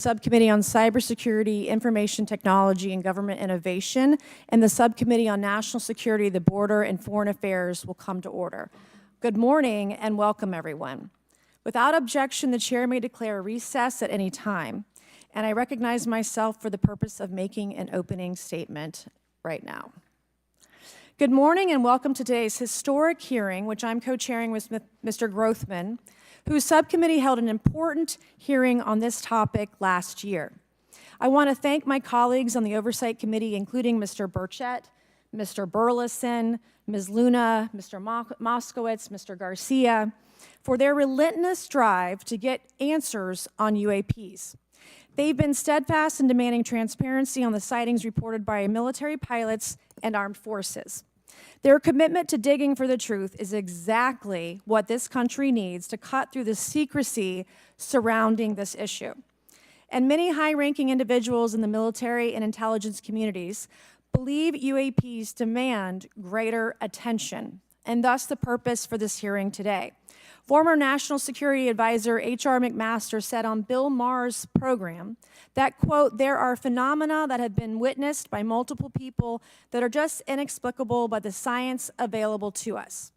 Subcommittee on Cybersecurity, Information Technology, and Government Innovation, and the Subcommittee on National Security, the Border, and Foreign Affairs will come to order. Good morning and welcome, everyone. Without objection, the chair may declare a recess at any time, and I recognize myself for the purpose of making an opening statement right now. Good morning and welcome to today's historic hearing, which I'm co-chairing with Mr. Grothman, whose subcommittee held an important hearing on this topic last year. I want to thank my colleagues on the Oversight Committee, including Mr. Burchett, Mr. Burleson, Ms. Luna, Mr. Moskowitz, Mr. Garcia, for their relentless drive to get answers on UAPs. They've been steadfast in demanding transparency on the sightings reported by military pilots and armed forces. Their commitment to digging for the truth is exactly what this country needs to cut through the secrecy surrounding this issue. And many high-ranking individuals in the military and intelligence communities believe UAPs demand greater attention, and thus the purpose for this hearing today. Former National Security Advisor H.R. McMaster said on Bill Maher's program that, quote, "There are phenomena that have been witnessed by multiple people that are just inexplicable by the science available to us."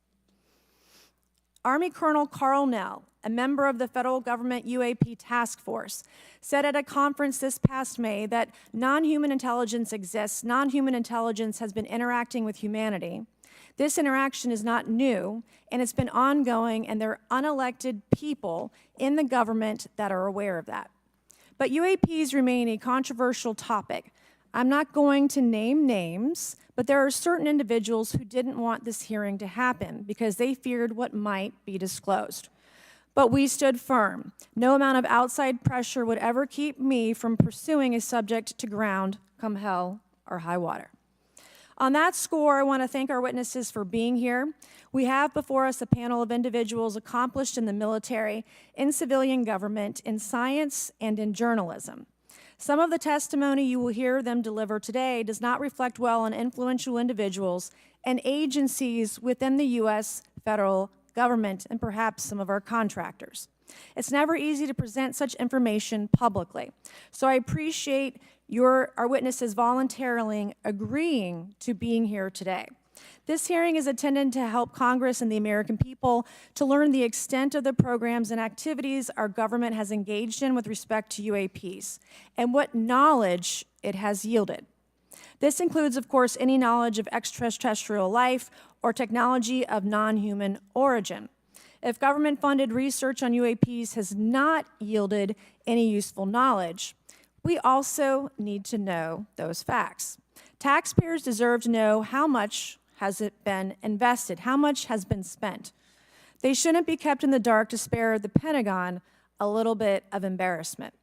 Army Colonel Carl Nell, a member of the federal government UAP task force, said at a conference this past May that non-human intelligence exists, non-human intelligence has been interacting with humanity. This interaction is not new, and it's been ongoing, and there are unelected people in the government that are aware of that. But UAPs remain a controversial topic. I'm not going to name names, but there are certain individuals who didn't want this hearing to happen because they feared what might be disclosed. But we stood firm. No amount of outside pressure would ever keep me from pursuing a subject to ground, come hell or high water. On that score, I want to thank our witnesses for being here. We have before us a panel of individuals accomplished in the military, in civilian government, in science, and in journalism. Some of the testimony you will hear them deliver today does not reflect well on influential individuals and agencies within the U.S. federal government and perhaps some of our contractors. It's never easy to present such information publicly, so I appreciate our witnesses voluntarily agreeing to being here today. This hearing is intended to help Congress and the American people to learn the extent of the programs and activities our government has engaged in with respect to UAPs and what knowledge it has yielded. This includes, of course, any knowledge of extraterrestrial life or technology of non-human origin. If government-funded research on UAPs has not yielded any useful knowledge, we also need to know those facts. Taxpayers deserve to know how much has it been invested, how much has been spent. They shouldn't be kept in the dark to spare the Pentagon a little bit of embarrassment.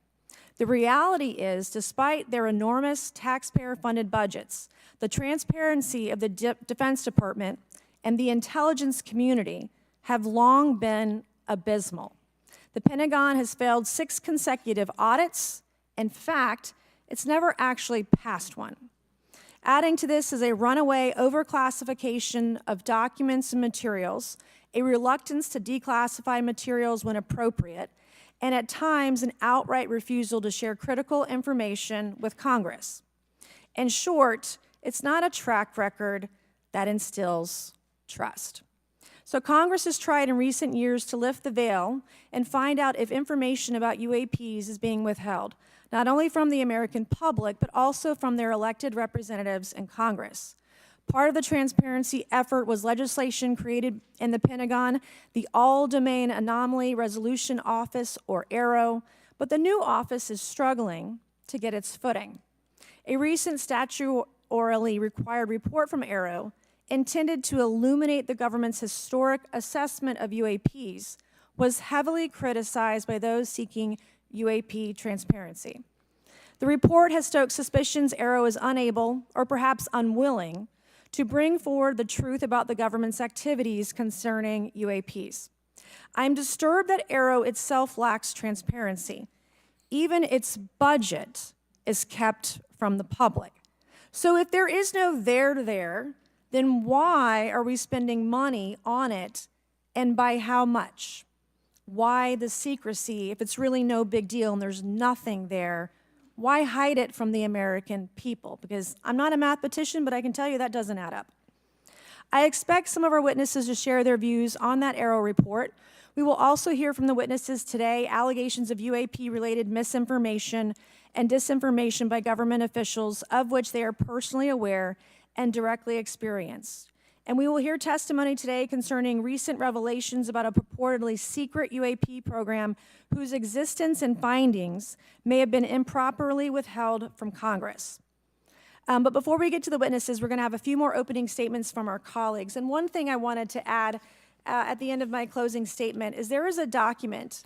The reality is, despite their enormous taxpayer-funded budgets, the transparency of the Defense Department and the intelligence community have long been abysmal. The Pentagon has failed 6 consecutive audits. In fact, it's never actually passed one. Adding to this is a runaway overclassification of documents and materials, a reluctance to declassify materials when appropriate, and at times an outright refusal to share critical information with Congress. In short, it's not a track record that instills trust. So Congress has tried in recent years to lift the veil and find out if information about UAPs is being withheld, not only from the American public, but also from their elected representatives in Congress. Part of the transparency effort was legislation created in the Pentagon, the All-Domain Anomaly Resolution Office, or AARO, but the new office is struggling to get its footing. A recent statutorily required report from AARO, intended to illuminate the government's historic assessment of UAPs, was heavily criticized by those seeking UAP transparency. The report has stoked suspicions AARO is unable, or perhaps unwilling, to bring forward the truth about the government's activities concerning UAPs. I'm disturbed that AARO itself lacks transparency. Even its budget is kept from the public. So if there is no there, then why are we spending money on it, and by how much? why the secrecy? If it's really no big deal and there's nothing there, why hide it from the American people? Because I'm not a mathematician, but I can tell you that doesn't add up. I expect some of our witnesses to share their views on that AARO report. We will also hear from the witnesses today allegations of UAP-related misinformation and disinformation by government officials of which they are personally aware and directly experienced. And we will hear testimony today concerning recent revelations about a purportedly secret UAP program whose existence and findings may have been improperly withheld from Congress. But before we get to the witnesses, we're going to have a few more opening statements from our colleagues. And one thing I wanted to add at the end of my closing statement is there is a document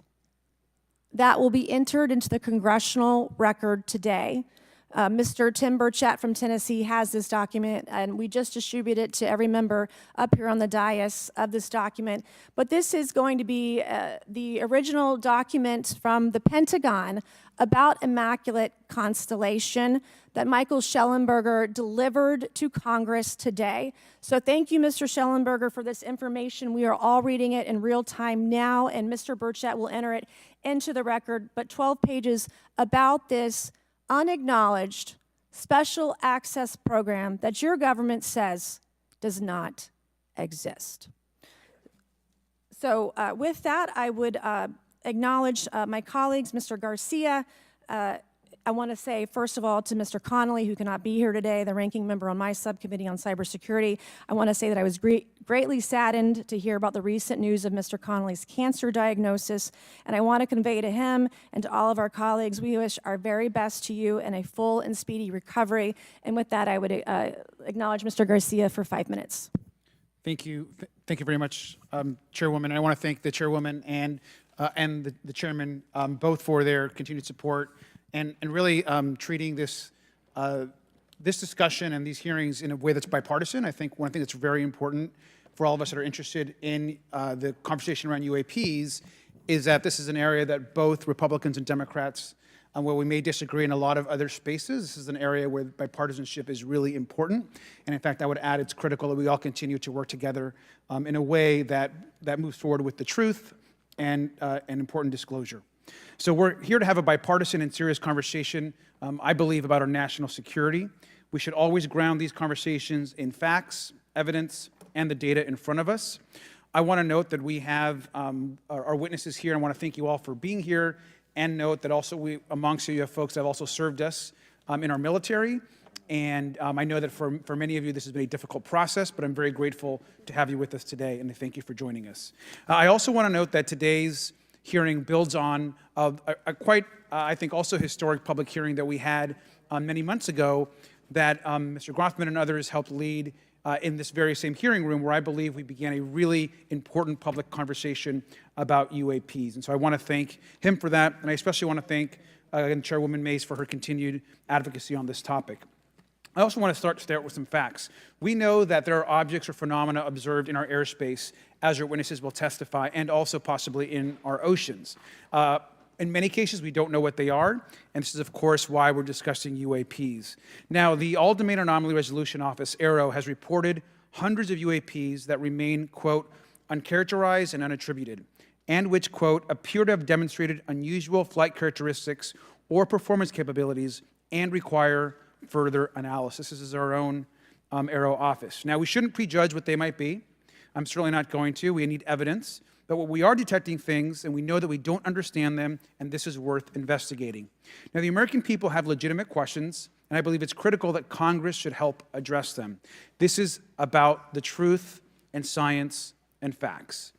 that will be entered into the congressional record today. Mr. Tim Burchett from Tennessee has this document, and we just distributed it to every member up here on the dais of this document. But this is going to be the original document from the Pentagon about Immaculate Constellation that Michael Schellenberger delivered to Congress today. So thank you, Mr. Schellenberger, for this information. We are all reading it in real time now, and Mr. Burchett will enter it into the record. But 12 pages about this unacknowledged special access program that your government says does not exist. So with that, I would acknowledge my colleagues, Mr. Garcia. I want to say, first of all, to Mr. Connolly, who cannot be here today, the ranking member on my subcommittee on cybersecurity, I want to say that I was greatly saddened to hear about the recent news of Mr. Connolly's cancer diagnosis, and I want to convey to him and to all of our colleagues, we wish our very best to you and a full and speedy recovery. And with that, I would acknowledge Mr. Garcia for 5 minutes. Thank you. Thank you very much, Chairwoman. I want to thank the Chairwoman and the Chairman both for their continued support and really treating this this discussion and these hearings in a way that's bipartisan. I think one thing that's very important for all of us that are interested in the conversation around UAPs is that this is an area that both Republicans and Democrats, where we may disagree in a lot of other spaces, this is an area where bipartisanship is really important. And in fact, I would add it's critical that we all continue to work together in a way that moves forward with the truth and important disclosure. So we're here to have a bipartisan and serious conversation, I believe, about our national security. We should always ground these conversations in facts, evidence, and the data in front of us. I want to note that we have our witnesses here. I want to thank you all for being here, and note that also amongst you have folks that have also served us in our military. And I know that for many of you, this has been a difficult process, but I'm very grateful to have you with us today, and thank you for joining us. I also want to note that today's hearing builds on a quite, I think, also historic public hearing that we had many months ago that Mr. Grothman and others helped lead in this very same hearing room, where I believe we began a really important public conversation about UAPs. And so I want to thank him for that, and I especially want to thank Chairwoman Mays for her continued advocacy on this topic. I also want to start with some facts. We know that there are objects or phenomena observed in our airspace, as our witnesses will testify, and also possibly in our oceans. In many cases, we don't know what they are, and this is, of course, why we're discussing UAPs. Now, the All-Domain Anomaly Resolution Office, AARO, has reported hundreds of UAPs that remain, quote, uncharacterized and unattributed, and which, quote, appear to have demonstrated unusual flight characteristics or performance capabilities and require further analysis. This is our own AARO office. Now, we shouldn't prejudge what they might be. I'm certainly not going to. We need evidence. But what we are detecting things, and we know that we don't understand them, and this is worth investigating. Now, the American people have legitimate questions, and I believe it's critical that Congress should help address them. This is about the truth and science and facts.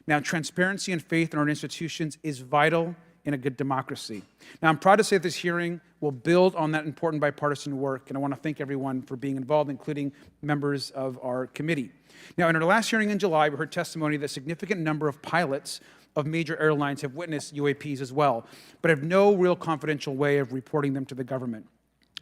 Now, transparency and faith in our institutions is vital in a good democracy. Now, I'm proud to say that this hearing will build on that important bipartisan work, and I want to thank everyone for being involved, including members of our committee. Now, in our last hearing in July, we heard testimony that a significant number of pilots of major airlines have witnessed UAPs as well, but have no real confidential way of reporting them to the government.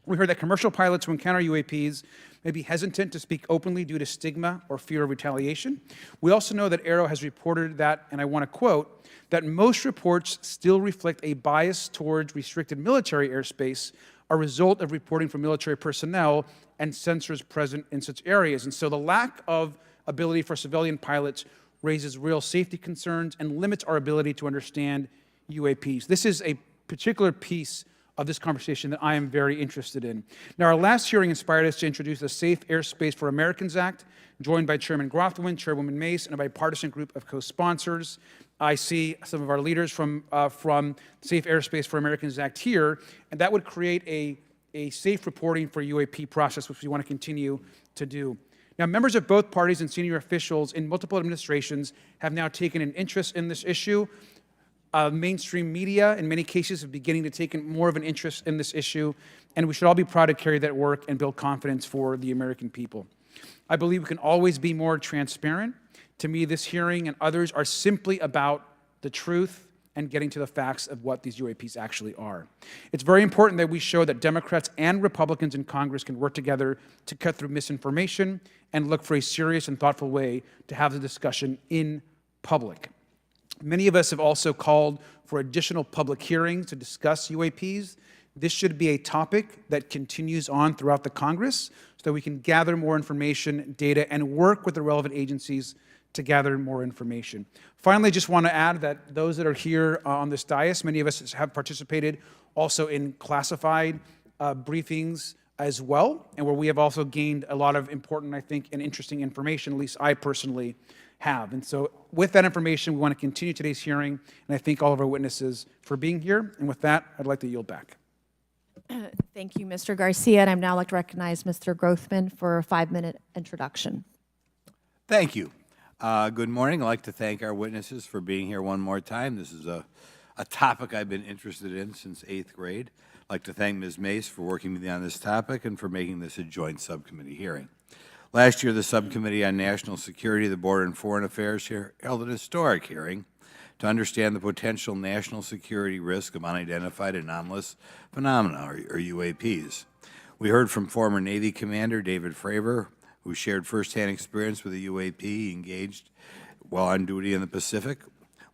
We heard that commercial pilots who encounter UAPs may be hesitant to speak openly due to stigma or fear of retaliation. We also know that AARO has reported that, and I want to quote, that most reports still reflect a bias towards restricted military airspace, a result of reporting from military personnel and sensors present in such areas. And so the lack of ability for civilian pilots raises real safety concerns and limits our ability to understand UAPs. This is a particular piece of this conversation that I am very interested in. Now, our last hearing inspired us to introduce the Safe Airspace for Americans Act, joined by Chairman Grothwin, Chairwoman Mace, and a bipartisan group of co-sponsors. I see some of our leaders from Safe Airspace for Americans Act here, and that would create a safe reporting for UAP process, which we want to continue to do. Now, members of both parties and senior officials in multiple administrations have now taken an interest in this issue. Mainstream media, in many cases, are beginning to take more of an interest in this issue, and we should all be proud to carry that work and build confidence for the American people. I believe we can always be more transparent. To me, this hearing and others are simply about the truth and getting to the facts of what these UAPs actually are. It's very important that we show that Democrats and Republicans in Congress can work together to cut through misinformation and look for a serious and thoughtful way to have the discussion in public. Many of us have also called for additional public hearings to discuss UAPs. This should be a topic that continues on throughout the Congress so that we can gather more information, data, and work with the relevant agencies to gather more information. Finally, I just want to add that those that are here on this dais, many of us have participated also in classified briefings as well, and where we have also gained a lot of important, I think, and interesting information, at least I personally have. And so with that information, we want to continue today's hearing, and I thank all of our witnesses for being here. And with that, I'd like to yield back. Thank you, Mr. Garcia, and I'd now like to recognize Mr. Grothman for a 5-minute introduction. Thank you. Good morning. I'd like to thank our witnesses for being here one more time. This is a topic I've been interested in since 8th grade. I'd like to thank Ms. Mace for working with me on this topic and for making this a joint subcommittee hearing. Last year, the Subcommittee on National Security, the Border and Foreign Affairs held an historic hearing to understand the potential national security risk of unidentified anomalous phenomena, or UAPs. We heard from former Navy Commander David Fravor, who shared firsthand experience with a UAP he engaged while on duty in the Pacific.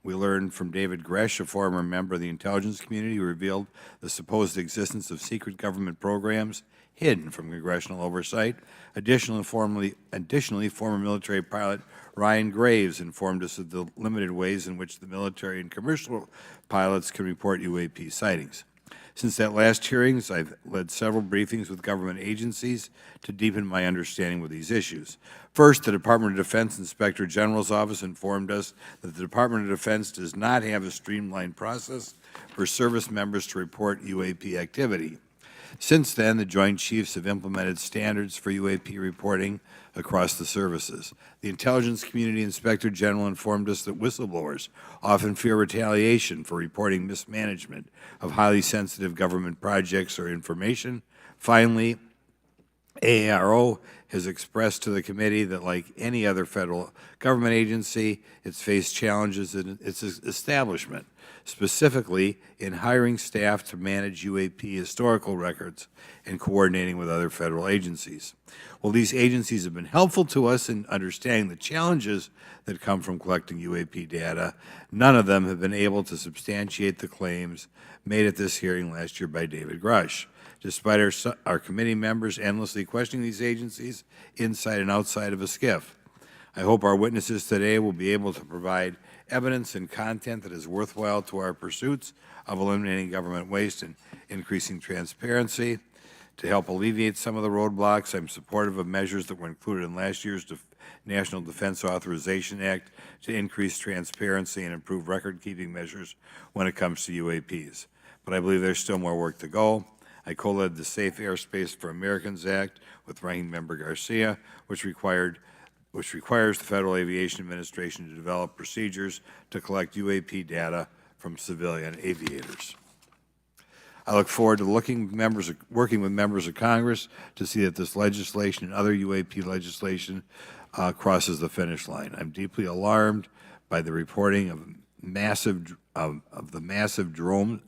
We learned from David Gresh, a former member of the intelligence community, who revealed the supposed existence of secret government programs hidden from congressional oversight. Additionally, former military pilot Ryan Graves informed us of the limited ways in which the military and commercial pilots can report UAP sightings. Since that last hearings, I've led several briefings with government agencies to deepen my understanding with these issues. First, the Department of Defense Inspector General's Office informed us that the Department of Defense does not have a streamlined process for service members to report UAP activity. Since then, the Joint Chiefs have implemented standards for UAP reporting across the services. The Intelligence Community Inspector General informed us that whistleblowers often fear retaliation for reporting mismanagement of highly sensitive government projects or information. Finally, AARO has expressed to the committee that, like any other federal government agency, it's faced challenges in its establishment, specifically in hiring staff to manage UAP historical records and coordinating with other federal agencies. While these agencies have been helpful to us in understanding the challenges that come from collecting UAP data, none of them have been able to substantiate the claims made at this hearing last year by David Grush. Despite our committee members endlessly questioning these agencies inside and outside of a SCIF, I hope our witnesses today will be able to provide evidence and content that is worthwhile to our pursuits of eliminating government waste and increasing transparency. To help alleviate some of the roadblocks, I'm supportive of measures that were included in last year's National Defense Authorization Act to increase transparency and improve record-keeping measures when it comes to UAPs. But I believe there's still more work to go. I co-led the Safe Airspace for Americans Act with Ranking Member Garcia, which requires the Federal Aviation Administration to develop procedures to collect UAP data from civilian aviators. I look forward to working with members of Congress to see that this legislation and other UAP legislation crosses the finish line. I'm deeply alarmed by the reporting of the massive drone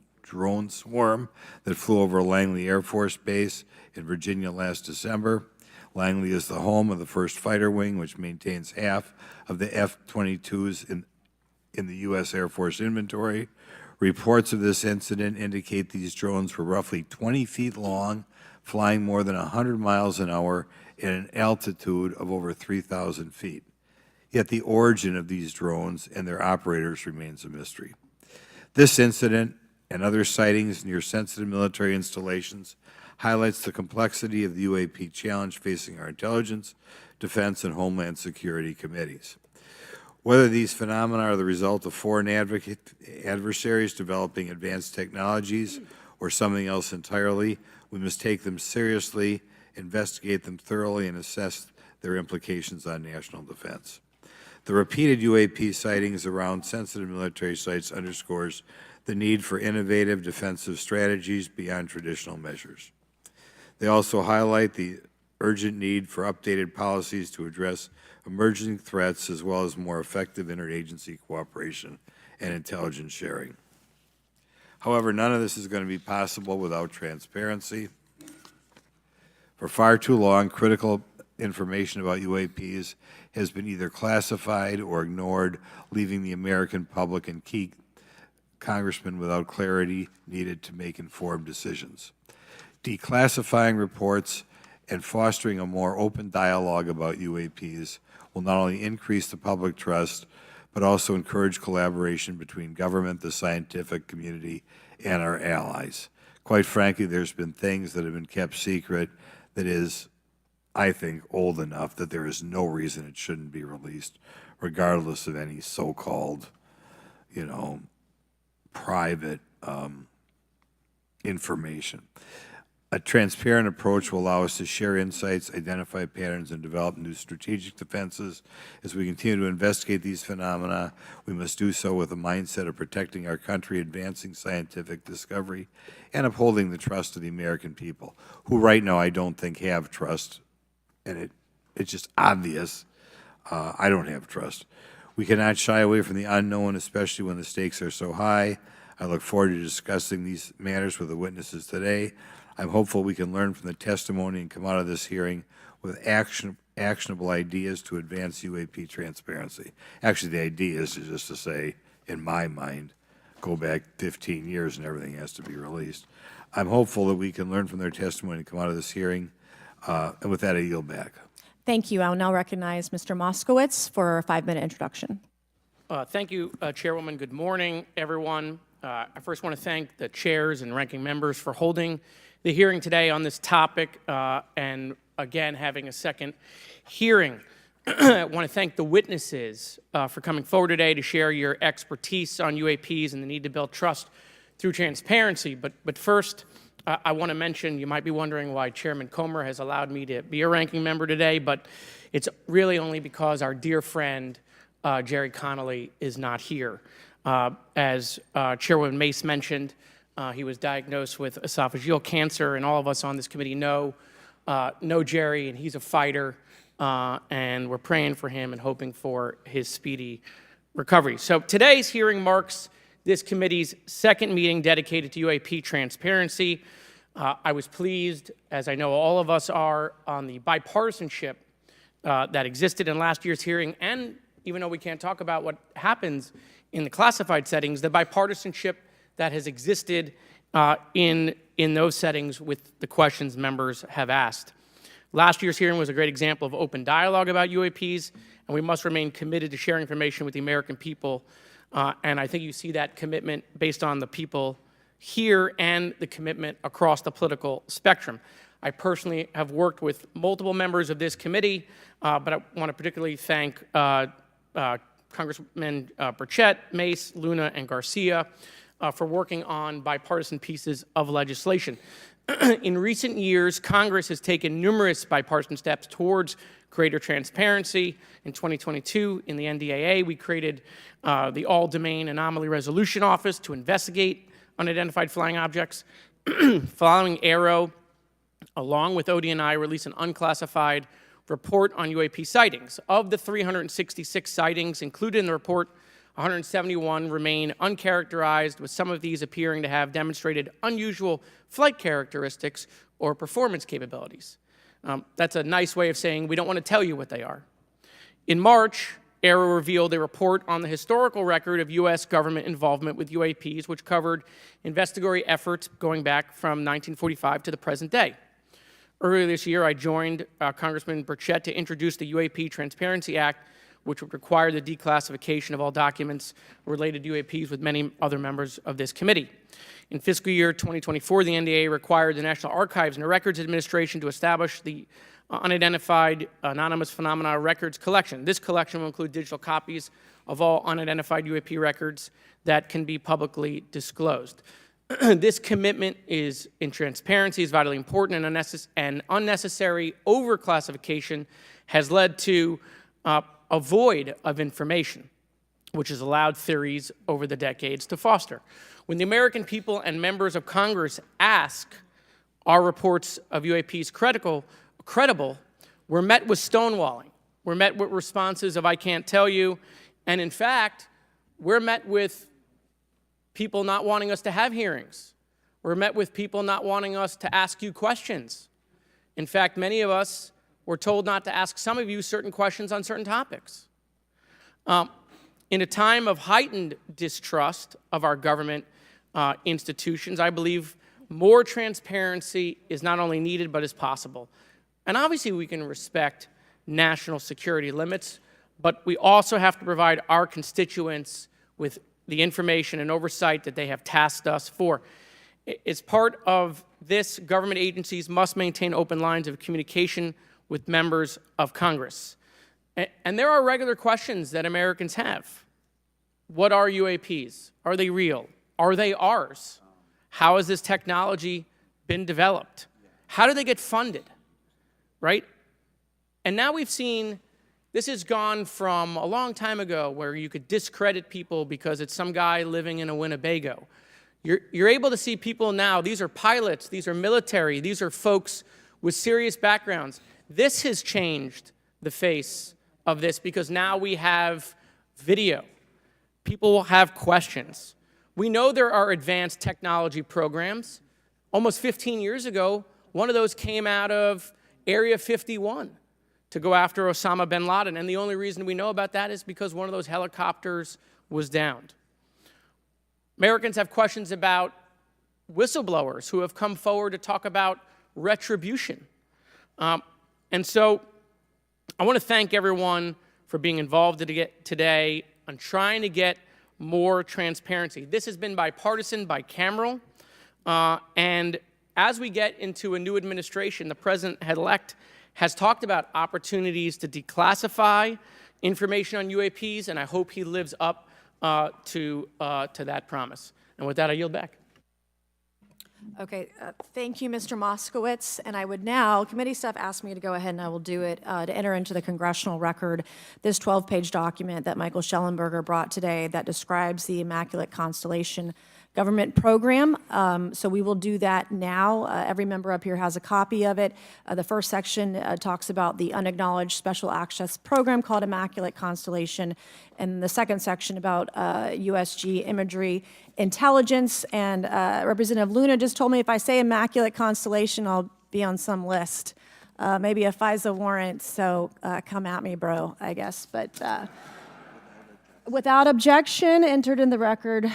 swarm that flew over Langley Air Force Base in Virginia last December. Langley is the home of the 1st Fighter Wing, which maintains half of the F-22s in the U.S. Air Force inventory. Reports of this incident indicate these drones were roughly 20 feet long, flying more than 100 miles an hour at an altitude of over 3,000 feet. yet the origin of these drones and their operators remains a mystery. This incident and other sightings near sensitive military installations highlights the complexity of the UAP challenge facing our intelligence, defense, and homeland security committees. Whether these phenomena are the result of foreign adversaries developing advanced technologies or something else entirely, we must take them seriously, investigate them thoroughly, and assess their implications on national defense. The repeated UAP sightings around sensitive military sites underscores the need for innovative defensive strategies beyond traditional measures. They also highlight the urgent need for updated policies to address emerging threats as well as more effective interagency cooperation and intelligence sharing. However, none of this is going to be possible without transparency. For far too long, critical information about UAPs has been either classified or ignored, leaving the American public and key congressmen without clarity needed to make informed decisions. Declassifying reports and fostering a more open dialogue about UAPs will not only increase the public trust, but also encourage collaboration between government, the scientific community, and our allies. Quite frankly, there's been things that have been kept secret that is, I think, old enough that there is no reason it shouldn't be released, regardless of any so-called, private information. A transparent approach will allow us to share insights, identify patterns, and develop new strategic defenses. As we continue to investigate these phenomena, we must do so with a mindset of protecting our country, advancing scientific discovery, and upholding the trust of the American people, who right now I don't think have trust, and it's just obvious I don't have trust. We cannot shy away from the unknown, especially when the stakes are so high. I look forward to discussing these matters with the witnesses today. I'm hopeful we can learn from the testimony and come out of this hearing with actionable ideas to advance UAP transparency. Actually, the idea is just to say, in my mind, go back 15 years and everything has to be released. I'm hopeful that we can learn from their testimony and come out of this hearing. And with that, I yield back. Thank you. I will now recognize Mr. Moskowitz for a 5-minute introduction. Thank you, Chairwoman. Good morning, everyone. I first want to thank the chairs and ranking members for holding the hearing today on this topic and, again, having a second hearing. I want to thank the witnesses for coming forward today to share your expertise on UAPs and the need to build trust through transparency. But first, I want to mention, you might be wondering why Chairman Comer has allowed me to be a ranking member today, but it's really only because our dear friend, Jerry Connolly, is not here. As Chairwoman Mace mentioned, he was diagnosed with esophageal cancer, and all of us on this committee know Jerry, and he's a fighter, and we're praying for him and hoping for his speedy recovery. So today's hearing marks this committee's second meeting dedicated to UAP transparency. I was pleased, as I know all of us are, on the bipartisanship that existed in last year's hearing, and even though we can't talk about what happens in the classified settings, the bipartisanship that has existed in those settings with the questions members have asked. Last year's hearing was a great example of open dialogue about UAPs, and we must remain committed to sharing information with the American people. And I think you see that commitment based on the people here and the commitment across the political spectrum. I personally have worked with multiple members of this committee, but I want to particularly thank Congressmen Burchett, Mace, Luna, and Garcia for working on bipartisan pieces of legislation. In recent years, Congress has taken numerous bipartisan steps towards greater transparency. In 2022, in the NDAA, we created the All-Domain Anomaly Resolution Office to investigate unidentified flying objects. Following Aero, along with ODNI, released an unclassified report on UAP sightings. Of the 366 sightings included in the report, 171 remain uncharacterized, with some of these appearing to have demonstrated unusual flight characteristics or performance capabilities. That's a nice way of saying we don't want to tell you what they are. In March, Aero revealed a report on the historical record of U.S. government involvement with UAPs, which covered investigatory efforts going back from 1945 to the present day. Earlier this year, I joined Congressman Burchett to introduce the UAP Transparency Act, which would require the declassification of all documents related to UAPs with many other members of this committee. In fiscal year 2024, the NDA required the National Archives and Records Administration to establish the Unidentified Anomalous Phenomena records collection. This collection will include digital copies of all unidentified UAP records that can be publicly disclosed. This commitment in transparency is vitally important, and unnecessary overclassification has led to a void of information, which has allowed theories over the decades to foster. When the American people and members of Congress ask, are reports of UAPs credible, we're met with stonewalling. We're met with responses of, I can't tell you. And in fact, we're met with people not wanting us to have hearings. We're met with people not wanting us to ask you questions. In fact, many of us were told not to ask some of you certain questions on certain topics. In a time of heightened distrust of our government institutions, I believe more transparency is not only needed, but is possible. And obviously, we can respect national security limits, but we also have to provide our constituents with the information and oversight that they have tasked us for. As part of this, government agencies must maintain open lines of communication with members of Congress. And there are regular questions that Americans have. What are UAPs? Are they real? Are they ours? How has this technology been developed? How do they get funded? Right? And now we've seen this has gone from a long time ago where you could discredit people because it's some guy living in a Winnebago. You're able to see people now, these are pilots, these are military, these are folks with serious backgrounds. This has changed the face of this because now we have video. People will have questions. We know there are advanced technology programs. Almost 15 years ago, one of those came out of Area 51 to go after Osama bin Laden. And the only reason we know about that is because one of those helicopters was downed. Americans have questions about whistleblowers who have come forward to talk about retribution. And so I want to thank everyone for being involved today on trying to get more transparency. This has been bipartisan, bicameral, and as we get into a new administration, the president-elect has talked about opportunities to declassify information on UAPs, and I hope he lives up to that promise. And with that, I yield back. Okay, thank you, Mr. Moskowitz. And I would now, committee staff asked me to go ahead and I will do it, to enter into the congressional record this 12-page document that Michael Schellenberger brought today that describes the Immaculate Constellation government program. So we will do that now. Every member up here has a copy of it. The first section talks about the unacknowledged special access program called Immaculate Constellation, and the second section about USG imagery intelligence. And Representative Luna just told me if I say Immaculate Constellation, I'll be on some list, maybe a FISA warrant. So come at me, bro, I guess. But without objection, entered in the record.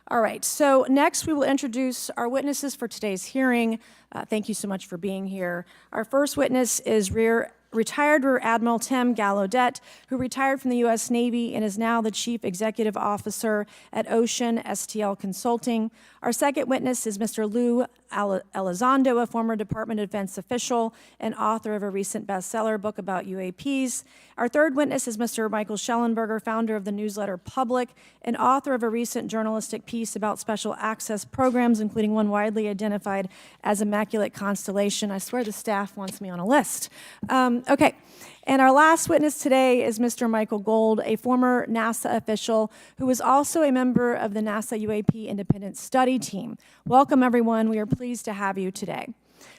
All right, so next we will introduce our witnesses for today's hearing. Thank you so much for being here. Our first witness is retired Rear Admiral Tim Gallaudet, who retired from the U.S. Navy and is now the Chief Executive Officer at Ocean STL Consulting. Our second witness is Mr. Lou Elizondo, a former Department of Defense official and author of a recent bestseller book about UAPs. Our third witness is Mr. Michael Schellenberger, founder of the newsletter Public and author of a recent journalistic piece about special access programs, including one widely identified as Immaculate Constellation. I swear the staff wants me on a list. Okay, and our last witness today is Mr. Michael Gold, a former NASA official who is also a member of the NASA UAP Independent Study Team. Welcome, everyone. We are pleased to have you today.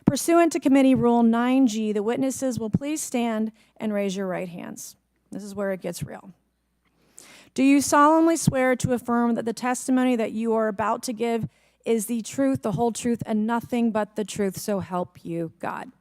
Pursuant to Committee Rule 9G, the witnesses will please stand and raise your right hands. This is where it gets real. Do you solemnly swear to affirm that the testimony that you are about to give is the truth, the whole truth, and nothing but the truth, so help you God?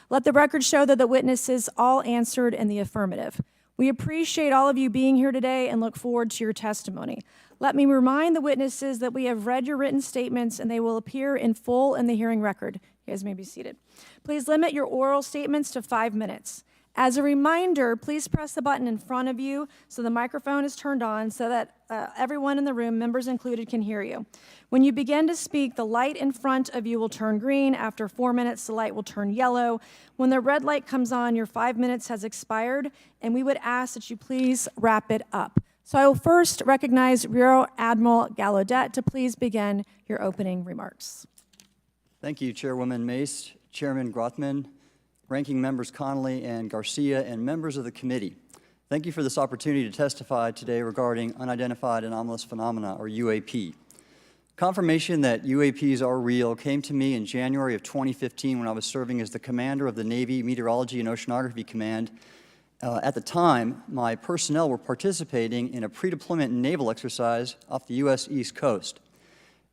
Let the record show that the witnesses all answered in the affirmative. We appreciate all of you being here today and look forward to your testimony. Let me remind the witnesses that we have read your written statements and they will appear in full in the hearing record. You guys may be seated. Please limit your oral statements to 5 minutes. As a reminder, please press the button in front of you so the microphone is turned on so that everyone in the room, members included, can hear you. When you begin to speak, the light in front of you will turn green. After 4 minutes, the light will turn yellow. When the red light comes on, your 5 minutes has expired, and we would ask that you please wrap it up. So I will first recognize Rear Admiral Gallaudet to please begin your opening remarks. Thank you, Chairwoman Mace, Chairman Grothman, Ranking Members Connolly and Garcia, and members of the committee. Thank you for this opportunity to testify today regarding Unidentified Anomalous Phenomena, or UAP. Confirmation that UAPs are real came to me in January of 2015 when I was serving as the commander of the Navy Meteorology and Oceanography Command. At the time, my personnel were participating in a pre-deployment naval exercise off the U.S. East Coast.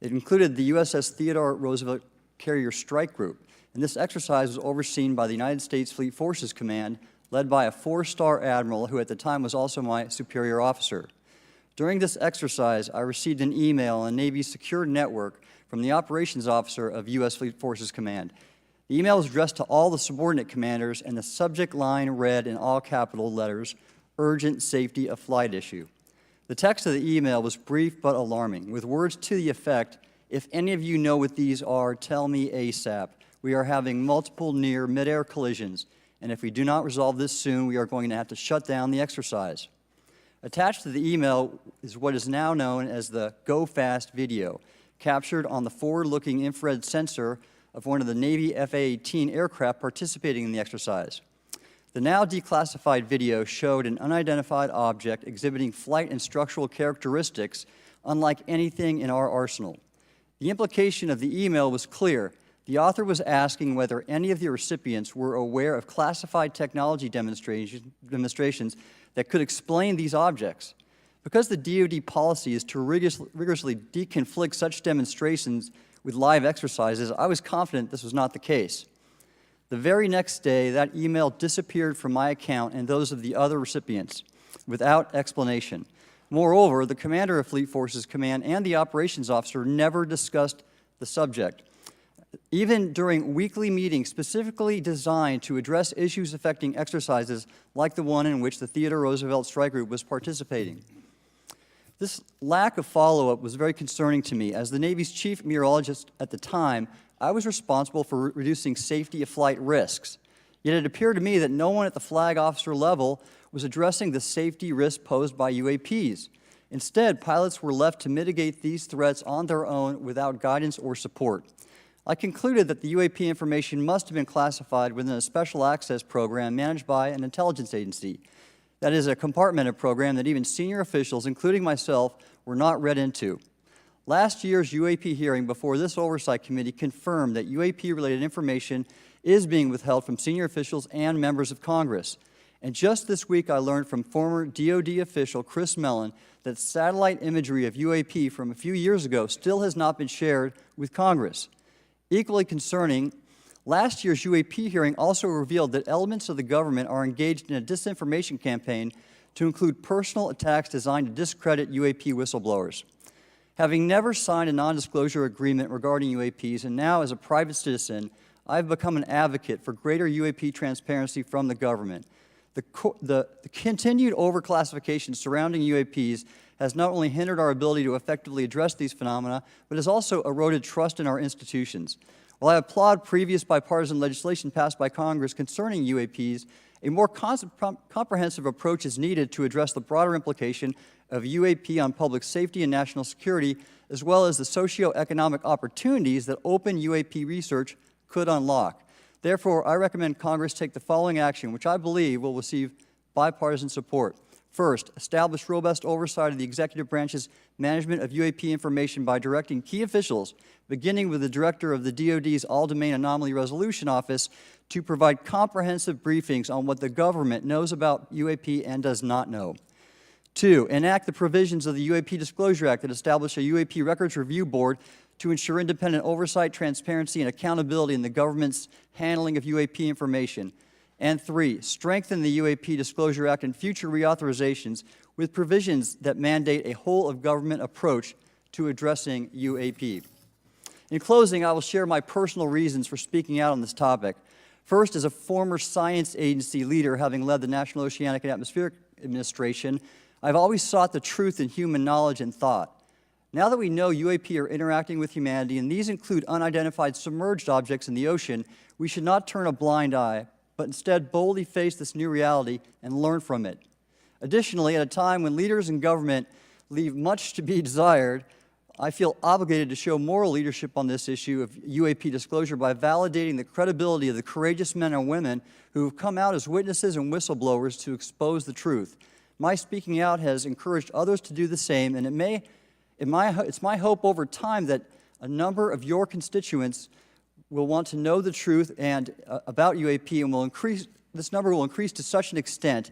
It included the USS Theodore Roosevelt Carrier Strike Group, and this exercise was overseen by the United States Fleet Forces Command, led by a 4-star admiral who at the time was also my superior officer. During this exercise, I received an email on the Navy's secure network from the operations officer of U.S. Fleet Forces Command. The email was addressed to all the subordinate commanders, and the subject line read in all capital letters, "Urgent Safety of Flight Issue." The text of the email was brief but alarming, with words to the effect, "If any of you know what these are, tell me ASAP. We are having multiple near mid-air collisions, and if we do not resolve this soon, we are going to have to shut down the exercise." Attached to the email is what is now known as the Go Fast video, captured on the forward-looking infrared sensor of one of the Navy F-A-18 aircraft participating in the exercise. The now declassified video showed an unidentified object exhibiting flight and structural characteristics unlike anything in our arsenal. The implication of the email was clear. The author was asking whether any of the recipients were aware of classified technology demonstrations that could explain these objects. Because the DoD policy is to rigorously deconflict such demonstrations with live exercises, I was confident this was not the case. The very next day, that email disappeared from my account and those of the other recipients without explanation. Moreover, the commander of Fleet Forces Command and the operations officer never discussed the subject. Even during weekly meetings specifically designed to address issues affecting exercises like the one in which the Theodore Roosevelt Strike Group was participating. This lack of follow-up was very concerning to me. As the Navy's chief meteorologist at the time, I was responsible for reducing safety of flight risks. Yet it appeared to me that no one at the flag officer level was addressing the safety risk posed by UAPs. Instead, pilots were left to mitigate these threats on their own without guidance or support. I concluded that the UAP information must have been classified within a special access program managed by an intelligence agency. That is a compartmented program that even senior officials, including myself, were not read into. Last year's UAP hearing before this Oversight Committee confirmed that UAP-related information is being withheld from senior officials and members of Congress. And just this week, I learned from former DoD official Chris Mellon that satellite imagery of UAP from a few years ago still has not been shared with Congress. Equally concerning, last year's UAP hearing also revealed that elements of the government are engaged in a disinformation campaign to include personal attacks designed to discredit UAP whistleblowers. Having never signed a non-disclosure agreement regarding UAPs, and now as a private citizen, I've become an advocate for greater UAP transparency from the government. The continued overclassification surrounding UAPs has not only hindered our ability to effectively address these phenomena, but has also eroded trust in our institutions. While I applaud previous bipartisan legislation passed by Congress concerning UAPs, a more comprehensive approach is needed to address the broader implication of UAP on public safety and national security, as well as the socioeconomic opportunities that open UAP research could unlock. Therefore, I recommend Congress take the following action, which I believe will receive bipartisan support. First, establish robust oversight of the executive branch's management of UAP information by directing key officials, beginning with the director of the DoD's All-Domain Anomaly Resolution Office, to provide comprehensive briefings on what the government knows about UAP and does not know. Two, enact the provisions of the UAP Disclosure Act that establish a UAP Records Review Board to ensure independent oversight, transparency, and accountability in the government's handling of UAP information. And three, strengthen the UAP Disclosure Act and future reauthorizations with provisions that mandate a whole-of-government approach to addressing UAP. In closing, I will share my personal reasons for speaking out on this topic. First, as a former science agency leader, having led the National Oceanic and Atmospheric Administration, I've always sought the truth in human knowledge and thought. Now that we know UAP are interacting with humanity, and these include unidentified submerged objects in the ocean, we should not turn a blind eye, but instead boldly face this new reality and learn from it. Additionally, at a time when leaders in government leave much to be desired, I feel obligated to show moral leadership on this issue of UAP disclosure by validating the credibility of the courageous men and women who have come out as witnesses and whistleblowers to expose the truth. My speaking out has encouraged others to do the same, and it's my hope over time that a number of your constituents will want to know the truth and about UAP, and this number will increase to such an extent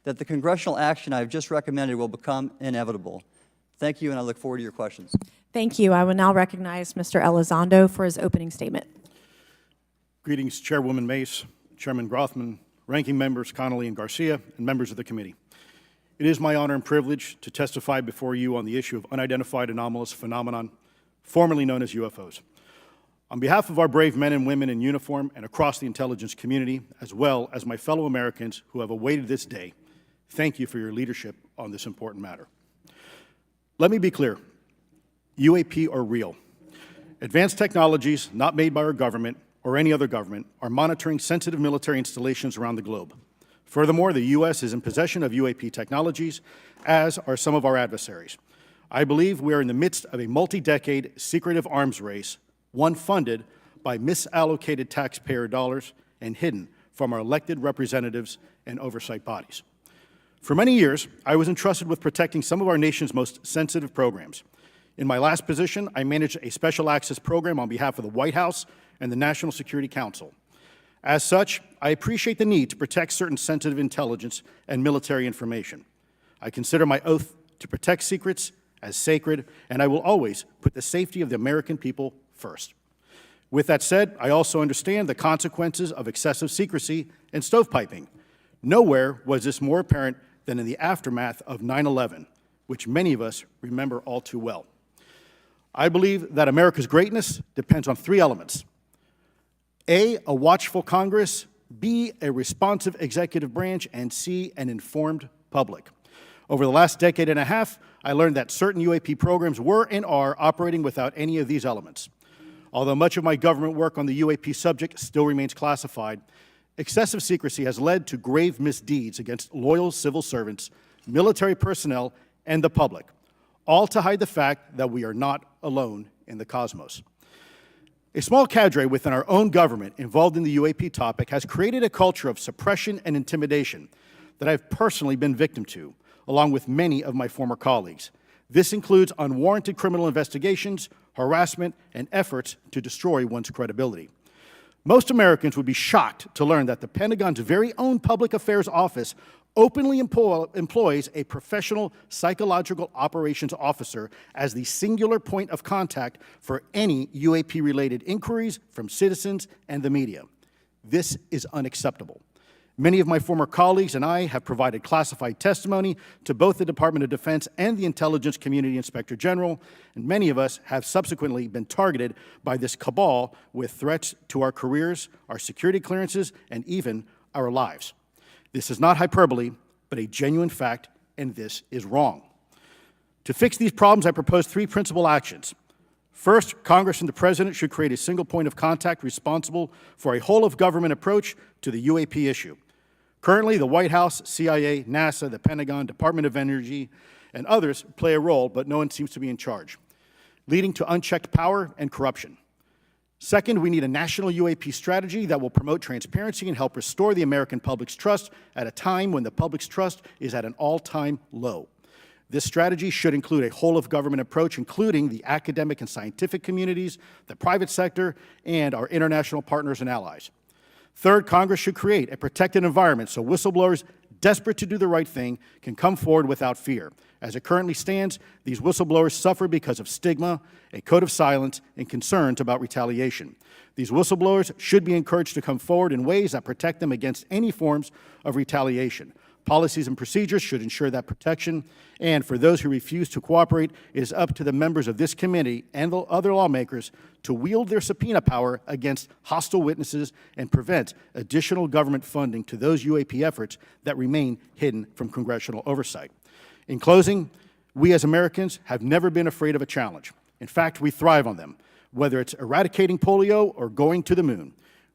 that the congressional action I have just recommended will become inevitable. Thank you, and I look forward to your questions. Thank you. I will now recognize Mr. Elizondo for his opening statement. Greetings, Chairwoman Mace, Chairman Grothman, Ranking Members Connolly and Garcia, and members of the committee. It is my honor and privilege to testify before you on the issue of unidentified anomalous phenomenon, formerly known as UFOs. On behalf of our brave men and women in uniform and across the intelligence community, as well as my fellow Americans who have awaited this day, thank you for your leadership on this important matter. Let me be clear, UAP are real. Advanced technologies not made by our government or any other government are monitoring sensitive military installations around the globe. Furthermore, the U.S. is in possession of UAP technologies, as are some of our adversaries. I believe we are in the midst of a multi-decade secretive arms race, one funded by misallocated taxpayer dollars and hidden from our elected representatives and oversight bodies. For many years, I was entrusted with protecting some of our nation's most sensitive programs. In my last position, I managed a special access program on behalf of the White House and the National Security Council. As such, I appreciate the need to protect certain sensitive intelligence and military information. I consider my oath to protect secrets as sacred, and I will always put the safety of the American people first. With that said, I also understand the consequences of excessive secrecy and stovepiping. Nowhere was this more apparent than in the aftermath of 9/11, which many of us remember all too well. I believe that America's greatness depends on three elements: A, a watchful Congress, B, a responsive executive branch, and C, an informed public. Over the last decade and a half, I learned that certain UAP programs were and are operating without any of these elements. Although much of my government work on the UAP subject still remains classified, excessive secrecy has led to grave misdeeds against loyal civil servants, military personnel, and the public, all to hide the fact that we are not alone in the cosmos. A small cadre within our own government involved in the UAP topic has created a culture of suppression and intimidation that I've personally been victim to, along with many of my former colleagues. This includes unwarranted criminal investigations, harassment, and efforts to destroy one's credibility. Most Americans would be shocked to learn that the Pentagon's very own Public Affairs Office openly employs a professional psychological operations officer as the singular point of contact for any UAP-related inquiries from citizens and the media. This is unacceptable. Many of my former colleagues and I have provided classified testimony to both the Department of Defense and the Intelligence Community Inspector General, and many of us have subsequently been targeted by this cabal with threats to our careers, our security clearances, and even our lives. This is not hyperbole, but a genuine fact, and this is wrong. To fix these problems, I propose three principal actions. First, Congress and the President should create a single point of contact responsible for a whole-of-government approach to the UAP issue. Currently, the White House, CIA, NASA, the Pentagon, Department of Energy, and others play a role, but no one seems to be in charge, leading to unchecked power and corruption. Second, we need a national UAP strategy that will promote transparency and help restore the American public's trust at a time when the public's trust is at an all-time low. This strategy should include a whole-of-government approach, including the academic and scientific communities, the private sector, and our international partners and allies. Third, Congress should create a protected environment so whistleblowers desperate to do the right thing can come forward without fear. As it currently stands, these whistleblowers suffer because of stigma, a code of silence, and concerns about retaliation. These whistleblowers should be encouraged to come forward in ways that protect them against any forms of retaliation. Policies and procedures should ensure that protection, and for those who refuse to cooperate, it is up to the members of this committee and the other lawmakers to wield their subpoena power against hostile witnesses and prevent additional government funding to those UAP efforts that remain hidden from congressional oversight. In closing, we as Americans have never been afraid of a challenge. In fact, we thrive on them, whether it's eradicating polio or going to the moon.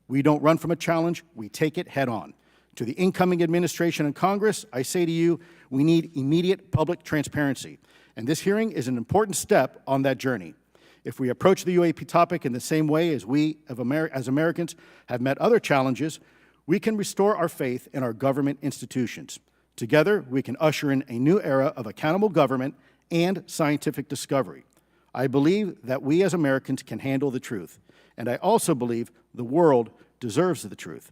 We don't run from a challenge, we take it head on. To the incoming administration and Congress, I say to you, we need immediate public transparency, and this hearing is an important step on that journey. If we approach the UAP topic in the same way as we, as Americans, have met other challenges, we can restore our faith in our government institutions. Together, we can usher in a new era of accountable government and scientific discovery. I believe that we as Americans can handle the truth, and I also believe the world deserves the truth.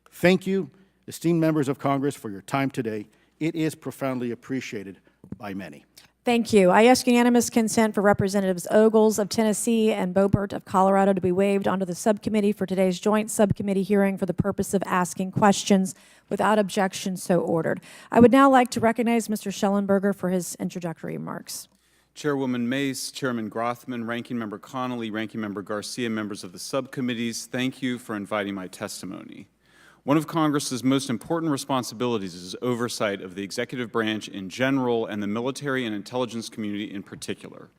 Thank you, esteemed members of Congress, for your time today. It is profoundly appreciated by many. Thank you. I ask unanimous consent for Representatives Ogles of Tennessee and Boebert of Colorado to be waived onto the subcommittee for today's joint subcommittee hearing for the purpose of asking questions. Without objection, so ordered. I would now like to recognize Mr. Schellenberger for his introductory remarks. Chairwoman Mace, Chairman Grothman, Ranking Member Connolly, Ranking Member Garcia, members of the subcommittees, thank you for inviting my testimony. One of Congress's most important responsibilities is oversight of the executive branch in general and the military and intelligence community in particular.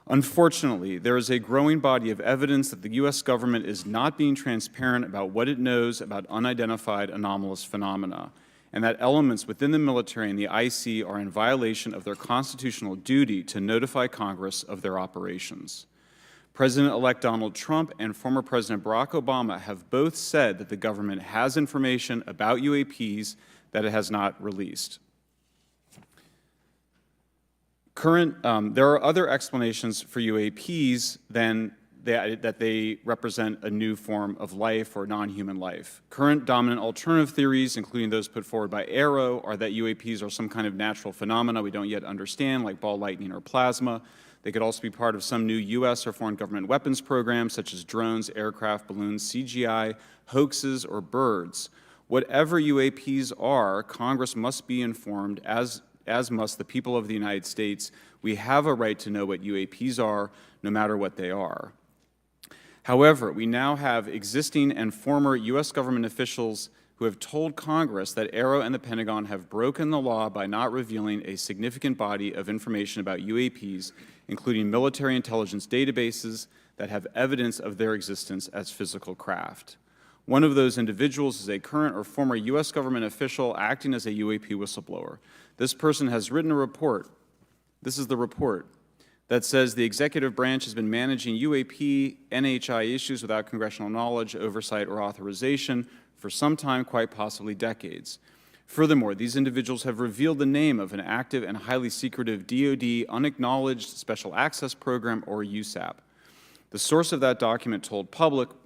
Unfortunately, there is a growing body of evidence that the U.S. government is not being transparent about what it knows about unidentified anomalous phenomena, and that elements within the military and the IC are in violation of their constitutional duty to notify Congress of their operations. President-elect Donald Trump and former President Barack Obama have both said that the government has information about UAPs that it has not released. There are other explanations for UAPs than that they represent a new form of life or non-human life. Current dominant alternative theories, including those put forward by AARO, are that UAPs are some kind of natural phenomena we don't yet understand, like ball lightning or plasma. They could also be part of some new U.S. or foreign government weapons programs, such as drones, aircraft, balloons, CGI, hoaxes, or birds. Whatever UAPs are, Congress must be informed, as must the people of the United States. We have a right to know what UAPs are, no matter what they are. However, we now have existing and former U.S. government officials who have told Congress that AARO and the Pentagon have broken the law by not revealing a significant body of information about UAPs, including military intelligence databases that have evidence of their existence as physical craft. One of those individuals is a current or former U.S. government official acting as a UAP whistleblower. This person has written a report. This is the report that says the executive branch has been managing UAP, NHI issues without congressional knowledge, oversight, or authorization for some time, quite possibly decades. Furthermore, these individuals have revealed the name of an active and highly secretive DoD unacknowledged special access program, or USAP. The source of that document told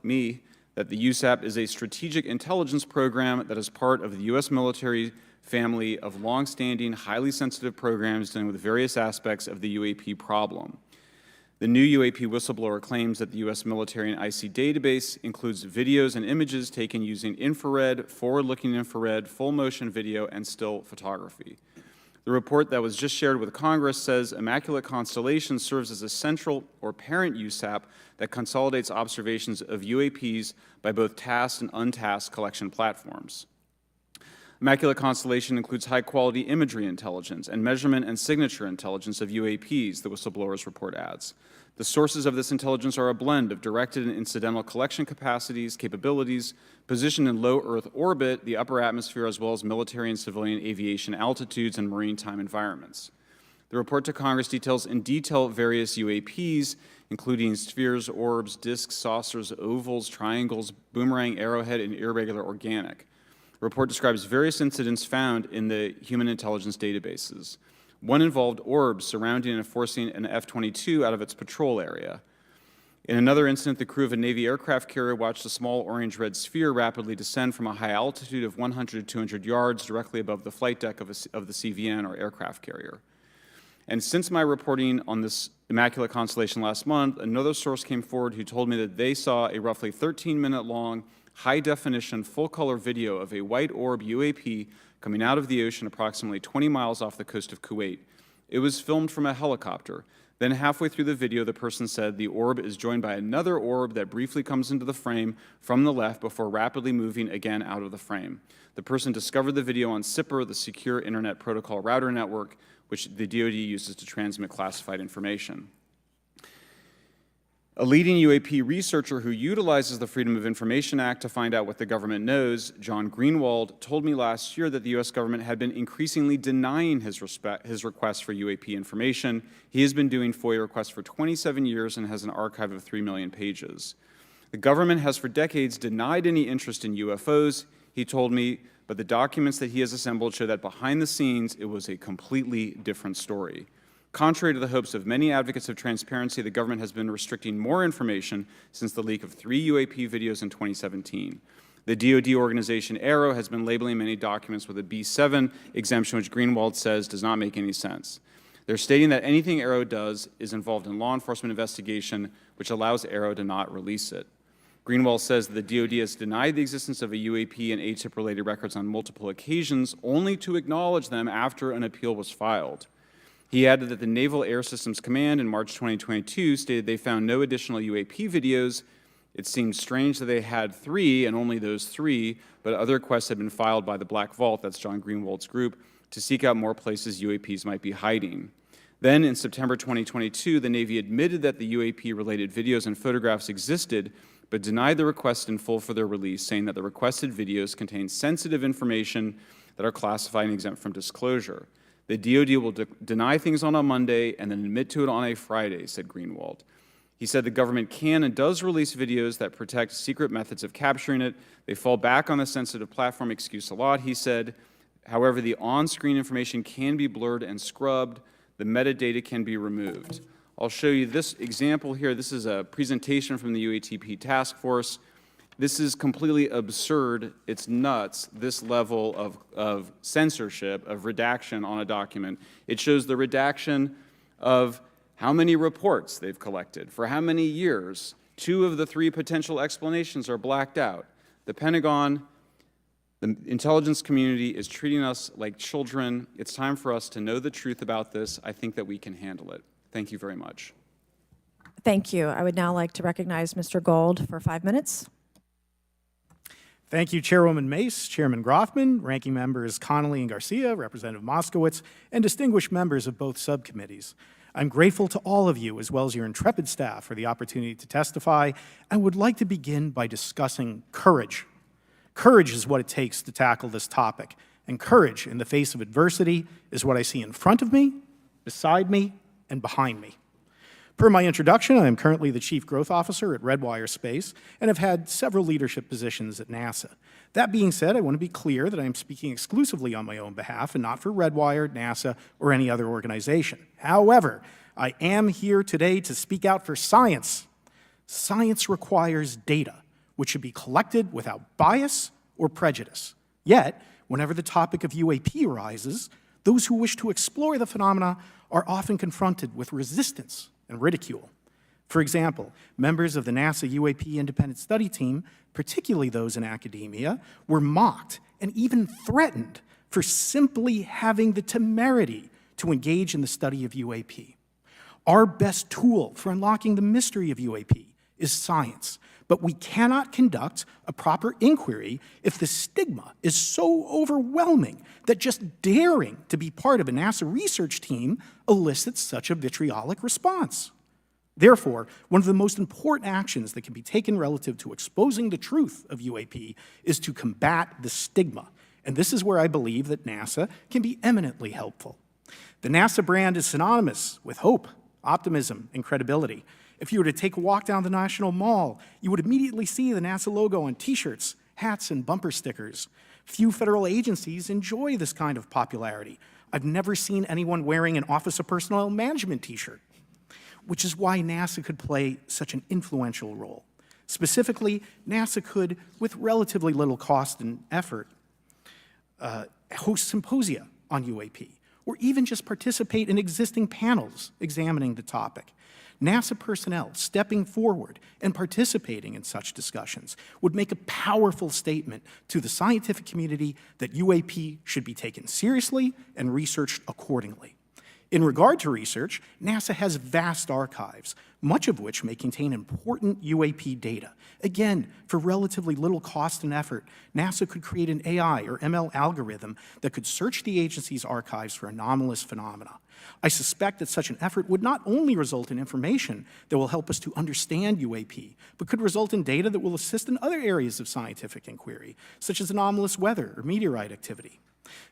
me, that the USAP is a strategic intelligence program that is part of the U.S. military family of longstanding, highly sensitive programs dealing with various aspects of the UAP problem. The new UAP whistleblower claims that the U.S. military and IC database includes videos and images taken using infrared, forward-looking infrared, full-motion video, and still photography. The report that was just shared with Congress says Immaculate Constellation serves as a central or parent USAP that consolidates observations of UAPs by both tasked and untasked collection platforms. Immaculate Constellation includes high-quality imagery intelligence and measurement and signature intelligence of UAPs, the whistleblower's report adds. The sources of this intelligence are a blend of directed and incidental collection capabilities, positioned in low Earth orbit, the upper atmosphere, as well as military and civilian aviation altitudes and maritime environments. The report to Congress details in detail various UAPs, including spheres, orbs, disks, saucers, ovals, triangles, boomerang, arrowhead, and irregular organic. The report describes various incidents found in the human intelligence databases. One involved orbs surrounding and forcing an F-22 out of its patrol area. In another incident, the crew of a Navy aircraft carrier watched a small orange-red sphere rapidly descend from a high altitude of 100 to 200 yards directly above the flight deck of the CVN, or aircraft carrier. And since my reporting on this Immaculate Constellation last month, another source came forward who told me that they saw a roughly 13-minute long, high-definition, full-color video of a white orb UAP coming out of the ocean approximately 20 miles off the coast of Kuwait. It was filmed from a helicopter. Then halfway through the video, the person said the orb is joined by another orb that briefly comes into the frame from the left before rapidly moving again out of the frame. The person discovered the video on SIPR, the Secure Internet Protocol Router Network, which the DoD uses to transmit classified information. A leading UAP researcher who utilizes the Freedom of Information Act to find out what the government knows, John Greenwald, told me last year that the U.S. government had been increasingly denying his requests for UAP information. He has been doing FOIA requests for 27 years and has an archive of 3 million pages. The government has for decades denied any interest in UFOs, he told me, but the documents that he has assembled show that behind the scenes it was a completely different story. Contrary to the hopes of many advocates of transparency, the government has been restricting more information since the leak of 3 UAP videos in 2017. The DoD organization AARO has been labeling many documents with a B7 exemption, which Greenwald says does not make any sense. They're stating that anything AARO does is involved in law enforcement investigation, which allows AARO to not release it. Greenwald says that the DoD has denied the existence of a UAP and ATIP-related records on multiple occasions, only to acknowledge them after an appeal was filed. He added that the Naval Air Systems Command in March 2022 stated they found no additional UAP videos. It seemed strange that they had 3 and only those 3, but other requests had been filed by the Black Vault, that's John Greenwald's group, to seek out more places UAPs might be hiding. Then in September 2022, the Navy admitted that the UAP-related videos and photographs existed, but denied the request in full for their release, saying that the requested videos contain sensitive information that are classified and exempt from disclosure. The DoD will deny things on a Monday and then admit to it on a Friday, said Greenwald. He said the government can and does release videos that protect secret methods of capturing it. They fall back on the sensitive platform excuse a lot, he said. However, the on-screen information can be blurred and scrubbed. The metadata can be removed. I'll show you this example here. This is a presentation from the UATP task force. This is completely absurd. It's nuts, this level of censorship, of redaction on a document. It shows the redaction of how many reports they've collected, for how many years. 2 of the 3 potential explanations are blacked out. The Pentagon, the intelligence community is treating us like children. It's time for us to know the truth about this. I think that we can handle it. Thank you very much. Thank you. I would now like to recognize Mr. Gold for 5 minutes. Thank you, Chairwoman Mace, Chairman Grothman, Ranking Members Connolly and Garcia, Representative Moskowitz, and distinguished members of both subcommittees. I'm grateful to all of you, as well as your intrepid staff, for the opportunity to testify, and would like to begin by discussing courage. Courage is what it takes to tackle this topic, and courage in the face of adversity is what I see in front of me, beside me, and behind me. Per my introduction, I am currently the Chief Growth Officer at Redwire Space and have had several leadership positions at NASA. That being said, I want to be clear that I am speaking exclusively on my own behalf and not for Redwire, NASA, or any other organization. However, I am here today to speak out for science. Science requires data, which should be collected without bias or prejudice. Yet, whenever the topic of UAP arises, those who wish to explore the phenomena are often confronted with resistance and ridicule. For example, members of the NASA UAP Independent Study Team, particularly those in academia, were mocked and even threatened for simply having the temerity to engage in the study of UAP. Our best tool for unlocking the mystery of UAP is science, but we cannot conduct a proper inquiry if the stigma is so overwhelming that just daring to be part of a NASA research team elicits such a vitriolic response. Therefore, one of the most important actions that can be taken relative to exposing the truth of UAP is to combat the stigma, and this is where I believe that NASA can be eminently helpful. The NASA brand is synonymous with hope, optimism, and credibility. If you were to take a walk down the National Mall, you would immediately see the NASA logo on T-shirts, hats, and bumper stickers. Few federal agencies enjoy this kind of popularity. I've never seen anyone wearing an Office of Personnel Management T-shirt, which is why NASA could play such an influential role. Specifically, NASA could, with relatively little cost and effort, host symposia on UAP, or even just participate in existing panels examining the topic. NASA personnel stepping forward and participating in such discussions would make a powerful statement to the scientific community that UAP should be taken seriously and researched accordingly. In regard to research, NASA has vast archives, much of which may contain important UAP data. Again, for relatively little cost and effort, NASA could create an AI or ML algorithm that could search the agency's archives for anomalous phenomena. I suspect that such an effort would not only result in information that will help us to understand UAP, but could result in data that will assist in other areas of scientific inquiry, such as anomalous weather or meteorite activity.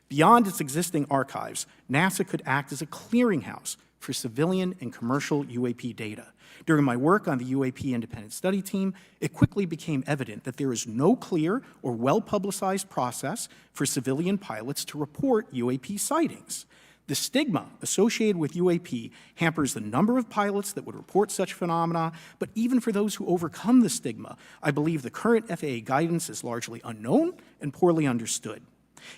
Beyond its existing archives, NASA could act as a clearinghouse for civilian and commercial UAP data. During my work on the UAP Independent Study Team, it quickly became evident that there is no clear or well-publicized process for civilian pilots to report UAP sightings. The stigma associated with UAP hampers the number of pilots that would report such phenomena, but even for those who overcome the stigma, I believe the current FAA guidance is largely unknown and poorly understood.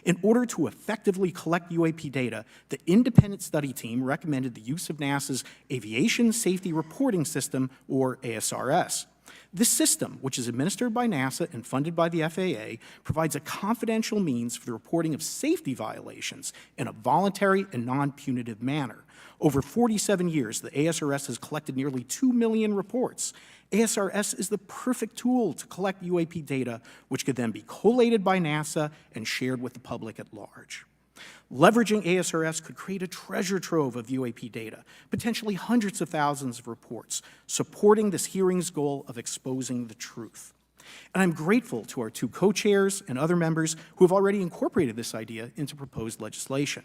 In order to effectively collect UAP data, the independent study team recommended the use of NASA's Aviation Safety Reporting System, or ASRS. This system, which is administered by NASA and funded by the FAA, provides a confidential means for the reporting of safety violations in a voluntary and non-punitive manner. Over 47 years, the ASRS has collected nearly 2 million reports. ASRS is the perfect tool to collect UAP data, which could then be collated by NASA and shared with the public at large. Leveraging ASRS could create a treasure trove of UAP data, potentially hundreds of thousands of reports, supporting this hearing's goal of exposing the truth. And I'm grateful to our two co-chairs and other members who have already incorporated this idea into proposed legislation.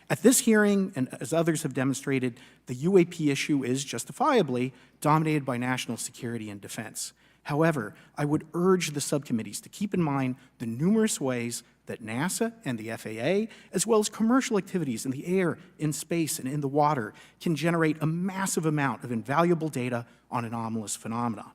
At this hearing, and as others have demonstrated, the UAP issue is justifiably dominated by national security and defense. However, I would urge the subcommittees to keep in mind the numerous ways that NASA and the FAA, as well as commercial activities in the air, in space, and in the water, can generate a massive amount of invaluable data on anomalous phenomena.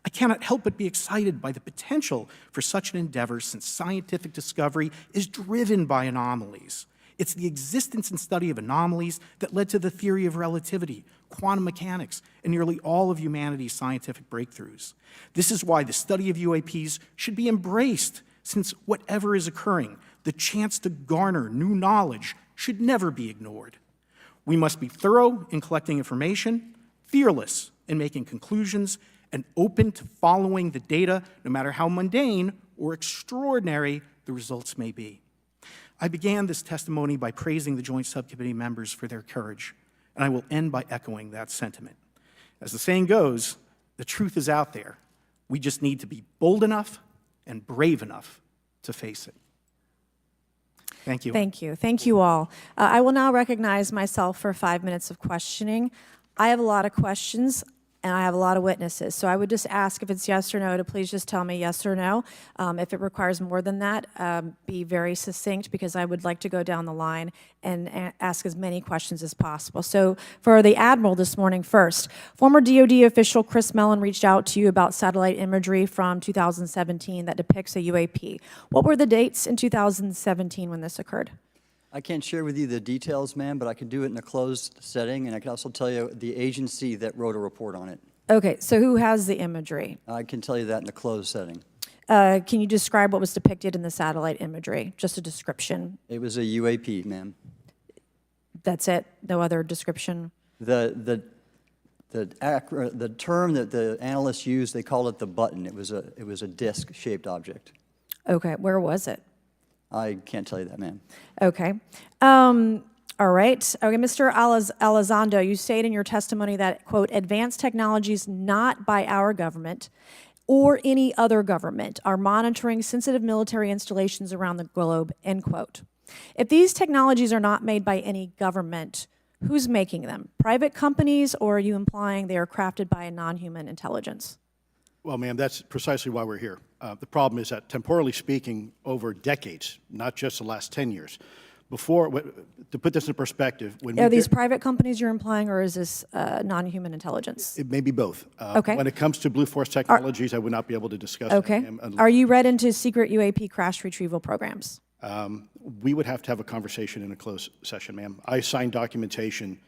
I cannot help but be excited by the potential for such an endeavor, since scientific discovery is driven by anomalies. It's the existence and study of anomalies that led to the theory of relativity, quantum mechanics, and nearly all of humanity's scientific breakthroughs. This is why the study of UAPs should be embraced, since whatever is occurring, the chance to garner new knowledge should never be ignored. We must be thorough in collecting information, fearless in making conclusions, and open to following the data, no matter how mundane or extraordinary the results may be. I began this testimony by praising the Joint Subcommittee members for their courage, and I will end by echoing that sentiment. As the saying goes, the truth is out there. We just need to be bold enough and brave enough to face it. Thank you. Thank you. Thank you all. I will now recognize myself for 5 minutes of questioning. I have a lot of questions, and I have a lot of witnesses. So I would just ask, if it's yes or no, to please just tell me yes or no. If it requires more than that, be very succinct, because I would like to go down the line and ask as many questions as possible. So for the Admiral this morning first, former DoD official Chris Mellon reached out to you about satellite imagery from 2017 that depicts a UAP. What were the dates in 2017 when this occurred? I can't share with you the details, ma'am, but I can do it in a closed setting, and I can also tell you the agency that wrote a report on it. Okay, so who has the imagery? I can tell you that in a closed setting. Can you describe what was depicted in the satellite imagery? Just a description. It was a UAP, ma'am. That's it? No other description? The term that the analysts used, they called it the button. It was a disc-shaped object. Okay, where was it? I can't tell you that, ma'am. Okay. All right. Okay, Mr. Elizondo, you state in your testimony that, quote, advanced technologies not by our government or any other government are monitoring sensitive military installations around the globe, end quote. If these technologies are not made by any government, who's making them? Private companies, or are you implying they are crafted by a non-human intelligence? Well, ma'am, that's precisely why we're here. The problem is that, temporally speaking, over decades, not just the last 10 years, to put this in perspective, when Are these private companies you're implying, or is this non-human intelligence? It may be both. Okay. When it comes to Blue Force Technologies, I would not be able to discuss that, Okay. ma'am, Are you read into secret UAP crash retrieval programs? we would have to have a conversation in a closed session, ma'am. I signed documentation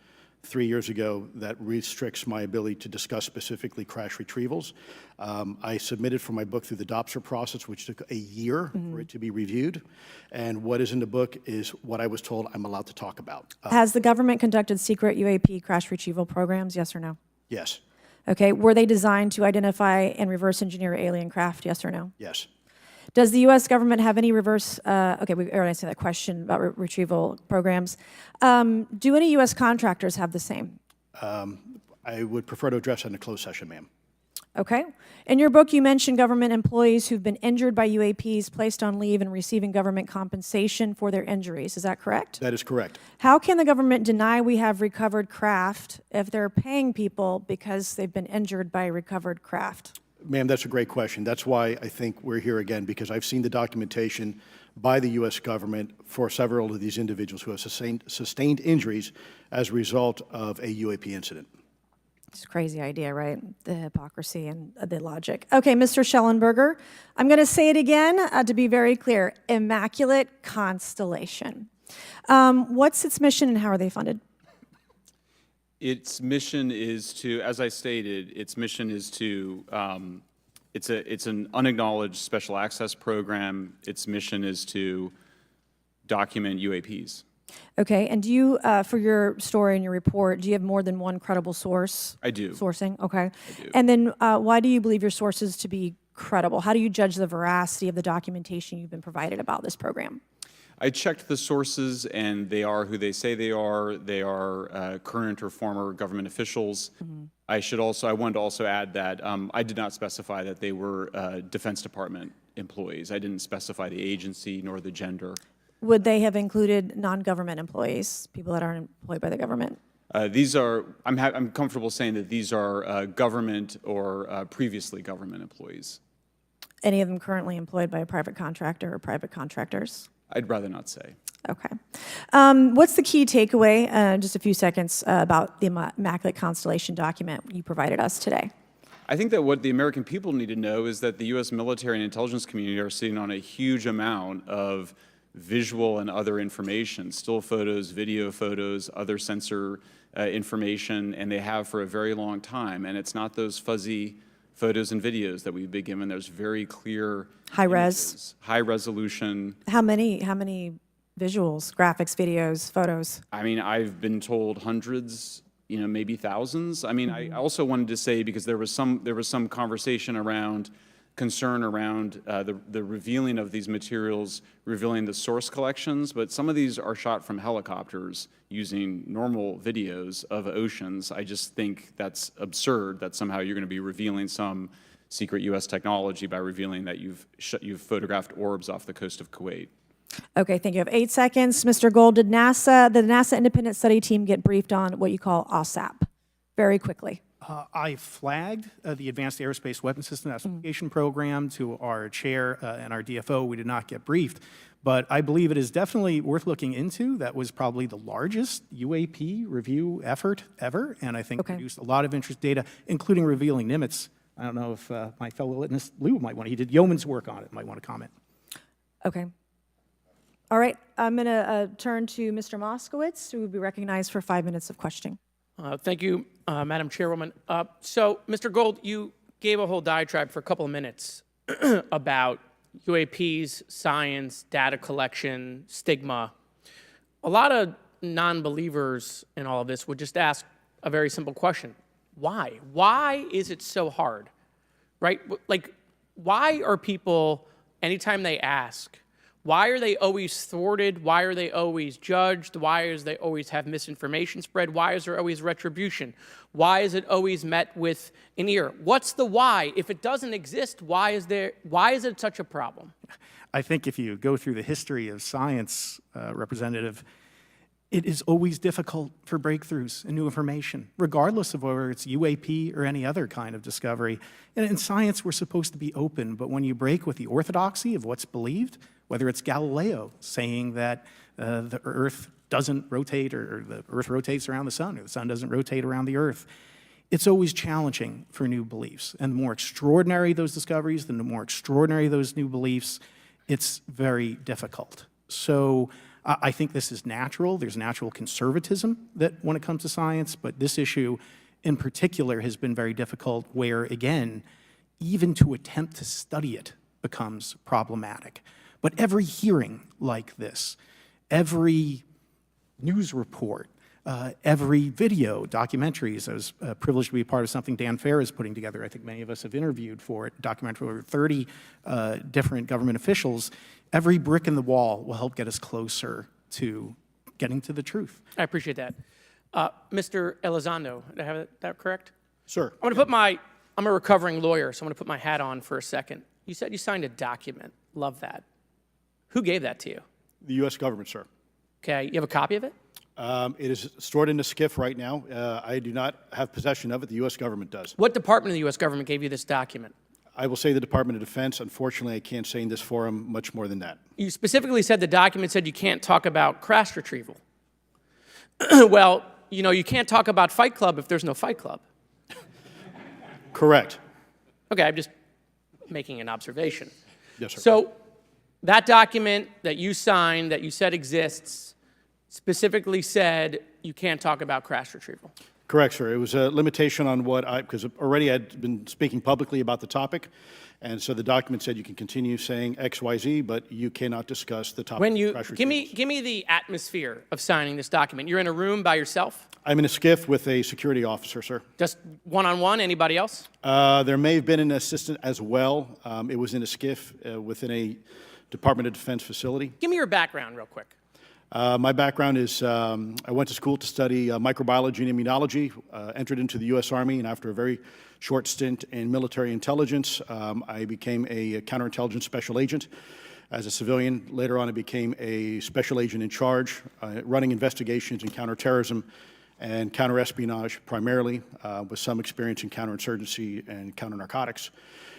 3 years ago that restricts my ability to discuss specifically crash retrievals. I submitted for my book through the DOPSR process, which took a year for it to be reviewed. And what is in the book is what I was told I'm allowed to talk about. Has the government conducted secret UAP crash retrieval programs, yes or no? Yes, Okay, were they designed to identify and reverse engineer alien craft, yes or no? yes. Does the U.S. government have any reverse, okay, we already answered that question about retrieval programs. Do any U.S. contractors have the same? I would prefer to address that in a closed session, ma'am. Okay. In your book, you mentioned government employees who've been injured by UAPs, placed on leave, and receiving government compensation for their injuries. Is that correct? That is correct. How can the government deny we have recovered craft if they're paying people because they've been injured by recovered craft? Ma'am, that's a great question. That's why I think we're here again, because I've seen the documentation by the U.S. government for several of these individuals who have sustained injuries as a result of a UAP incident. It's a crazy idea, right? The hypocrisy and the logic. Okay, Mr. Schellenberger, I'm going to say it again to be very clear. Immaculate Constellation. What's its mission and how are they funded? Its mission is to, as I stated, its mission is to, it's an unacknowledged special access program. Its mission is to document UAPs. Okay, and do you, for your story and your report, do you have more than one credible source? I do. Sourcing, okay. I do. And then why do you believe your sources to be credible? How do you judge the veracity of the documentation you've been provided about this program? I checked the sources, and they are who they say they are. They are current or former government officials. I wanted to also add that I did not specify that they were Defense Department employees. I didn't specify the agency nor the gender. Would they have included non-government employees, people that aren't employed by the government? These are, I'm comfortable saying that these are government or previously government employees. Any of them currently employed by a private contractor or private contractors? I'd rather not say. Okay. What's the key takeaway, just a few seconds, about the Immaculate Constellation document you provided us today? I think that what the American people need to know is that the U.S. military and intelligence community are sitting on a huge amount of visual and other information, still photos, video photos, other sensor information, and they have for a very long time. And it's not those fuzzy photos and videos that we've been given. There's very clear High res? images, high resolution. How many visuals, graphics, videos, photos? I mean, I've been told hundreds, maybe thousands. I mean, I also wanted to say, because there was some conversation around concern around the revealing of these materials, revealing the source collections, but some of these are shot from helicopters using normal videos of oceans. I just think that's absurd that somehow you're going to be revealing some secret U.S. technology by revealing that you've photographed orbs off the coast of Kuwait. Okay, thank you. I have 8 seconds. Mr. Gold, did the NASA Independent Study Team get briefed on what you call OSAP? Very quickly. I flagged the Advanced Aerospace Weapons System Application Program to our chair and our DFO. We did not get briefed, but I believe it is definitely worth looking into. That was probably the largest UAP review effort ever, and I think produced a lot of interest data, including revealing Nimitz. I don't know if my fellow witness Lou might want to, he did yeoman's work on it, might want to comment. Okay. All right, I'm going to turn to Mr. Moskowitz, who will be recognized for 5 minutes of questioning. Thank you, Madam Chairwoman. So, Mr. Gold, you gave a whole diatribe for a couple of minutes about UAPs, science, data collection, stigma. A lot of non-believers in all of this would just ask a very simple question. Why? Why is it so hard, right? Like, why are people, anytime they ask, why are they always thwarted? Why are they always judged? Why is they always have misinformation spread? Why is there always retribution? Why is it always met with an ear? What's the why? If it doesn't exist, why is it such a problem? I think if you go through the history of science, Representative, it is always difficult for breakthroughs and new information, regardless of whether it's UAP or any other kind of discovery. And in science, we're supposed to be open, but when you break with the orthodoxy of what's believed, whether it's Galileo saying that the Earth doesn't rotate or the Earth rotates around the sun or the sun doesn't rotate around the Earth, it's always challenging for new beliefs. And the more extraordinary those discoveries, the more extraordinary those new beliefs, it's very difficult. So I think this is natural. There's natural conservatism that when it comes to science, but this issue in particular has been very difficult where, again, even to attempt to study it becomes problematic. But every hearing like this, every news report, every video, documentaries. I was privileged to be a part of something Dan Fair is putting together. I think many of us have interviewed for it, documentary over 30 different government officials. Every brick in the wall will help get us closer to getting to the truth. I appreciate that. Mr. Elizondo, did I have that correct? Sir. I'm a recovering lawyer, so I'm going to put my hat on for a second. You said you signed a document. Love that. Who gave that to you? The U.S. government, sir. Okay, you have a copy of it? It is stored in a SCIF right now. I do not have possession of it. The U.S. government does. What department of the U.S. government gave you this document? I will say the Department of Defense. Unfortunately, I can't say in this forum much more than that. You specifically said the document said you can't talk about crash retrieval. Well, you know, you can't talk about Fight Club if there's no Fight Club. Correct. Okay, I'm just making an observation. Yes, sir. So that document that you signed, that you said exists, specifically said you can't talk about crash retrieval. Correct, sir. It was a limitation on what because already I'd been speaking publicly about the topic, and so the document said you can continue saying X, Y, Z, but you cannot discuss the topic When you of crash give retrievals. me the atmosphere of signing this document. You're in a room by yourself, I'm in a SCIF with a security officer, sir. just one-on-one. Anybody else? There may have been an assistant as well. It was in a SCIF within a Department of Defense facility. Give me your background real quick. My background is I went to school to study microbiology and immunology, entered into the U.S. Army, and after a very short stint in military intelligence, I became a counterintelligence special agent. As a civilian, later on I became a special agent in charge, running investigations in counterterrorism and counterespionage primarily, with some experience in counterinsurgency and counternarcotics.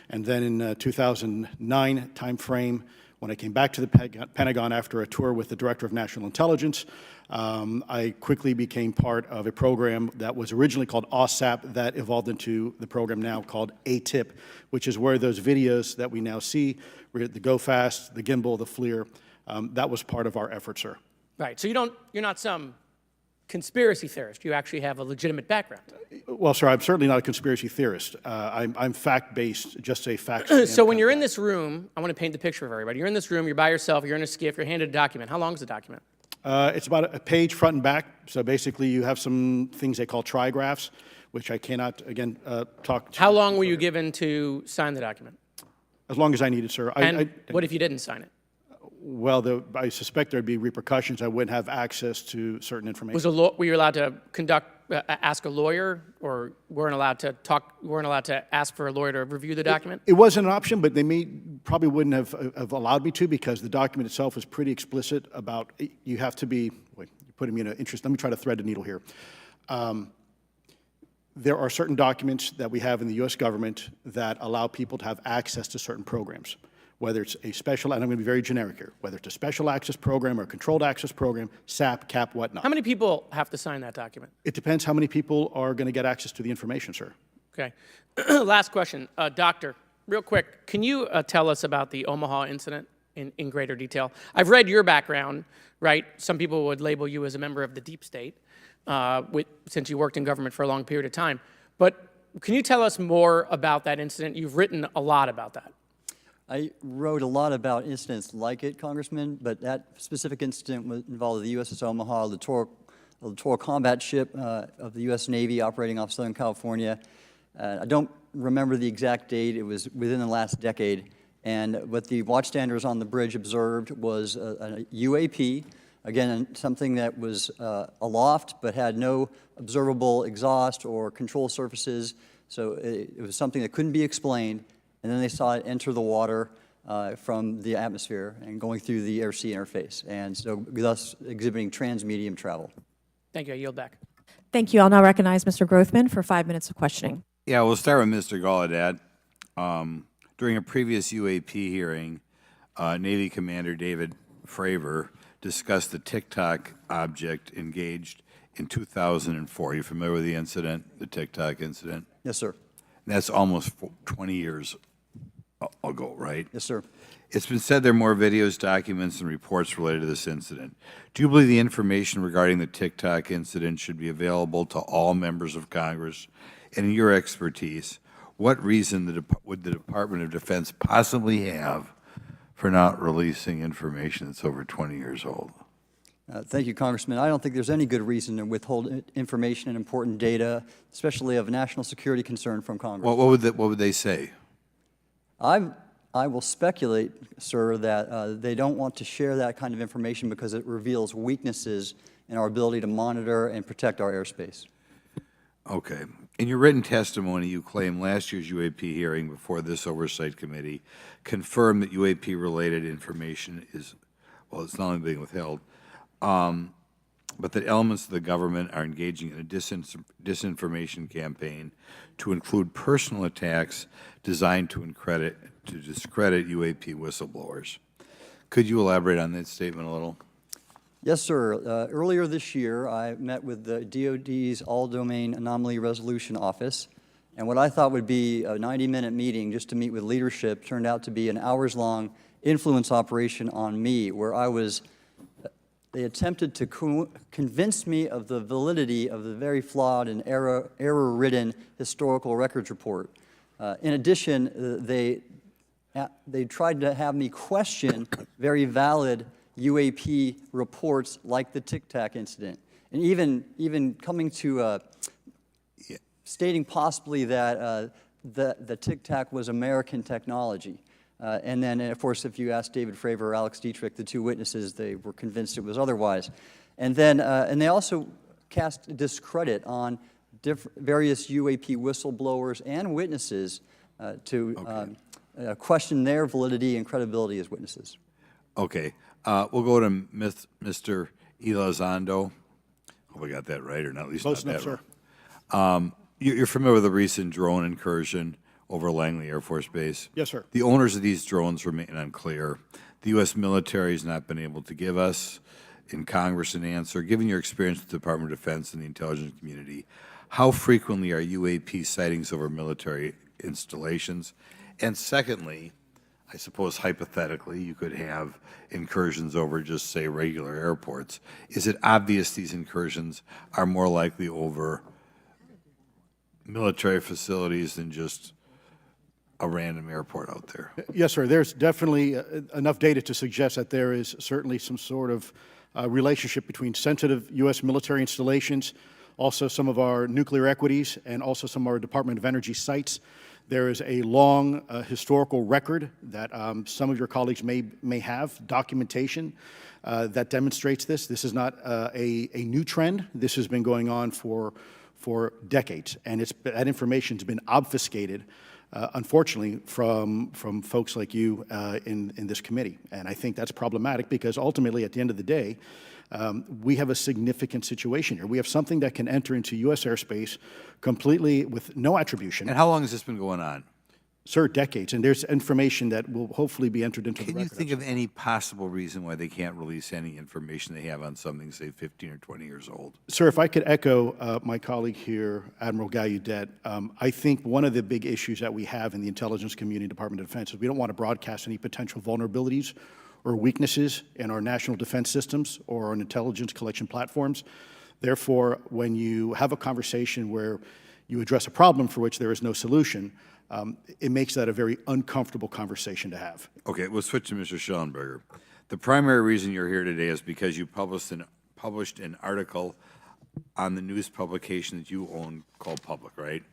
And then in 2009 timeframe, when I came back to the Pentagon after a tour with the Director of National Intelligence, I quickly became part of a program that was originally called OSAP that evolved into the program now called ATIP, which is where those videos that we now see, the Go Fast, the Gimbal, the FLIR, that was part of our effort, sir. Right. So you're not some conspiracy theorist. You actually have a legitimate background. Well, sir, I'm certainly not a conspiracy theorist. I'm fact-based, just say facts. So when you're in this room, I want to paint the picture of everybody. You're in this room, you're by yourself, you're in a SCIF, you're handed a document. How long is the document? It's about a page front and back. So basically, you have some things they call trigraphs, which I cannot, again, talk to. How long were you given to sign the document? As long as I needed, sir. And what if you didn't sign it? Well, I suspect there'd be repercussions. I wouldn't have access to certain information. Were you allowed to ask a lawyer, or weren't allowed to ask for a lawyer to review the document? It wasn't an option, but they probably wouldn't have allowed me to because the document itself is pretty explicit about you have to be, wait, you're putting me in an interest, let me try to thread the needle here. There are certain documents that we have in the U.S. government that allow people to have access to certain programs, whether it's a special, and I'm going to be very generic here, whether it's a special access program or a controlled access program, SAP, CAP, whatnot. How many people have to sign that document? It depends how many people are going to get access to the information, sir. Okay. Last question. Doctor, real quick, can you tell us about the Omaha incident in greater detail? I've read your background, right? Some people would label you as a member of the deep state, since you worked in government for a long period of time. But can you tell us more about that incident? You've written a lot about that. I wrote a lot about incidents like it, Congressman, but that specific incident involved the USS Omaha, a littoral combat ship of the U.S. Navy operating off Southern California. I don't remember the exact date. It was within the last decade. And what the watchstanders on the bridge observed was a UAP, again, something that was aloft but had no observable exhaust or control surfaces. So it was something that couldn't be explained. And then they saw it enter the water from the atmosphere and going through the air-sea interface, and so thus exhibiting transmedium travel. Thank you. I yield back. Thank you. I'll now recognize Mr. Grothman for 5 minutes of questioning. Yeah, we'll start with Mr. Gallaudet. During a previous UAP hearing, Navy Commander David Fravor discussed the TikTok object engaged in 2004. Are you familiar with the incident, the TikTok incident? Yes, sir. That's almost 20 years ago. ago, right? Yes, sir. It's been said there are more videos, documents, and reports related to this incident. Do you believe the information regarding the TikTok incident should be available to all members of Congress? And in your expertise, what reason would the Department of Defense possibly have for not releasing information that's over 20 years old? Thank you, Congressman. I don't think there's any good reason to withhold information and important data, especially of national security concern from Congress. What would they say? I will speculate, sir, that they don't want to share that kind of information because it reveals weaknesses in our ability to monitor and protect our airspace. Okay. In your written testimony, you claim last year's UAP hearing before this Oversight Committee confirmed that UAP-related information is, well, it's not only being withheld, but that elements of the government are engaging in a disinformation campaign to include personal attacks designed to discredit UAP whistleblowers. Could you elaborate on that statement a little? Yes, sir. Earlier this year, I met with the DoD's All-Domain Anomaly Resolution Office, and what I thought would be a 90-minute meeting just to meet with leadership turned out to be an hours-long influence operation on me, where they attempted to convince me of the validity of the very flawed and error-ridden historical records report. In addition, they tried to have me question very valid UAP reports like the Tic Tac incident, and even coming to stating possibly that the Tic Tac was American technology. And then, of course, if you ask David Fravor or Alex Dietrich, the two witnesses, they were convinced it was otherwise. And then, and they also cast discredit on various UAP whistleblowers and witnesses to question their validity and credibility as witnesses. Okay. We'll go to Mr. Elizondo. Hope I got that right, or not at least Close not enough, that sir. right. You're familiar with the recent drone incursion over Langley Air Force Base? Yes, sir. The owners of these drones remain unclear. The U.S. military has not been able to give us in Congress an answer. Given your experience with the Department of Defense and the intelligence community, how frequently are UAP sightings over military installations? And secondly, I suppose hypothetically you could have incursions over just, say, regular airports. Is it obvious these incursions are more likely over military facilities than just a random airport out there? Yes, sir. There's definitely enough data to suggest that there is certainly some sort of relationship between sensitive U.S. military installations, also some of our nuclear equities, and also some of our Department of Energy sites. There is a long historical record that some of your colleagues may have, documentation that demonstrates this. This is not a new trend. This has been going on for decades, and that information's been obfuscated, unfortunately, from folks like you in this committee. And I think that's problematic because ultimately, at the end of the day, we have a significant situation here. We have something that can enter into U.S. airspace completely with no attribution. And how long has this been going on? Sir, decades. And there's information that will hopefully be entered into the Can record. you think of any possible reason why they can't release any information they have on something, say, 15 or 20 years old? Sir, if I could echo my colleague here, Admiral Gallaudet, I think one of the big issues that we have in the intelligence community, Department of Defense, is we don't want to broadcast any potential vulnerabilities or weaknesses in our national defense systems or on intelligence collection platforms. Therefore, when you have a conversation where you address a problem for which there is no solution, it makes that a very uncomfortable conversation to have. Okay, we'll switch to Mr. Schellenberger. The primary reason you're here today is because you published an article on the news publication that you own called Public, right?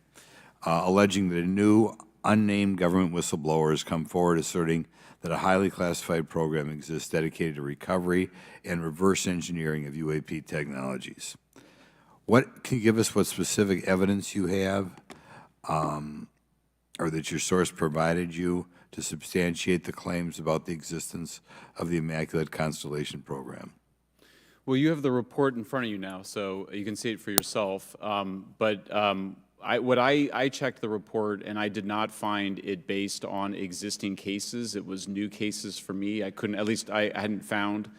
Alleging that a new unnamed government whistleblower has come forward asserting that a highly classified program exists dedicated to recovery and reverse engineering of UAP technologies. Can you give us what specific evidence you have or that your source provided you to substantiate the claims about the existence of the Immaculate Constellation program? Well, you have the report in front of you now, so you can see it for yourself. I checked the report, and I did not find it based on existing cases. It was new cases for me. I hadn't found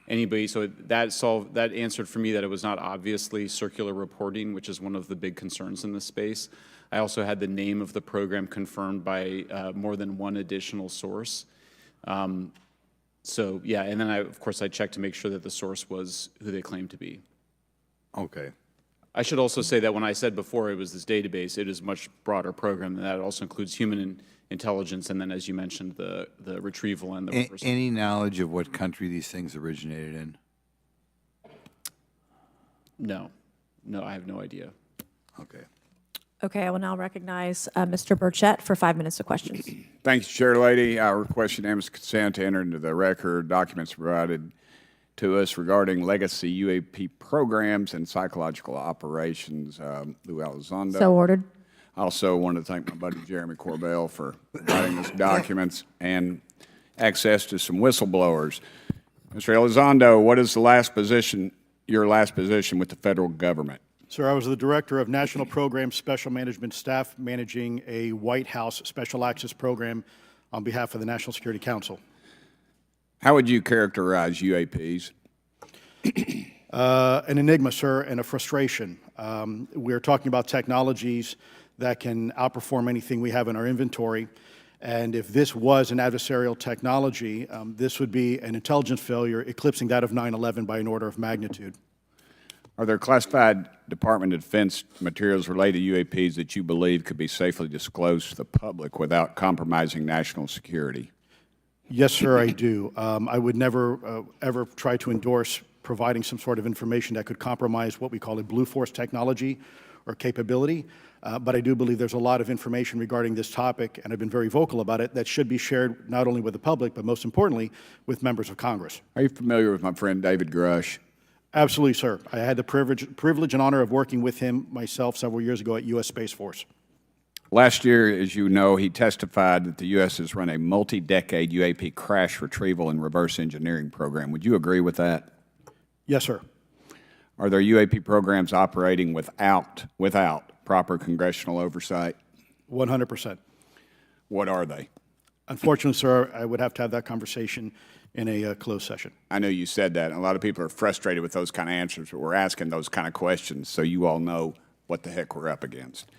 anybody. So that answered for me that it was not obviously circular reporting, which is one of the big concerns in this space. I also had the name of the program confirmed by more than one additional source. So yeah, and then of course, I checked to make sure that the source was who they claimed to be. Okay. I should also say that when I said before it was this database, it is a much broader program than that. It also includes human intelligence, and then, as you mentioned, the retrieval and the reversal. Any knowledge of what country these things originated in? No, I have no idea. Okay. Okay, I will now recognize Mr. Burchett for 5 minutes of questions. Thank you, Chair Lady. I request unanimous consent to enter into the record documents provided to us regarding legacy UAP programs and psychological operations. Lou Elizondo. So ordered. I also want to thank my buddy Jeremy Corbell for providing us documents and access to some whistleblowers. Mr. Elizondo, what is your last position with the federal government? Sir, I was the Director of National Programs Special Management Staff managing a White House Special Access Program on behalf of the National Security Council. How would you characterize UAPs? An enigma, sir, and a frustration. We're talking about technologies that can outperform anything we have in our inventory. And if this was an adversarial technology, this would be an intelligence failure eclipsing that of 9/11 by an order of magnitude. Are there classified Department of Defense materials related to UAPs that you believe could be safely disclosed to the public without compromising national security? Yes, sir, I do. I would never, ever try to endorse providing some sort of information that could compromise what we call a blue force technology or capability. But I do believe there's a lot of information regarding this topic, and I've been very vocal about it, that should be shared not only with the public, but most importantly, with members of Congress. Are you familiar with my friend David Grush? Absolutely, sir. I had the privilege and honor of working with him myself several years ago at U.S. Space Force. Last year, as you know, he testified that the U.S. has run a multi-decade UAP crash retrieval and reverse engineering program. Would you agree with that? Yes, sir. Are there UAP programs operating without proper congressional oversight? 100%. What are they? Unfortunately, sir, I would have to have that conversation in a closed session. I know you said that, and a lot of people are frustrated with those kind of answers, but we're asking those kind of questions so you all know what the heck we're up against.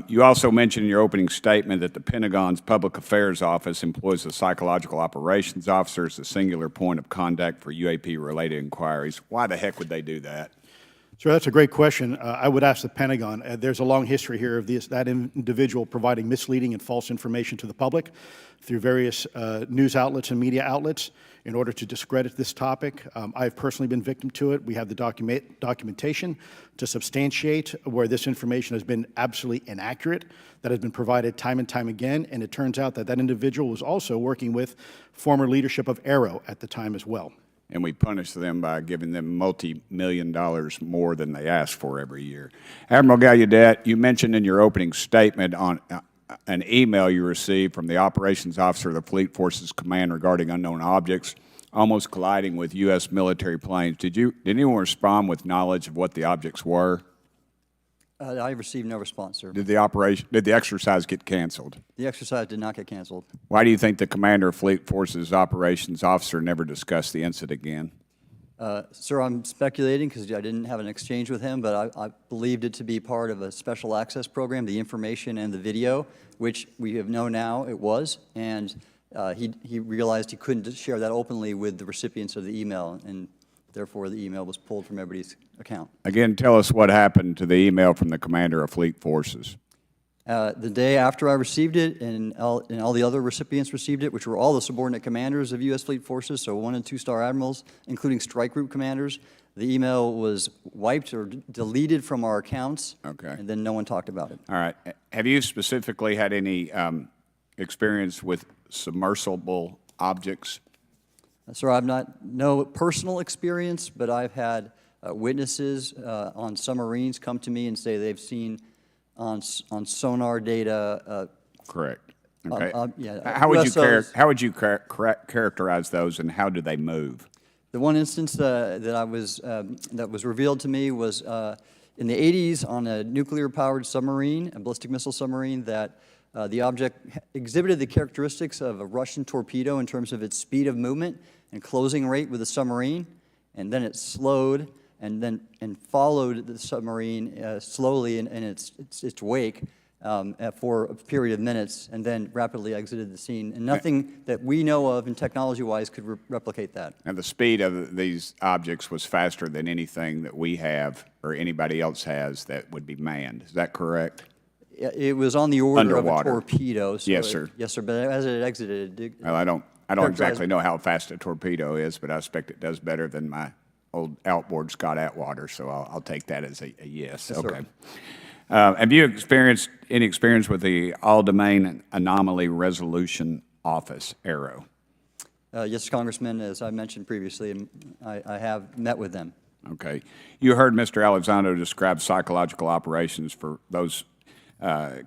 You also mentioned in your opening statement that the Pentagon's Public Affairs Office employs a psychological operations officer as the singular point of contact for UAP-related inquiries. Why the heck would they do that? Sir, that's a great question. I would ask the Pentagon. There's a long history here of that individual providing misleading and false information to the public through various news outlets and media outlets in order to discredit this topic. I've personally been victim to it. We have the documentation to substantiate where this information has been absolutely inaccurate, that has been provided time and time again, and it turns out that that individual was also working with former leadership of Arrow at the time as well. And we punish them by giving them multi-million dollars more than they ask for every year. Admiral Gallaudet, you mentioned in your opening statement on an email you received from the operations officer of the Fleet Forces Command regarding unknown objects almost colliding with U.S. military planes. Did anyone respond with knowledge of what the objects were? I received no response, sir. Did the exercise get canceled? The exercise did not get canceled. Why do you think the commander of Fleet Forces operations officer never discussed the incident again? Sir, I'm speculating because I didn't have an exchange with him, but I believed it to be part of a special access program, the information and the video, which we have known now it was, and he realized he couldn't share that openly with the recipients of the email, and therefore the email was pulled from everybody's account. Again, tell us what happened to the email from the commander of Fleet Forces. The day after I received it, and all the other recipients received it, which were all the subordinate commanders of U.S. Fleet Forces, so 1- and 2-star admirals, including strike group commanders, the email was wiped or deleted from our accounts, Okay. and then no one talked about it. All right. Have you specifically had any experience with submersible objects? Sir, I've no personal experience, but I've had witnesses on submarines come to me and say they've seen on sonar data. Correct. Okay. Yeah, how USOs. How would you characterize those, and how do they move? The one instance that was revealed to me was in the 80s on a nuclear-powered submarine, a ballistic missile submarine, that the object exhibited the characteristics of a Russian torpedo in terms of its speed of movement and closing rate with the submarine, and then it slowed and followed the submarine slowly in its wake for a period of minutes and then rapidly exited the scene. And nothing that we know of and technology-wise could replicate that. And the speed of these objects was faster than anything that we have or anybody else has that would be manned. Is that correct? It was on the order Underwater. of a torpedo. So Yes, sir. Yes, sir. But as it exited, it did. Well, I don't exactly know how fast a torpedo is, but I expect it does better than my old outboard Scott Atwater, so I'll take that as a yes. Yes, sir. Okay. Have you experienced any experience with the All-Domain Anomaly Resolution Office, ARROW? Yes, Congressman, as I mentioned previously, I have met with them. Okay. You heard Mr. Elizondo describe psychological operations for those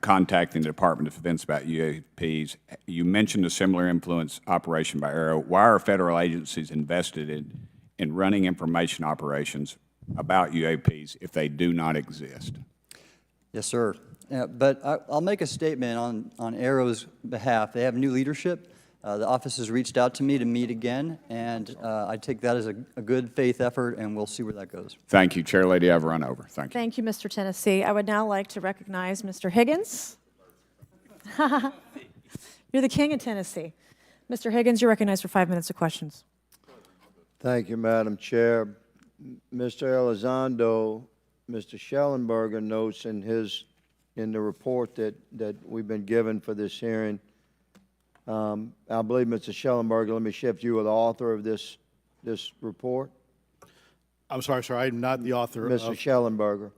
contacting the Department of Defense about UAPs. You mentioned a similar influence operation by ARROW. Why are federal agencies invested in running information operations about UAPs if they do not exist? Yes, sir. But I'll make a statement on ARROW's behalf. They have new leadership. The office has reached out to me to meet again, and I take that as a good faith effort, and we'll see where that goes. Thank you, Chair Lady. I've run over. Thank you. Thank you, Mr. Tennessee. I would now like to recognize Mr. Higgins. You're the king of Tennessee. Mr. Higgins, you're recognized for 5 minutes of questions. Thank you, Madam Chair. Mr. Elizondo, Mr. Schellenberger notes in the report that we've been given for this hearing. I believe, Mr. Schellenberger, let me shift you with the author of this report. I'm sorry, sir, I'm not the author of... Mr. Schellenberger,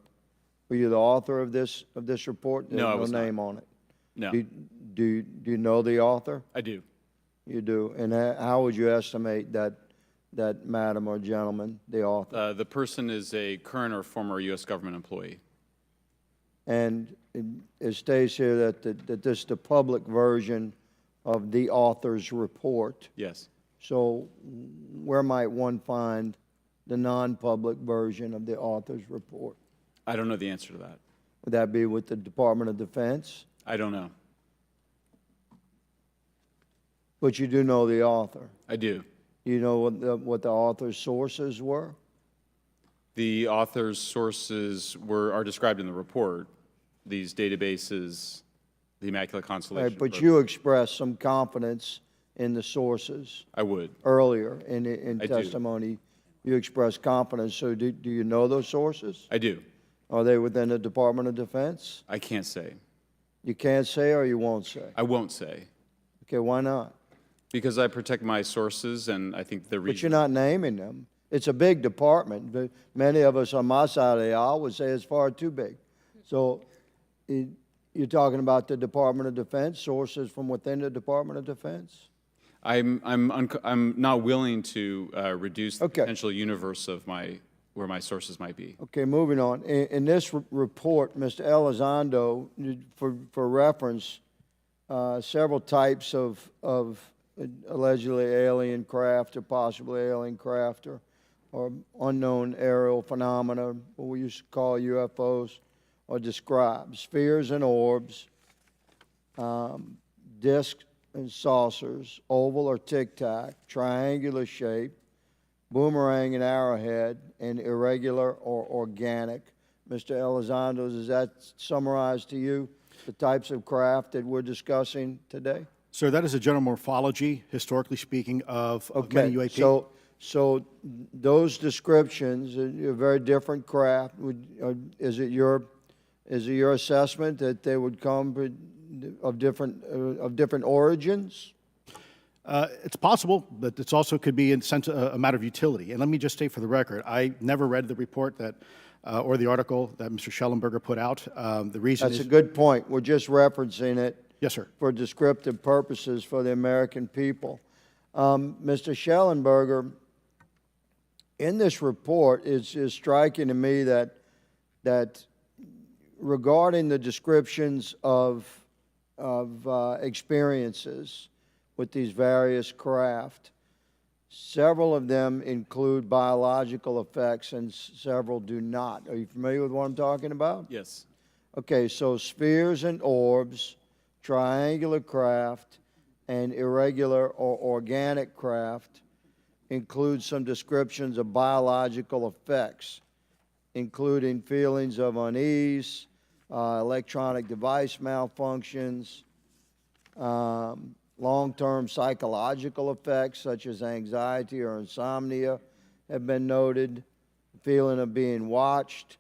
were you the author of this report? No, I was no not. name on it. No, Do you know the author? I do. You do. And how would you estimate that madam or gentleman, the author? The person is a current or former U.S. government employee. And it states here that this is the public version of the author's report. Yes. So where might one find the non-public version of the author's report? I don't know the answer to that. Would that be with the Department of Defense? I don't know. But you do know the author. I do. You know what the author's sources were? The author's sources are described in the report. These databases, the Immaculate Constellation. Right, but you expressed some confidence in the sources I would. earlier in I do. testimony. You expressed confidence. So do you know those sources? I do. Are they within the Department of Defense? I can't say. You can't say or you won't say? I won't say. Okay, why not? Because I protect my sources, and I think the reason. But you're not naming them. It's a big department, but many of us on my side of the aisle would say it's far too big. So you're talking about the Department of Defense, sources from within the Department of Defense? I'm not willing to reduce the Okay. potential universe of where my sources might be. Okay, moving on. In this report, Mr. Elizondo, for reference, several types of allegedly alien craft or possibly alien craft or unknown aerial phenomena, what we used to call UFOs, are described. Spheres and orbs, discs and saucers, oval or tic-tac, triangular shape, boomerang and arrowhead, and irregular or organic. Mr. Elizondo, does that summarize to you the types of craft that we're discussing today? Sir, that is a general morphology, historically speaking, of many UAP. So those descriptions are very different craft. Is it your assessment that they would come of different origins? It's possible, but it's also could be in sense a matter of utility. And let me just state for the record, I never read the report that or the article that Mr. Schellenberger put out. The reason That's a good point. We're just referencing it. Yes, sir. For descriptive purposes for the American people. Mr. Schellenberger, in this report, it's striking to me that regarding the descriptions of experiences with these various craft, several of them include biological effects and several do not. Are you familiar with what I'm talking about? Yes. Okay, so spheres and orbs, triangular craft, and irregular or organic craft include some descriptions of biological effects, including feelings of unease, electronic device malfunctions, long-term psychological effects such as anxiety or insomnia have been noted, feeling of being watched,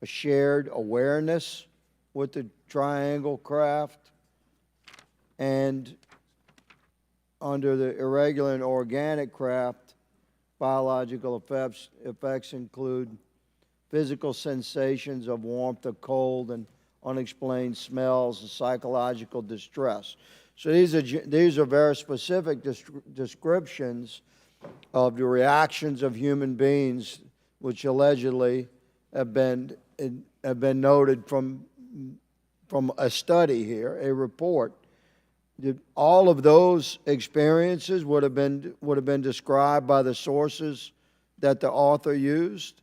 a shared awareness with the triangle craft, and under the irregular and organic craft, biological effects include physical sensations of warmth or cold and unexplained smells and psychological distress. So these are very specific descriptions of the reactions of human beings, which allegedly have been noted from a study here, a report. All of those experiences would have been described by the sources that the author used.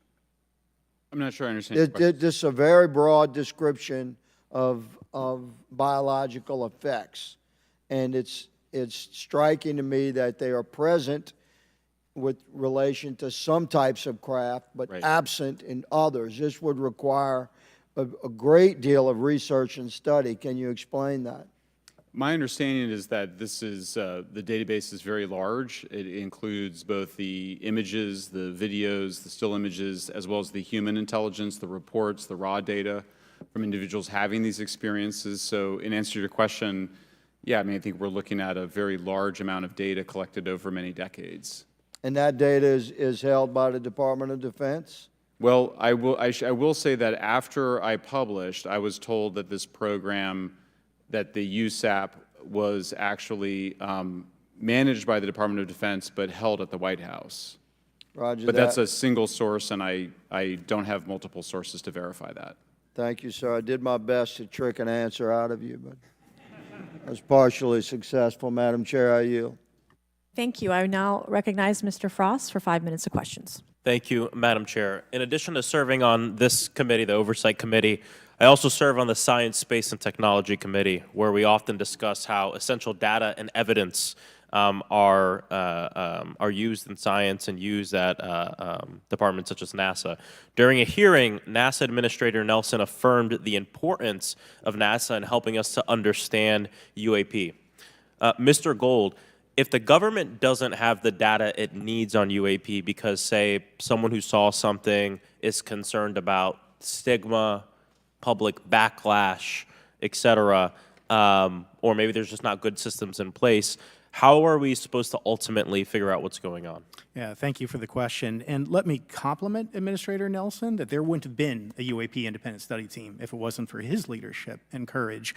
I'm not sure I understand your question. This is a very broad description of biological effects, and it's striking to me that they are present with relation to some types of craft, but Right. absent in others. This would require a great deal of research and study. Can you explain that? My understanding is that this is, the database is very large. It includes both the images, the videos, the still images, as well as the human intelligence, the reports, the raw data from individuals having these experiences. So in answer to your question, yeah, I mean, I think we're looking at a very large amount of data collected over many decades. And that data is held by the Department of Defense? Well, I will say that after I published, I was told that this program, that the USAP was actually managed by the Department of Defense, but held at the White House. Roger But that. that's a single source, and I don't have multiple sources to verify that. Thank you, sir. I did my best to trick an answer out of you, but I was partially successful. Madam Chair, I yield. Thank you. I now recognize Mr. Frost for 5 minutes of questions. Thank you, Madam Chair. In addition to serving on this committee, the Oversight Committee, I also serve on the Science, Space, and Technology Committee, where we often discuss how essential data and evidence are used in science and used at departments such as NASA. During a hearing, NASA Administrator Nelson affirmed the importance of NASA in helping us to understand UAP. Mr. Gold, if the government doesn't have the data it needs on UAP because, say, someone who saw something is concerned about stigma, public backlash, et cetera, or maybe there's just not good systems in place, how are we supposed to ultimately figure out what's going on? Yeah, thank you for the question. And let me compliment Administrator Nelson that there wouldn't have been a UAP independent study team if it wasn't for his leadership and courage.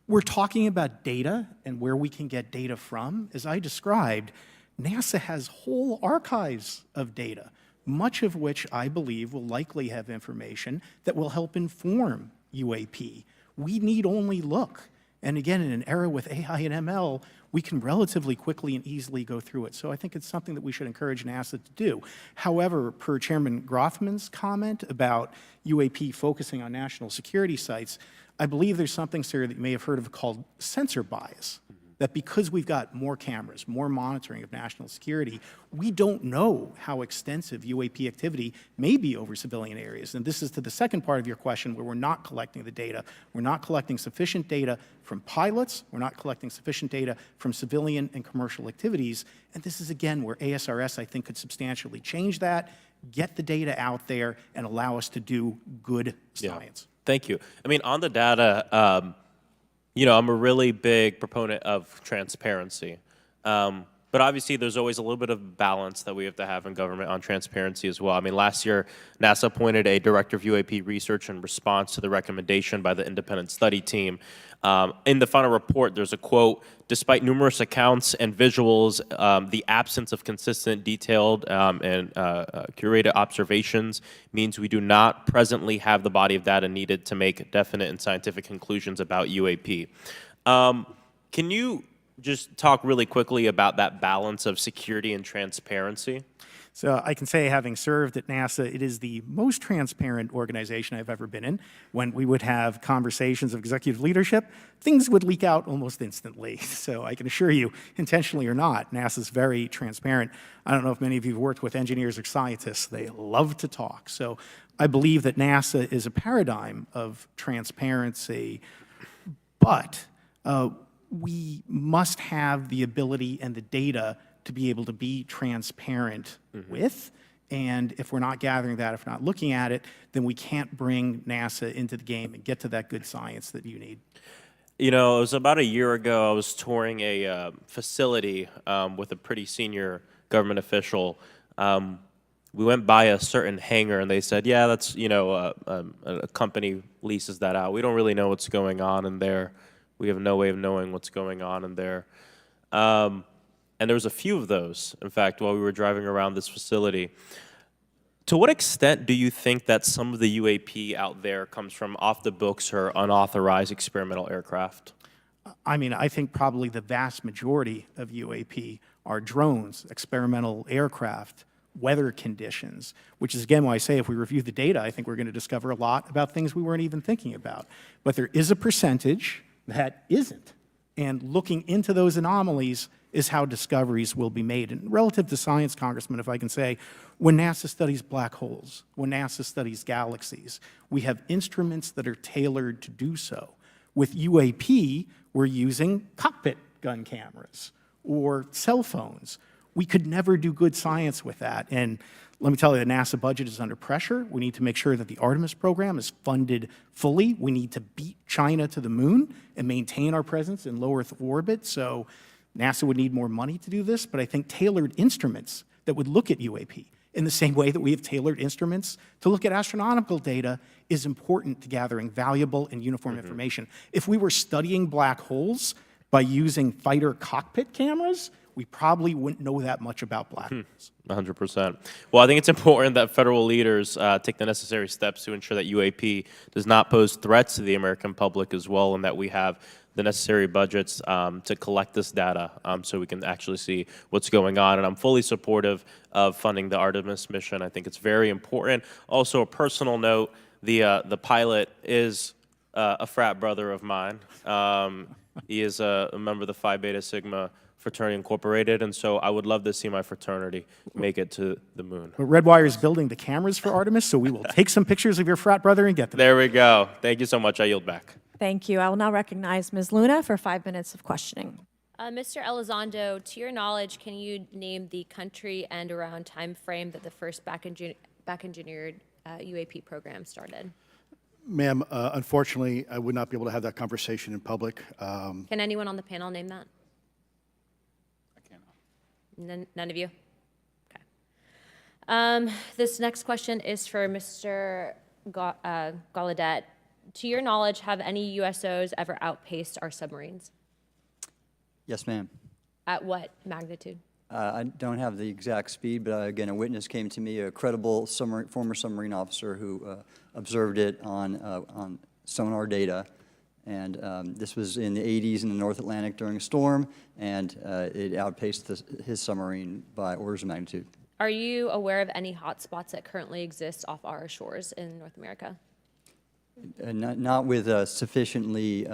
We're talking about data and where we can get data from. As I described, NASA has whole archives of data, much of which I believe will likely have information that will help inform UAP. We need only look. And again, in an era with AI and ML, we can relatively quickly and easily go through it. So I think it's something that we should encourage NASA to do. However, per Chairman Grothman's comment about UAP focusing on national security sites, I believe there's something, sir, that you may have heard of called sensor bias. That because we've got more cameras, more monitoring of national security, we don't know how extensive UAP activity may be over civilian areas. And this is to the second part of your question where we're not collecting the data. We're not collecting sufficient data from pilots. We're not collecting sufficient data from civilian and commercial activities. And this is, again, where ASRS, I think, could substantially change that, get the data out there, and allow us to do good science. Yeah. Thank you. I mean, on the data, you know, I'm a really big proponent of transparency. But obviously, there's always a little bit of balance that we have to have in government on transparency as well. I mean, last year, NASA appointed a director of UAP research in response to the recommendation by the independent study team. In the final report, there's a quote, "Despite numerous accounts and visuals, the absence of consistent, detailed, and curated observations means we do not presently have the body of data needed to make definite and scientific conclusions about UAP." Can you just talk really quickly about that balance of security and transparency? So I can say, having served at NASA, it is the most transparent organization I've ever been in. When we would have conversations of executive leadership, things would leak out almost instantly. So I can assure you, intentionally or not, NASA's very transparent. I don't know if many of you have worked with engineers or scientists. They love to talk. So I believe that NASA is a paradigm of transparency, but we must have the ability and the data to be able to be transparent with. And if we're not gathering that, if we're not looking at it, then we can't bring NASA into the game and get to that good science that you need. You know, it was about a year ago, I was touring a facility with a pretty senior government official. We went by a certain hangar, and they said, yeah, that's, you know, a company leases that out. We don't really know what's going on in there. We have no way of knowing what's going on in there. And there was a few of those, in fact, while we were driving around this facility. To what extent do you think that some of the UAP out there comes from off the books or unauthorized experimental aircraft? I mean, I think probably the vast majority of UAP are drones, experimental aircraft, weather conditions, which is, again, why I say if we review the data, I think we're going to discover a lot about things we weren't even thinking about. But there is a percentage that isn't. And looking into those anomalies is how discoveries will be made. And relative to science, Congressman, if I can say, when NASA studies black holes, when NASA studies galaxies, we have instruments that are tailored to do so. With UAP, we're using cockpit gun cameras or cell phones. We could never do good science with that. And let me tell you, the NASA budget is under pressure. We need to make sure that the Artemis program is funded fully. We need to beat China to the moon and maintain our presence in low Earth orbit. So NASA would need more money to do this, but I think tailored instruments that would look at UAP in the same way that we have tailored instruments to look at astronomical data is important to gathering valuable and uniform information. If we were studying black holes by using fighter cockpit cameras, we probably wouldn't know that much about black holes. 100%. Well, I think it's important that federal leaders take the necessary steps to ensure that UAP does not pose threats to the American public as well, and that we have the necessary budgets to collect this data so we can actually see what's going on. And I'm fully supportive of funding the Artemis mission. I think it's very important. Also, a personal note, the pilot is a frat brother of mine. He is a member of the Phi Beta Sigma Fraternity Incorporated, and so I would love to see my fraternity make it to the moon. But Redwire is building the cameras for Artemis, so we will take some pictures of your frat brother and get them. There we go. Thank you so much. I yield back. Thank you. I will now recognize Ms. Luna for 5 minutes of questioning. Mr. Elizondo, to your knowledge, can you name the country and around time frame that the first back-engineered UAP program started? Ma'am, unfortunately, I would not be able to have that conversation in public. Can anyone on the panel name that? None of you? Okay. This next question is for Mr. Gallaudet. To your knowledge, have any USOs ever outpaced our submarines? Yes, ma'am. At what magnitude? I don't have the exact speed, but again, a witness came to me, a credible former submarine officer who observed it on sonar data. And this was in the 80s in the North Atlantic during a storm, and it outpaced his submarine by orders of magnitude. Are you aware of any hotspots that currently exist off our shores in North America? Not with sufficiently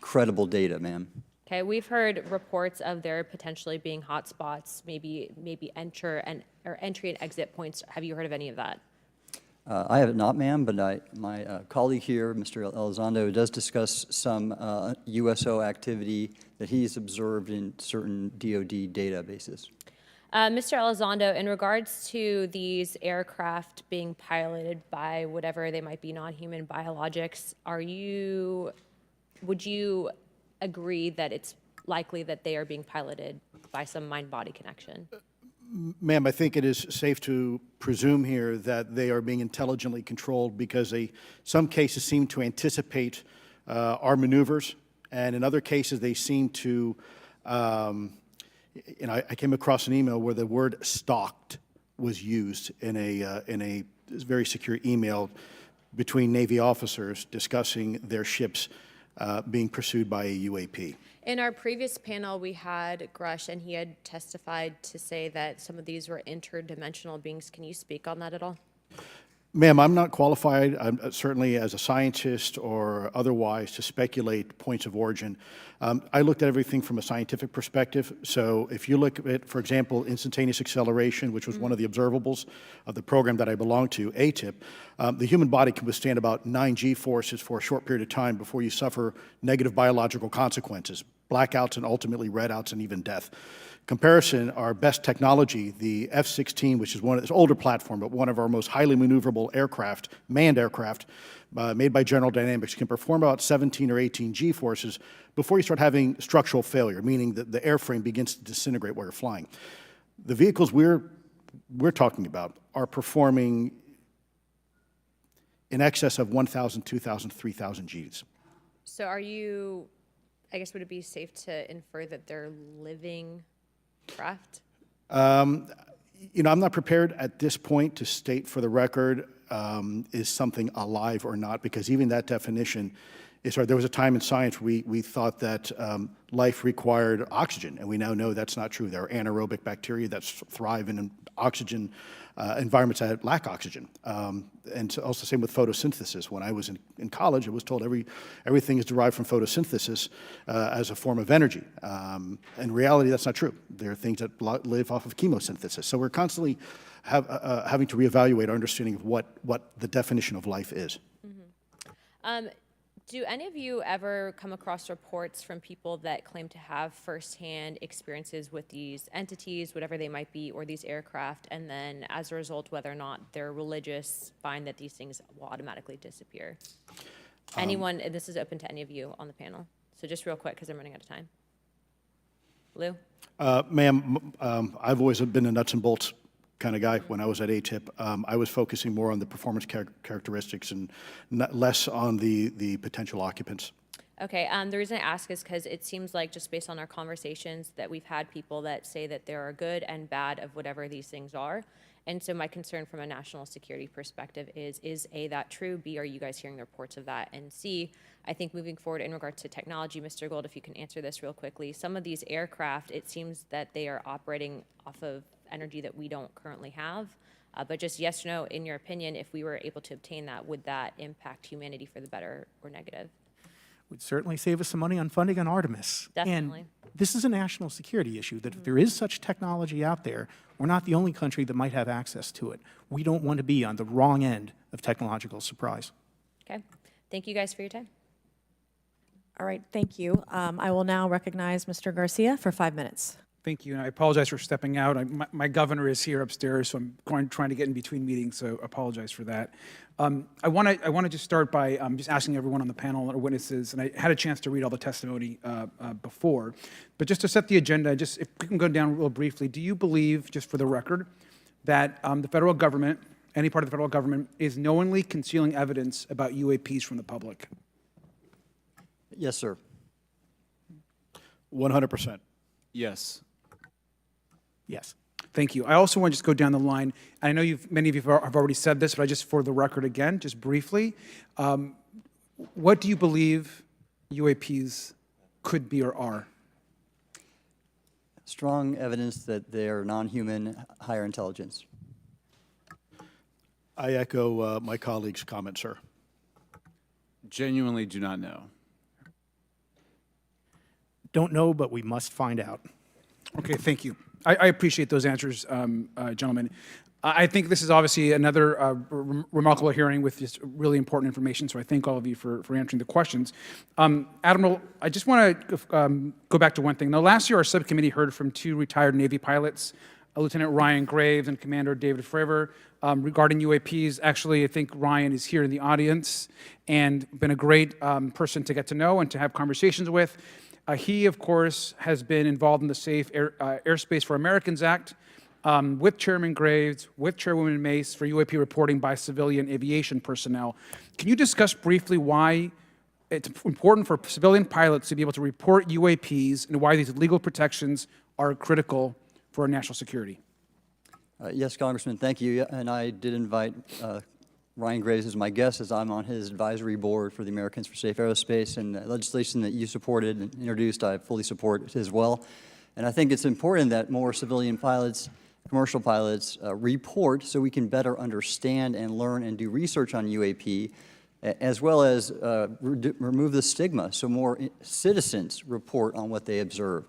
credible data, ma'am. Okay, we've heard reports of there potentially being hotspots, maybe entry and exit points. Have you heard of any of that? I have not, ma'am, but my colleague here, Mr. Elizondo, does discuss some USO activity that he's observed in certain DoD databases. Mr. Elizondo, in regards to these aircraft being piloted by whatever they might be, non-human biologics, would you agree that it's likely that they are being piloted by some mind-body connection? Ma'am, I think it is safe to presume here that they are being intelligently controlled because some cases seem to anticipate our maneuvers, and in other cases they seem to, I came across an email where the word stalked was used in a very secure email between Navy officers discussing their ships being pursued by a UAP. In our previous panel, we had Grush, and he had testified to say that some of these were interdimensional beings. Can you speak on that at all? Ma'am, I'm not qualified, certainly as a scientist or otherwise, to speculate points of origin. I looked at everything from a scientific perspective. So if you look at, for example, instantaneous acceleration, which was one of the observables of the program that I belong to, ATIP, the human body can withstand about 9 G-forces for a short period of time before you suffer negative biological consequences, blackouts and ultimately redouts and even death. Comparison, our best technology, the F-16, which is this older platform, but one of our most highly maneuverable aircraft, manned aircraft, made by General Dynamics, can perform about 17 or 18 G-forces before you start having structural failure, meaning that the airframe begins to disintegrate while you're flying. The vehicles we're talking about are performing in excess of 1,000, 2,000, 3,000 Gs. So are you, I guess, would it be safe to infer that they're living craft? You know, I'm not prepared at this point to state for the record is something alive or not, because even that definition is hard. There was a time in science we thought that life required oxygen, and we now know that's not true. There are anaerobic bacteria that thrive in oxygen environments that lack oxygen. And also the same with photosynthesis. When I was in college, I was told everything is derived from photosynthesis as a form of energy. In reality, that's not true. There are things that live off of chemosynthesis. So we're constantly having to reevaluate our understanding of what the definition of life is. Do any of you ever come across reports from people that claim to have firsthand experiences with these entities, whatever they might be, or these aircraft, and then as a result, whether or not they're religious, find that these things will automatically disappear? Anyone, and this is open to any of you on the panel, so just real quick because I'm running out of time. Lou? Ma'am, I've always been a nuts and bolts kind of guy. When I was at ATIP, I was focusing more on the performance characteristics and less on the potential occupants. Okay, the reason I ask is because it seems like, just based on our conversations, that we've had people that say that there are good and bad of whatever these things are. And so my concern from a national security perspective is A, that true? B, are you guys hearing the reports of that? And C, I think moving forward in regards to technology, Mr. Gold, if you can answer this real quickly, some of these aircraft, it seems that they are operating off of energy that we don't currently have. But just yes or no, in your opinion, if we were able to obtain that, would that impact humanity for the better or negative? Would certainly save us some money on funding on Artemis. Definitely. And this is a national security issue, that if there is such technology out there, we're not the only country that might have access to it. We don't want to be on the wrong end of technological surprise. Okay, thank you guys for your time. All right, thank you. I will now recognize Mr. Garcia for 5 minutes. Thank you, and I apologize for stepping out. My governor is here upstairs, so I'm trying to get in between meetings, so apologize for that. I want to just start by just asking everyone on the panel or witnesses, and I had a chance to read all the testimony before, but just to set the agenda, just if we can go down real briefly, do you believe, just for the record, that the federal government, any part of the federal government, is knowingly concealing evidence about UAPs from the public? Yes, sir. 100%. Yes. Yes. Thank you. I also want to just go down the line. I know many of you have already said this, but I just, for the record again, just briefly, what do you believe UAPs could be or are? Strong evidence that they are non-human, higher intelligence. I echo my colleague's comment, sir. Genuinely do not know. Don't know, but we must find out. Okay, thank you. I appreciate those answers, gentlemen. I think this is obviously another remarkable hearing with just really important information, so I thank all of you for answering the questions. Admiral, I just want to go back to one thing. Now, last year, our subcommittee heard from 2 retired Navy pilots, Lieutenant Ryan Graves and Commander David Fravor, regarding UAPs. Actually, I think Ryan is here in the audience and been a great person to get to know and to have conversations with. He, of course, has been involved in the Safe Airspace for Americans Act with Chairman Graves, with Chairwoman Mace for UAP reporting by civilian aviation personnel. Can you discuss briefly why it's important for civilian pilots to be able to report UAPs and why these legal protections are critical for our national security? Yes, Congressman, thank you. And I did invite Ryan Graves is my guest, as I'm on his advisory board for the Americans for Safe Aerospace, and the legislation that you supported and introduced, I fully support as well. And I think it's important that more civilian pilots, commercial pilots, report so we can better understand and learn and do research on UAP, as well as remove the stigma so more citizens report on what they observe.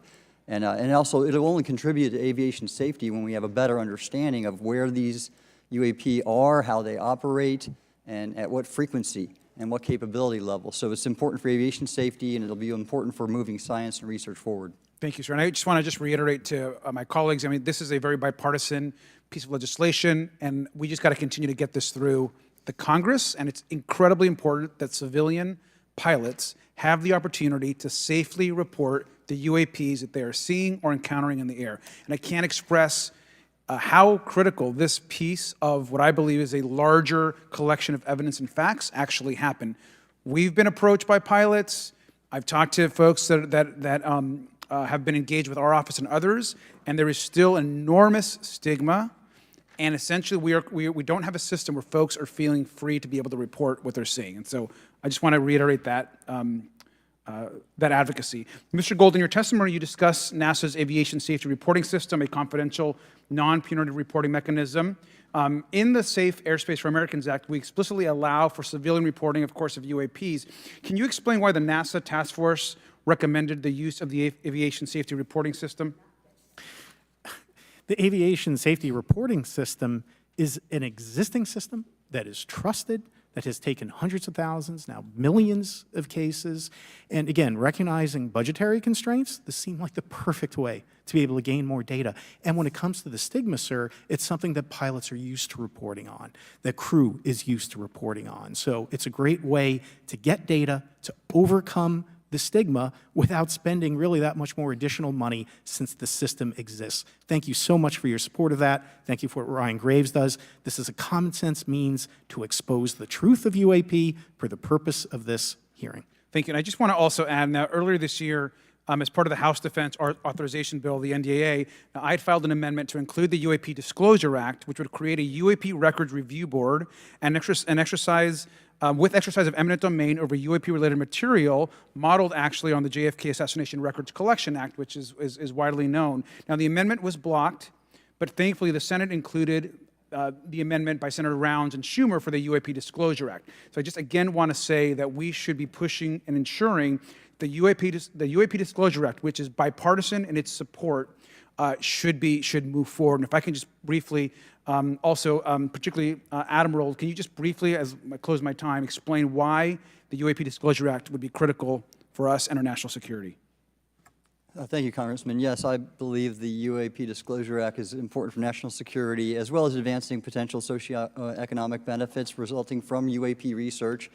And also, it'll only contribute to aviation safety when we have a better understanding of where these UAP are, how they operate, and at what frequency and what capability level. So it's important for aviation safety, and it'll be important for moving science and research forward. Thank you, sir. And I just want to reiterate to my colleagues, I mean, this is a very bipartisan piece of legislation, and we just got to continue to get this through the Congress, and it's incredibly important that civilian pilots have the opportunity to safely report the UAPs that they are seeing or encountering in the air. And I can't express how critical this piece of what I believe is a larger collection of evidence and facts actually happen. We've been approached by pilots. I've talked to folks that have been engaged with our office and others, and there is still enormous stigma. And essentially, we don't have a system where folks are feeling free to be able to report what they're seeing. And so I just want to reiterate that advocacy. Mr. Gold, in your testimony, you discuss NASA's Aviation Safety Reporting System, a confidential, non-punitive reporting mechanism. In the Safe Airspace for Americans Act, we explicitly allow for civilian reporting, of course, of UAPs. Can you explain why the NASA task force recommended the use of the Aviation Safety Reporting System? The Aviation Safety Reporting System is an existing system that is trusted, that has taken hundreds of thousands, now millions of cases. And again, recognizing budgetary constraints, this seemed like the perfect way to be able to gain more data. And when it comes to the stigma, sir, it's something that pilots are used to reporting on, that crew is used to reporting on. So it's a great way to get data, to overcome the stigma without spending really that much more additional money since the system exists. Thank you so much for your support of that. Thank you for what Ryan Graves does. This is a common sense means to expose the truth of UAP for the purpose of this hearing. Thank you. And I just want to also add, now earlier this year, as part of the House Defense Authorization Bill, the NDAA, I had filed an amendment to include the UAP Disclosure Act, which would create a UAP Records Review Board and exercise of eminent domain over UAP-related material, modeled actually on the JFK Assassination Records Collection Act, which is widely known. Now, the amendment was blocked, but thankfully the Senate included the amendment by Senator Rounds and Schumer for the UAP Disclosure Act. So I just again want to say that we should be pushing and ensuring the UAP Disclosure Act, which is bipartisan in its support, should move forward. And if I can just briefly, particularly Admiral, can you just briefly, as I close my time, explain why the UAP Disclosure Act would be critical for us and our national security? Thank you, Congressman. Yes, I believe the UAP Disclosure Act is important for national security, as well as advancing potential socioeconomic benefits resulting from UAP research,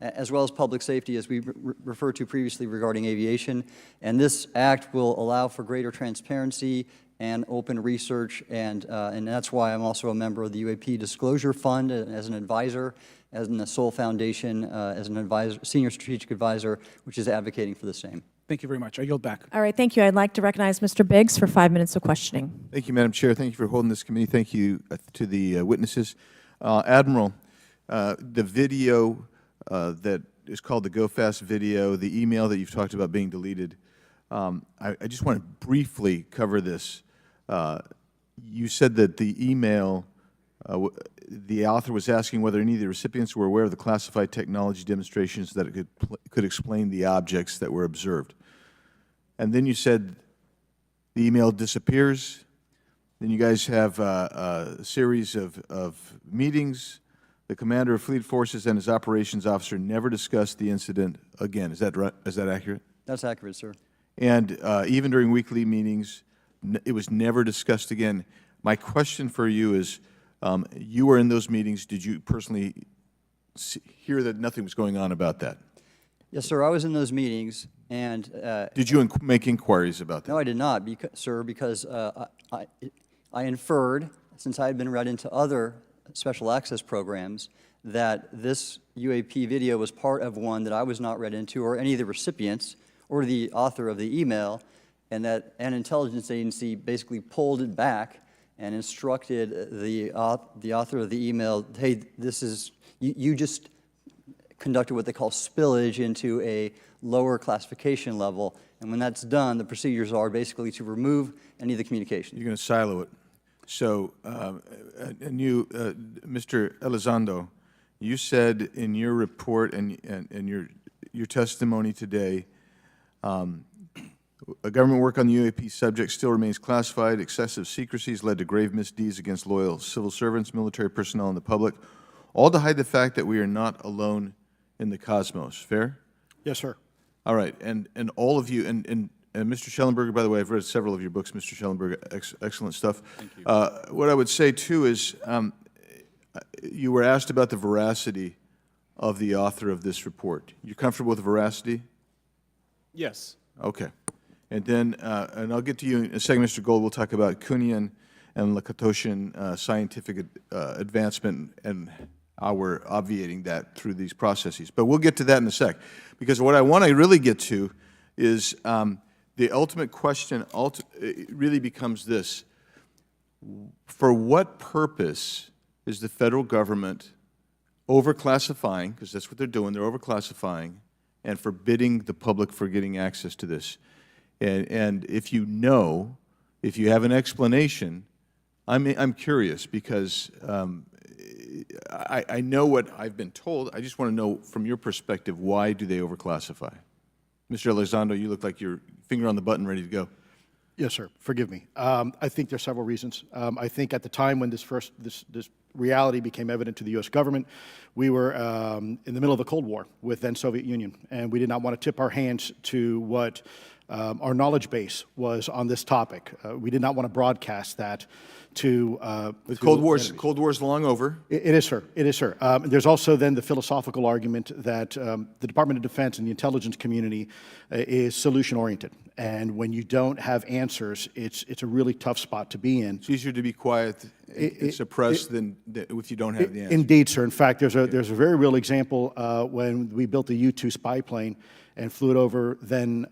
as well as public safety, as we referred to previously regarding aviation. And this act will allow for greater transparency and open research, and that's why I'm also a member of the UAP Disclosure Fund as an advisor, as in the Sol Foundation, as an advisor, senior strategic advisor, which is advocating for the same. Thank you very much. I yield back. All right, thank you. I'd like to recognize Mr. Biggs for 5 minutes of questioning. Thank you, Madam Chair. Thank you for holding this committee. Thank you to the witnesses. Admiral, the video that is called the Go Fast video, the email that you've talked about being deleted, I just want to briefly cover this. You said that the email, the author was asking whether any of the recipients were aware of the classified technology demonstrations that it could explain the objects that were observed. And then you said the email disappears. Then you guys have a series of meetings. The commander of fleet forces and his operations officer never discussed the incident again. Is that right? Is that accurate? That's accurate, sir. And even during weekly meetings, it was never discussed again. My question for you is, you were in those meetings. Did you personally hear that nothing was going on about that? Yes, sir. I was in those meetings, and did you make inquiries about that? No, I did not, sir, because I inferred, since I had been read into other special access programs, that this UAP video was part of one that I was not read into, or any of the recipients, or the author of the email, and that an intelligence agency basically pulled it back and instructed the author of the email, hey, you just conducted what they call spillage into a lower classification level. And when that's done, the procedures are basically to remove any of the communication. You're going to silo it. So, and you, Mr. Elizondo, you said in your report and your testimony today, a government work on the UAP subject still remains classified. Excessive secrecy has led to grave misdeeds against loyal civil servants, military personnel, and the public, all to hide the fact that we are not alone in the cosmos. Fair? Yes, sir. All right, and all of you, and Mr. Schellenberger, by the way, I've read several of your books, Mr. Schellenberger, excellent stuff. Thank you. What I would say, too, is you were asked about the veracity of the author of this report. You comfortable with the veracity? Yes. Okay. And then, and I'll get to you in a second, Mr. Gold. We'll talk about Kuhnian and Lakatoshian scientific advancement and how we're obviating that through these processes. But we'll get to that in a sec. Because what I want to really get to is the ultimate question really becomes this. For what purpose is the federal government overclassifying, because that's what they're doing, they're overclassifying, and forbidding the public from getting access to this? And if you know, if you have an explanation, I'm curious, because I know what I've been told. I just want to know from your perspective, why do they overclassify? Mr. Elizondo, you look like you're finger on the button, ready to go. Yes, sir. Forgive me. I think there are several reasons. I think at the time when this reality became evident to the U.S. government, we were in the middle of the Cold War with then Soviet Union, and we did not want to tip our hands to what our knowledge base was on this topic. We did not want to broadcast that to the Cold War's long over. It is, sir. It is, sir. There's also then the philosophical argument that the Department of Defense and the intelligence community is solution-oriented. And when you don't have answers, it's a really tough spot to be in. It's easier to be quiet and suppressed than if you don't have the answer. Indeed, sir. In fact, there's a very real example when we built the U-2 spy plane and flew it over then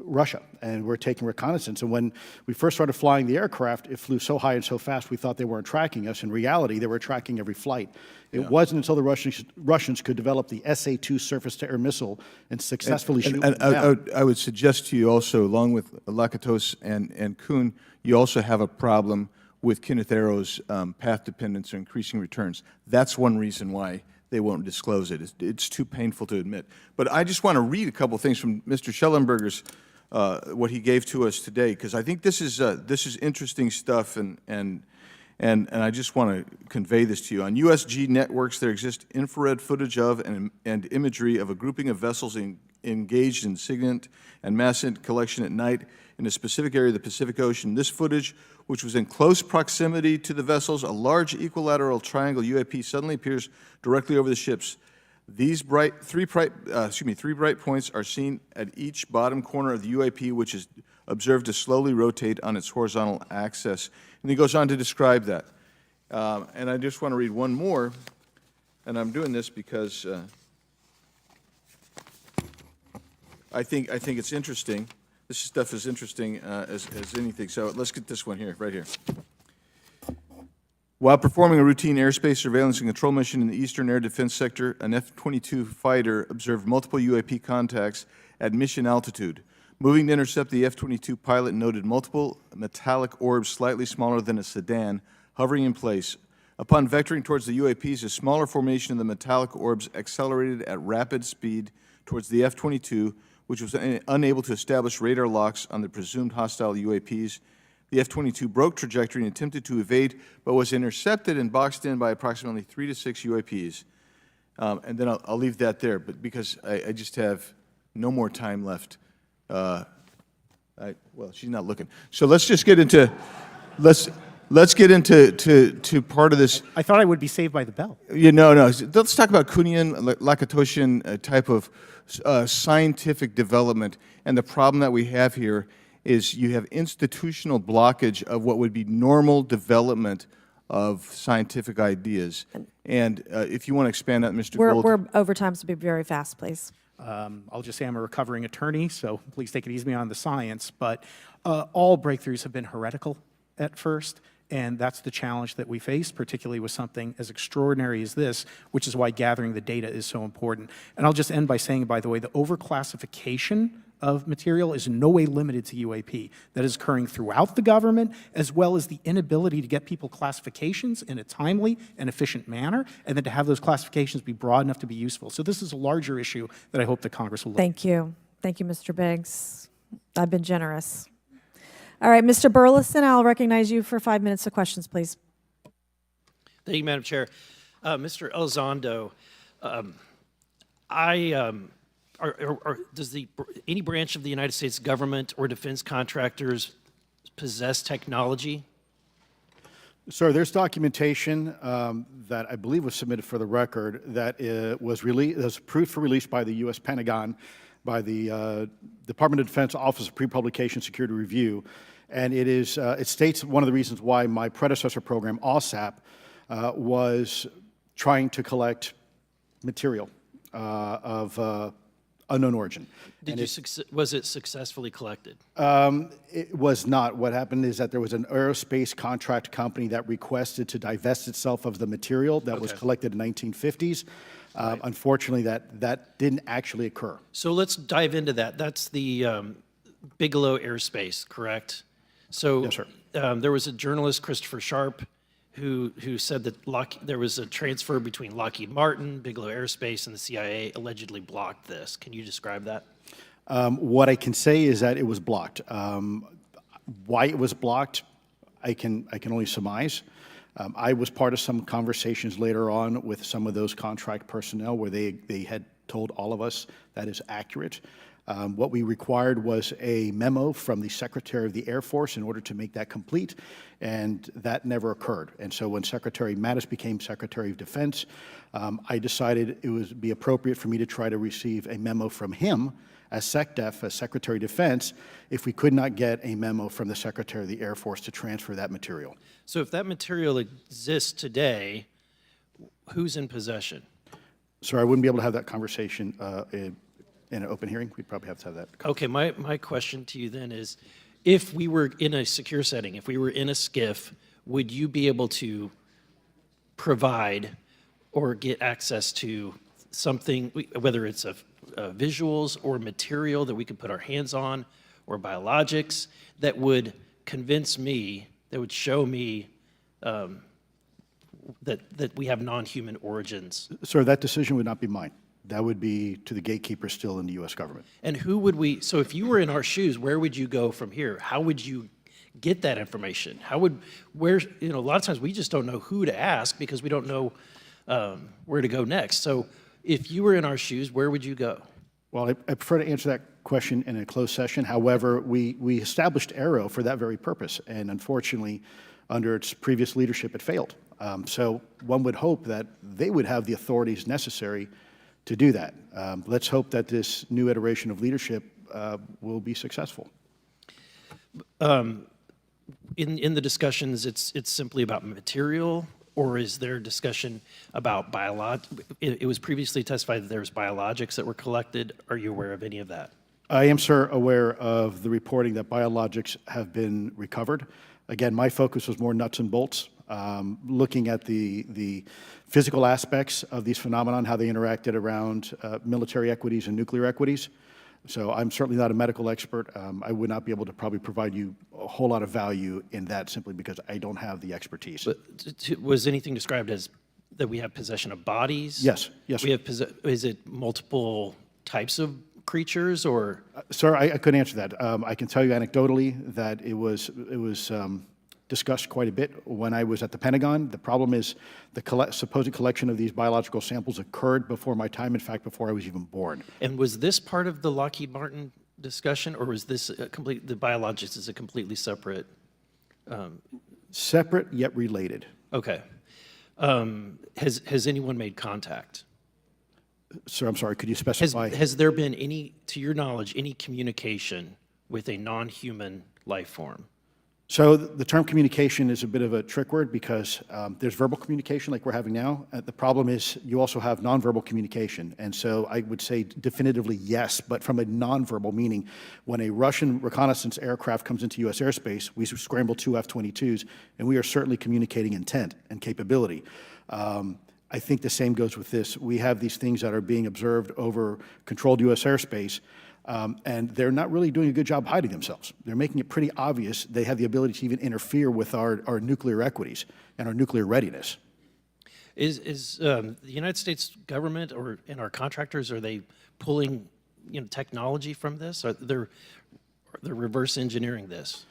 Russia, and we're taking reconnaissance. And when we first started flying the aircraft, it flew so high and so fast we thought they weren't tracking us. In reality, they were tracking every flight. It wasn't until the Russians could develop the SA-2 surface-to-air missile and successfully shoot them down. I would suggest to you also, along with Lakatos and Kuhn, you also have a problem with Kenneth Arrow's path dependence or increasing returns. That's one reason why they won't disclose it. It's too painful to admit. But I just want to read a couple things from Mr. Schellenberger's, what he gave to us today, because I think this is interesting stuff, and I just want to convey this to you. On USG networks, there exists infrared footage of and imagery of a grouping of vessels engaged in SIGINT and massive collection at night in a specific area of the Pacific Ocean. This footage, which was in close proximity to the vessels, a large equilateral triangle UAP suddenly appears directly over the ships. These three bright points are seen at each bottom corner of the UAP, which is observed to slowly rotate on its horizontal axis. And he goes on to describe that. And I just want to read one more, and I'm doing this because I think it's interesting. This stuff is interesting as anything. So let's get this one here, right here. While performing a routine airspace surveillance and control mission in the Eastern Air Defense Sector, an F-22 fighter observed multiple UAP contacts at mission altitude. Moving to intercept, the F-22 pilot noted multiple metallic orbs slightly smaller than a sedan hovering in place. Upon vectoring towards the UAPs, a smaller formation of the metallic orbs accelerated at rapid speed towards the F-22, which was unable to establish radar locks on the presumed hostile UAPs. The F-22 broke trajectory and attempted to evade, but was intercepted and boxed in by approximately 3 to 6 UAPs. And then I'll leave that there, but because I just have no more time left. Well, she's not looking. So let's just get into let's get into part of this. I thought I would be saved by the bell. No. Let's talk about Kuhnian, Lakatoshian type of scientific development, and the problem that we have here is you have institutional blockage of what would be normal development of scientific ideas. And if you want to expand that, Mr. Gold. We're over time, so be very fast, please. I'll just say I'm a recovering attorney, so please take it easy on the science. But all breakthroughs have been heretical. at first, and that's the challenge that we face, particularly with something as extraordinary as this, which is why gathering the data is so important. And I'll just end by saying, by the way, the overclassification of material is in no way limited to UAP. That is occurring throughout the government, as well as the inability to get people classifications in a timely and efficient manner, and then to have those classifications be broad enough to be useful. So this is a larger issue that I hope that Congress will look at. Thank you. Thank you, Mr. Biggs. I've been generous. All right, Mr. Burleson, I'll recognize you for 5 minutes of questions, please. Thank you, Madam Chair. Mr. Elizondo, does any branch of the United States government or defense contractors possess technology? Sir, there's documentation that I believe was submitted for the record that was approved for release by the U.S. Pentagon, by the Department of Defense Office of Pre-Publication Security Review, and it states one of the reasons why my predecessor program, OSAP, was trying to collect material of unknown origin. Was it successfully collected? It was not. What happened is that there was an aerospace contract company that requested to divest itself of the material that was collected in the 1950s. Unfortunately, that didn't actually occur. So let's dive into that. That's the Bigelow Aerospace, correct? So Yes, sir. There was a journalist, Christopher Sharp, who said that there was a transfer between Lockheed Martin, Bigelow Aerospace, and the CIA allegedly blocked this. Can you describe that? What I can say is that it was blocked. Why it was blocked, I can only surmise. I was part of some conversations later on with some of those contract personnel where they had told all of us that is accurate. What we required was a memo from the Secretary of the Air Force in order to make that complete, and that never occurred. And so when Secretary Mattis became Secretary of Defense, I decided it would be appropriate for me to try to receive a memo from him as SecDef, as Secretary of Defense, if we could not get a memo from the Secretary of the Air Force to transfer that material. So if that material exists today, who's in possession? Sir, I wouldn't be able to have that conversation in an open hearing. We'd probably have to have that. Okay, my question to you then is, if we were in a secure setting, if we were in a SCIF, would you be able to provide or get access to something, whether it's visuals or material that we could put our hands on, or biologics, that would convince me, that would show me that we have non-human origins? Sir, that decision would not be mine. That would be to the gatekeepers still in the U.S. government. And who would so if you were in our shoes, where would you go from here? How would you get that information? A lot of times we just don't know who to ask because we don't know where to go next. So if you were in our shoes, where would you go? Well, I prefer to answer that question in a closed session. However, we established AARO for that very purpose, and unfortunately, under its previous leadership, it failed. So one would hope that they would have the authorities necessary to do that. Let's hope that this new iteration of leadership will be successful. In the discussions, it's simply about material, or is there discussion about it was previously testified that there was biologics that were collected. Are you aware of any of that? I am, sir, aware of the reporting that biologics have been recovered. Again, my focus was more nuts and bolts, looking at the physical aspects of these phenomena, how they interacted around military equities and nuclear equities. So I'm certainly not a medical expert. I would not be able to probably provide you a whole lot of value in that simply because I don't have the expertise. But was anything described as that we have possession of bodies? Yes, yes. Is it multiple types of creatures, or? Sir, I couldn't answer that. I can tell you anecdotally that it was discussed quite a bit when I was at the Pentagon. The problem is the supposed collection of these biological samples occurred before my time, in fact, before I was even born. And was this part of the Lockheed Martin discussion, or was this the biologics is a completely separate? Separate yet related. Okay. Has anyone made contact? Sir, I'm sorry, could you specify? Has there been any, to your knowledge, any communication with a non-human life form? So the term communication is a bit of a trick word because there's verbal communication like we're having now. The problem is you also have nonverbal communication. And so I would say definitively yes, but from a nonverbal meaning, when a Russian reconnaissance aircraft comes into U.S. airspace, we scramble 2 F-22s, and we are certainly communicating intent and capability. I think the same goes with this. We have these things that are being observed over controlled U.S. airspace, and they're not really doing a good job hiding themselves. They're making it pretty obvious they have the ability to even interfere with our nuclear equities and our nuclear readiness. Is the United States government and our contractors, are they pulling technology from this? Are they're reverse engineering this?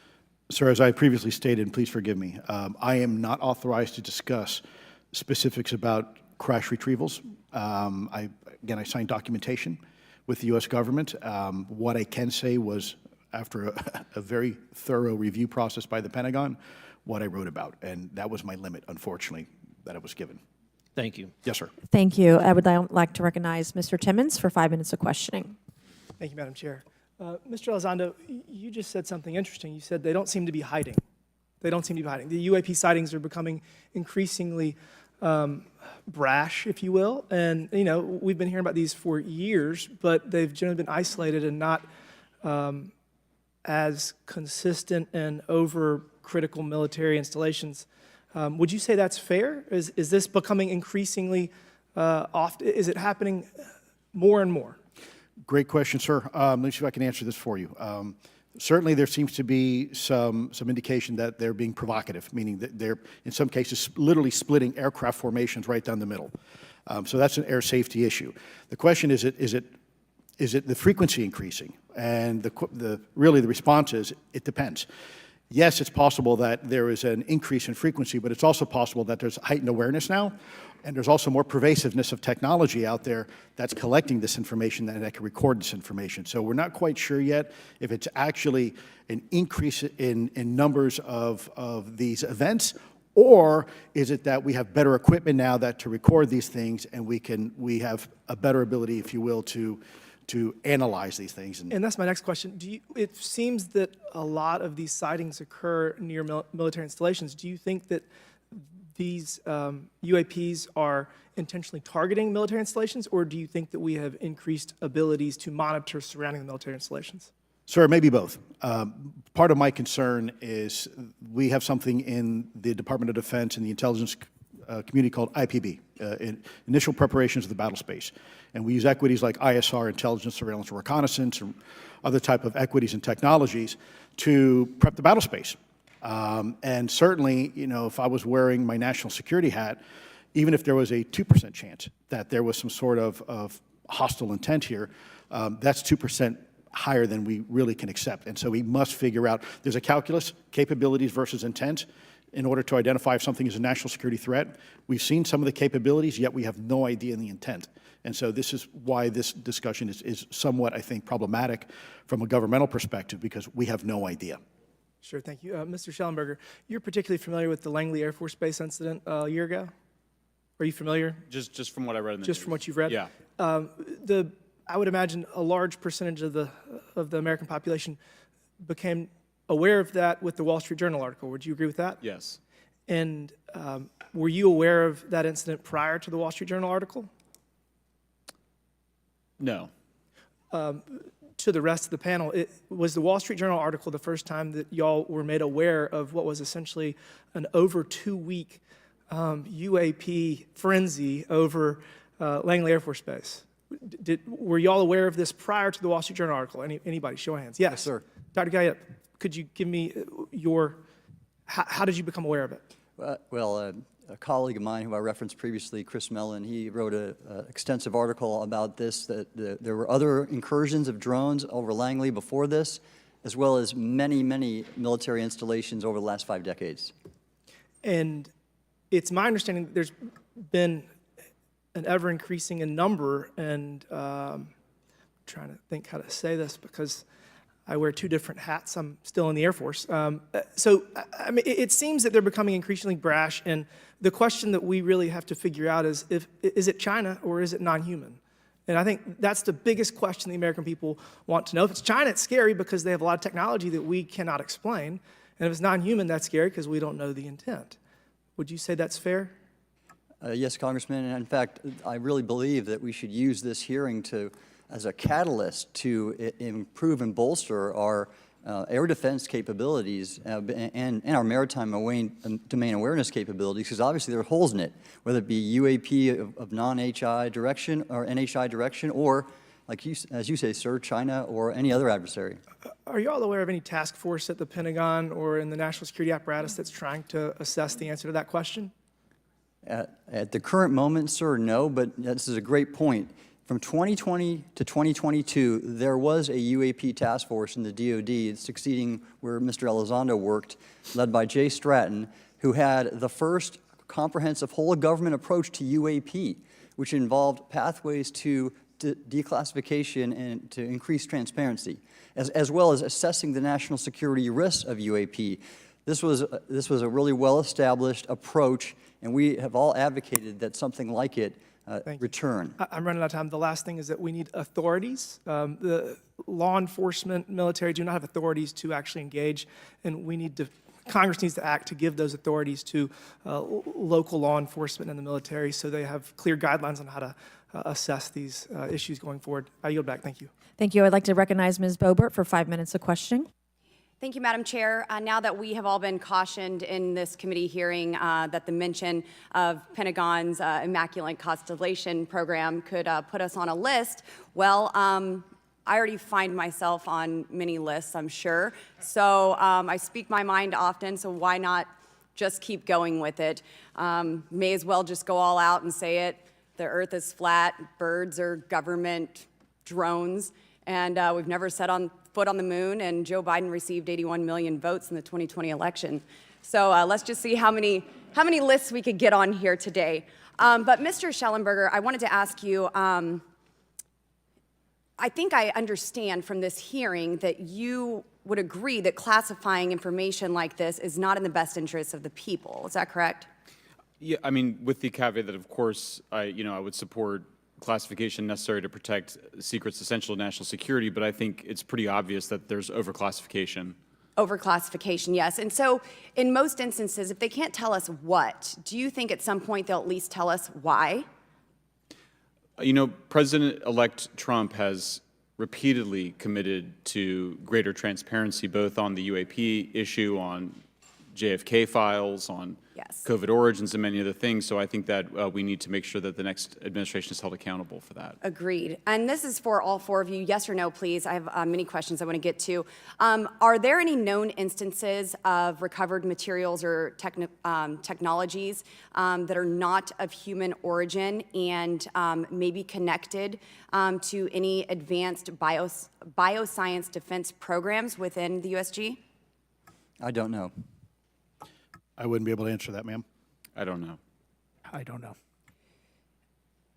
Sir, as I previously stated, and please forgive me, I am not authorized to discuss specifics about crash retrievals. Again, I signed documentation with the U.S. government. What I can say was, after a very thorough review process by the Pentagon, what I wrote about, and that was my limit, unfortunately, that I was given. Thank you. Yes, sir. Thank you. I would like to recognize Mr. Timmons for 5 minutes of questioning. Thank you, Madam Chair. Mr. Elizondo, you just said something interesting. You said they don't seem to be hiding. They don't seem to be hiding. The UAP sightings are becoming increasingly brash, if you will. And, we've been hearing about these for years, but they've generally been isolated and not as consistent and over-critical military installations. Would you say that's fair? Is this becoming increasingly often? Is it happening more and more? Great question, sir. Let me see if I can answer this for you. Certainly, there seems to be some indication that they're being provocative, meaning that they're, in some cases, literally splitting aircraft formations right down the middle. So that's an air safety issue. The question is it the frequency increasing? And really the response is, it depends. Yes, it's possible that there is an increase in frequency, but it's also possible that there's heightened awareness now, and there's also more pervasiveness of technology out there that's collecting this information and that can record this information. So we're not quite sure yet if it's actually an increase in numbers of these events, or is it that we have better equipment now that to record these things, and we have a better ability, if you will, to analyze these things. And that's my next question. It seems that a lot of these sightings occur near military installations. Do you think that these UAPs are intentionally targeting military installations, or do you think that we have increased abilities to monitor surrounding the military installations? Sir, maybe both. Part of my concern is we have something in the Department of Defense and the intelligence community called IPB, Initial Preparations of the Battle Space. And we use equities like ISR, intelligence, surveillance, and reconnaissance, or other type of equities and technologies to prep the battle space. And certainly, if I was wearing my national security hat, even if there was a 2% chance that there was some sort of hostile intent here, that's 2% higher than we really can accept. And so we must figure out, there's a calculus, capabilities versus intent, in order to identify if something is a national security threat. We've seen some of the capabilities, yet we have no idea in the intent. And so this is why this discussion is somewhat, I think, problematic from a governmental perspective, because we have no idea. Sure, thank you. Mr. Schellenberger, you're particularly familiar with the Langley Air Force Base incident a year ago? Are you familiar? Just from what I read in the Just news. from what you've read? Yeah. I would imagine a large percentage of the American population became aware of that with the Wall Street Journal article. Would you agree with that? Yes. And were you aware of that incident prior to the Wall Street Journal article? No. To the rest of the panel, was the Wall Street Journal article the first time that y'all were made aware of what was essentially an over 2-week UAP frenzy over Langley Air Force Base? Were y'all aware of this prior to the Wall Street Journal article? Anybody, show of hands. Yes, sir. Dr. Guyette, could you give me how did you become aware of it? Well, a colleague of mine who I referenced previously, Chris Mellon, he wrote an extensive article about this, that there were other incursions of drones over Langley before this, as well as many, many military installations over the last 5 decades. And it's my understanding that there's been an ever-increasing in number, and I'm trying to think how to say this because I wear 2 different hats. I'm still in the Air Force. So, I mean, it seems that they're becoming increasingly brash, and the question that we really have to figure out is it China or is it non-human? And I think that's the biggest question the American people want to know. If it's China, it's scary because they have a lot of technology that we cannot explain. And if it's non-human, that's scary because we don't know the intent. Would you say that's fair? Yes, Congressman, and in fact, I really believe that we should use this hearing as a catalyst to improve and bolster our air defense capabilities and our maritime domain awareness capabilities, because obviously there are holes in it, whether it be UAP of non-HI direction or NHI direction, or, like as you say, sir, China or any other adversary. Are you all aware of any task force at the Pentagon or in the national security apparatus that's trying to assess the answer to that question? At the current moment, sir, no, but this is a great point. From 2020 to 2022, there was a UAP task force in the DoD succeeding where Mr. Elizondo worked, led by Jay Stratton, who had the first comprehensive whole-of-government approach to UAP, which involved pathways to declassification and to increase transparency, as well as assessing the national security risks of UAP. This was a really well-established approach, and we have all advocated that something like it return. I'm running out of time. The last thing is that we need authorities. The law enforcement, military do not have authorities to actually engage, and Congress needs to act to give those authorities to local law enforcement and the military so they have clear guidelines on how to assess these issues going forward. I yield back. Thank you. Thank you. I'd like to recognize Ms. Boebert for 5 minutes of questioning. Thank you, Madam Chair. Now that we have all been cautioned in this committee hearing that the mention of Pentagon's Immaculate Constellation program could put us on a list, well, I already find myself on many lists, I'm sure. So I speak my mind often, so why not just keep going with it? May as well just go all out and say it. The earth is flat, birds are government drones, and we've never set foot on the moon, and Joe Biden received 81 million votes in the 2020 election. So let's just see how many lists we could get on here today. But Mr. Schellenberger, I wanted to ask you, I think I understand from this hearing that you would agree that classifying information like this is not in the best interest of the people. Is that correct? Yeah, I mean, with the caveat that, of course, I would support classification necessary to protect secrets essential to national security, but I think it's pretty obvious that there's overclassification. Overclassification, yes. And so in most instances, if they can't tell us what, do you think at some point they'll at least tell us why? President-elect Trump has repeatedly committed to greater transparency, both on the UAP issue, on JFK files, on COVID origins, and many other things. So I think that we need to make sure that the next administration is held accountable for that. Agreed. And this is for all four of you. Yes or no, please. I have many questions I want to get to. Are there any known instances of recovered materials or technologies that are not of human origin and maybe connected to any advanced bioscience defense programs within the USG? I don't know. I wouldn't be able to answer that, ma'am. I don't know. I don't know.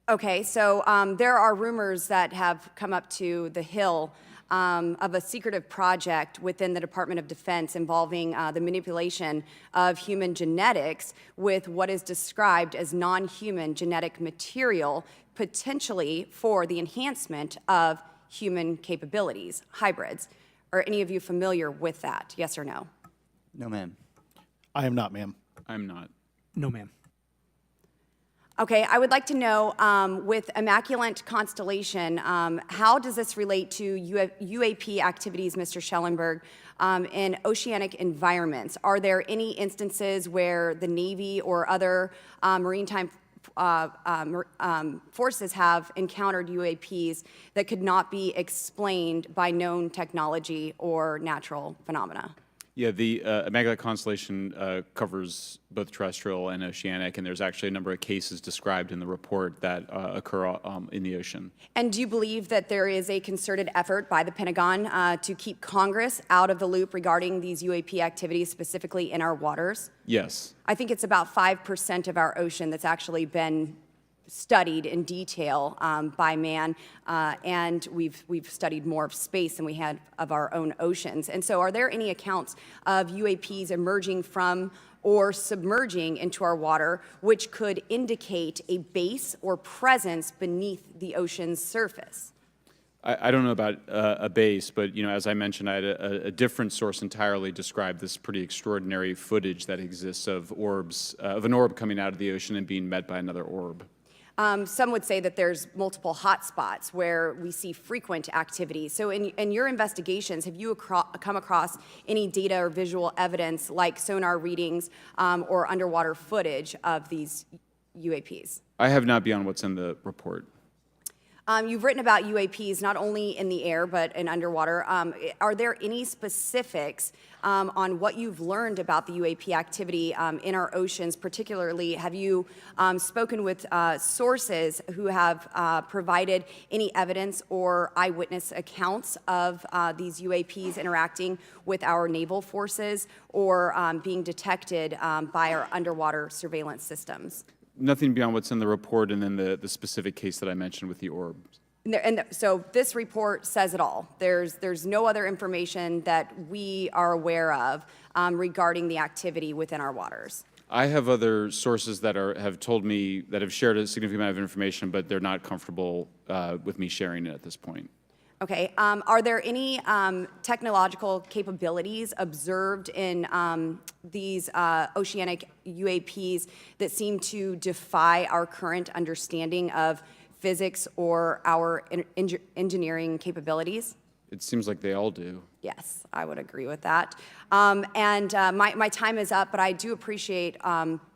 Okay, so there are rumors that have come up to the Hill of a secretive project within the Department of Defense involving the manipulation of human genetics with what is described as non-human genetic material, potentially for the enhancement of human capabilities, hybrids. Are any of you familiar with that, yes or no? No, ma'am. I am not, ma'am. I'm not. No, ma'am. Okay, I would like to know, with Immaculate Constellation, how does this relate to UAP activities, Mr. Schellenberg, in oceanic environments? Are there any instances where the Navy or other maritime forces have encountered UAPs that could not be explained by known technology or natural phenomena? Yeah, the Immaculate Constellation covers both terrestrial and oceanic, and there's actually a number of cases described in the report that occur in the ocean. And do you believe that there is a concerted effort by the Pentagon to keep Congress out of the loop regarding these UAP activities, specifically in our waters? Yes. I think it's about 5% of our ocean that's actually been studied in detail by man, and we've studied more of space than we had of our own oceans. And so are there any accounts of UAPs emerging from or submerging into our water which could indicate a base or presence beneath the ocean's surface? I don't know about a base, but as I mentioned, I had a different source entirely describe this pretty extraordinary footage that exists of orbs, of an orb coming out of the ocean and being met by another orb. Some would say that there's multiple hotspots where we see frequent activity. So in your investigations, have you come across any data or visual evidence like sonar readings or underwater footage of these UAPs? I have not beyond what's in the report. You've written about UAPs not only in the air but in underwater. Are there any specifics on what you've learned about the UAP activity in our oceans? Particularly, have you spoken with sources who have provided any evidence or eyewitness accounts of these UAPs interacting with our naval forces or being detected by our underwater surveillance systems? Nothing beyond what's in the report and then the specific case that I mentioned with the orbs. So this report says it all. There's no other information that we are aware of regarding the activity within our waters. I have other sources that have told me that have shared a significant amount of information, but they're not comfortable with me sharing it at this point. Okay. Are there any technological capabilities observed in these oceanic UAPs that seem to defy our current understanding of physics or our engineering capabilities? It seems like they all do. Yes, I would agree with that. My time is up, but I do appreciate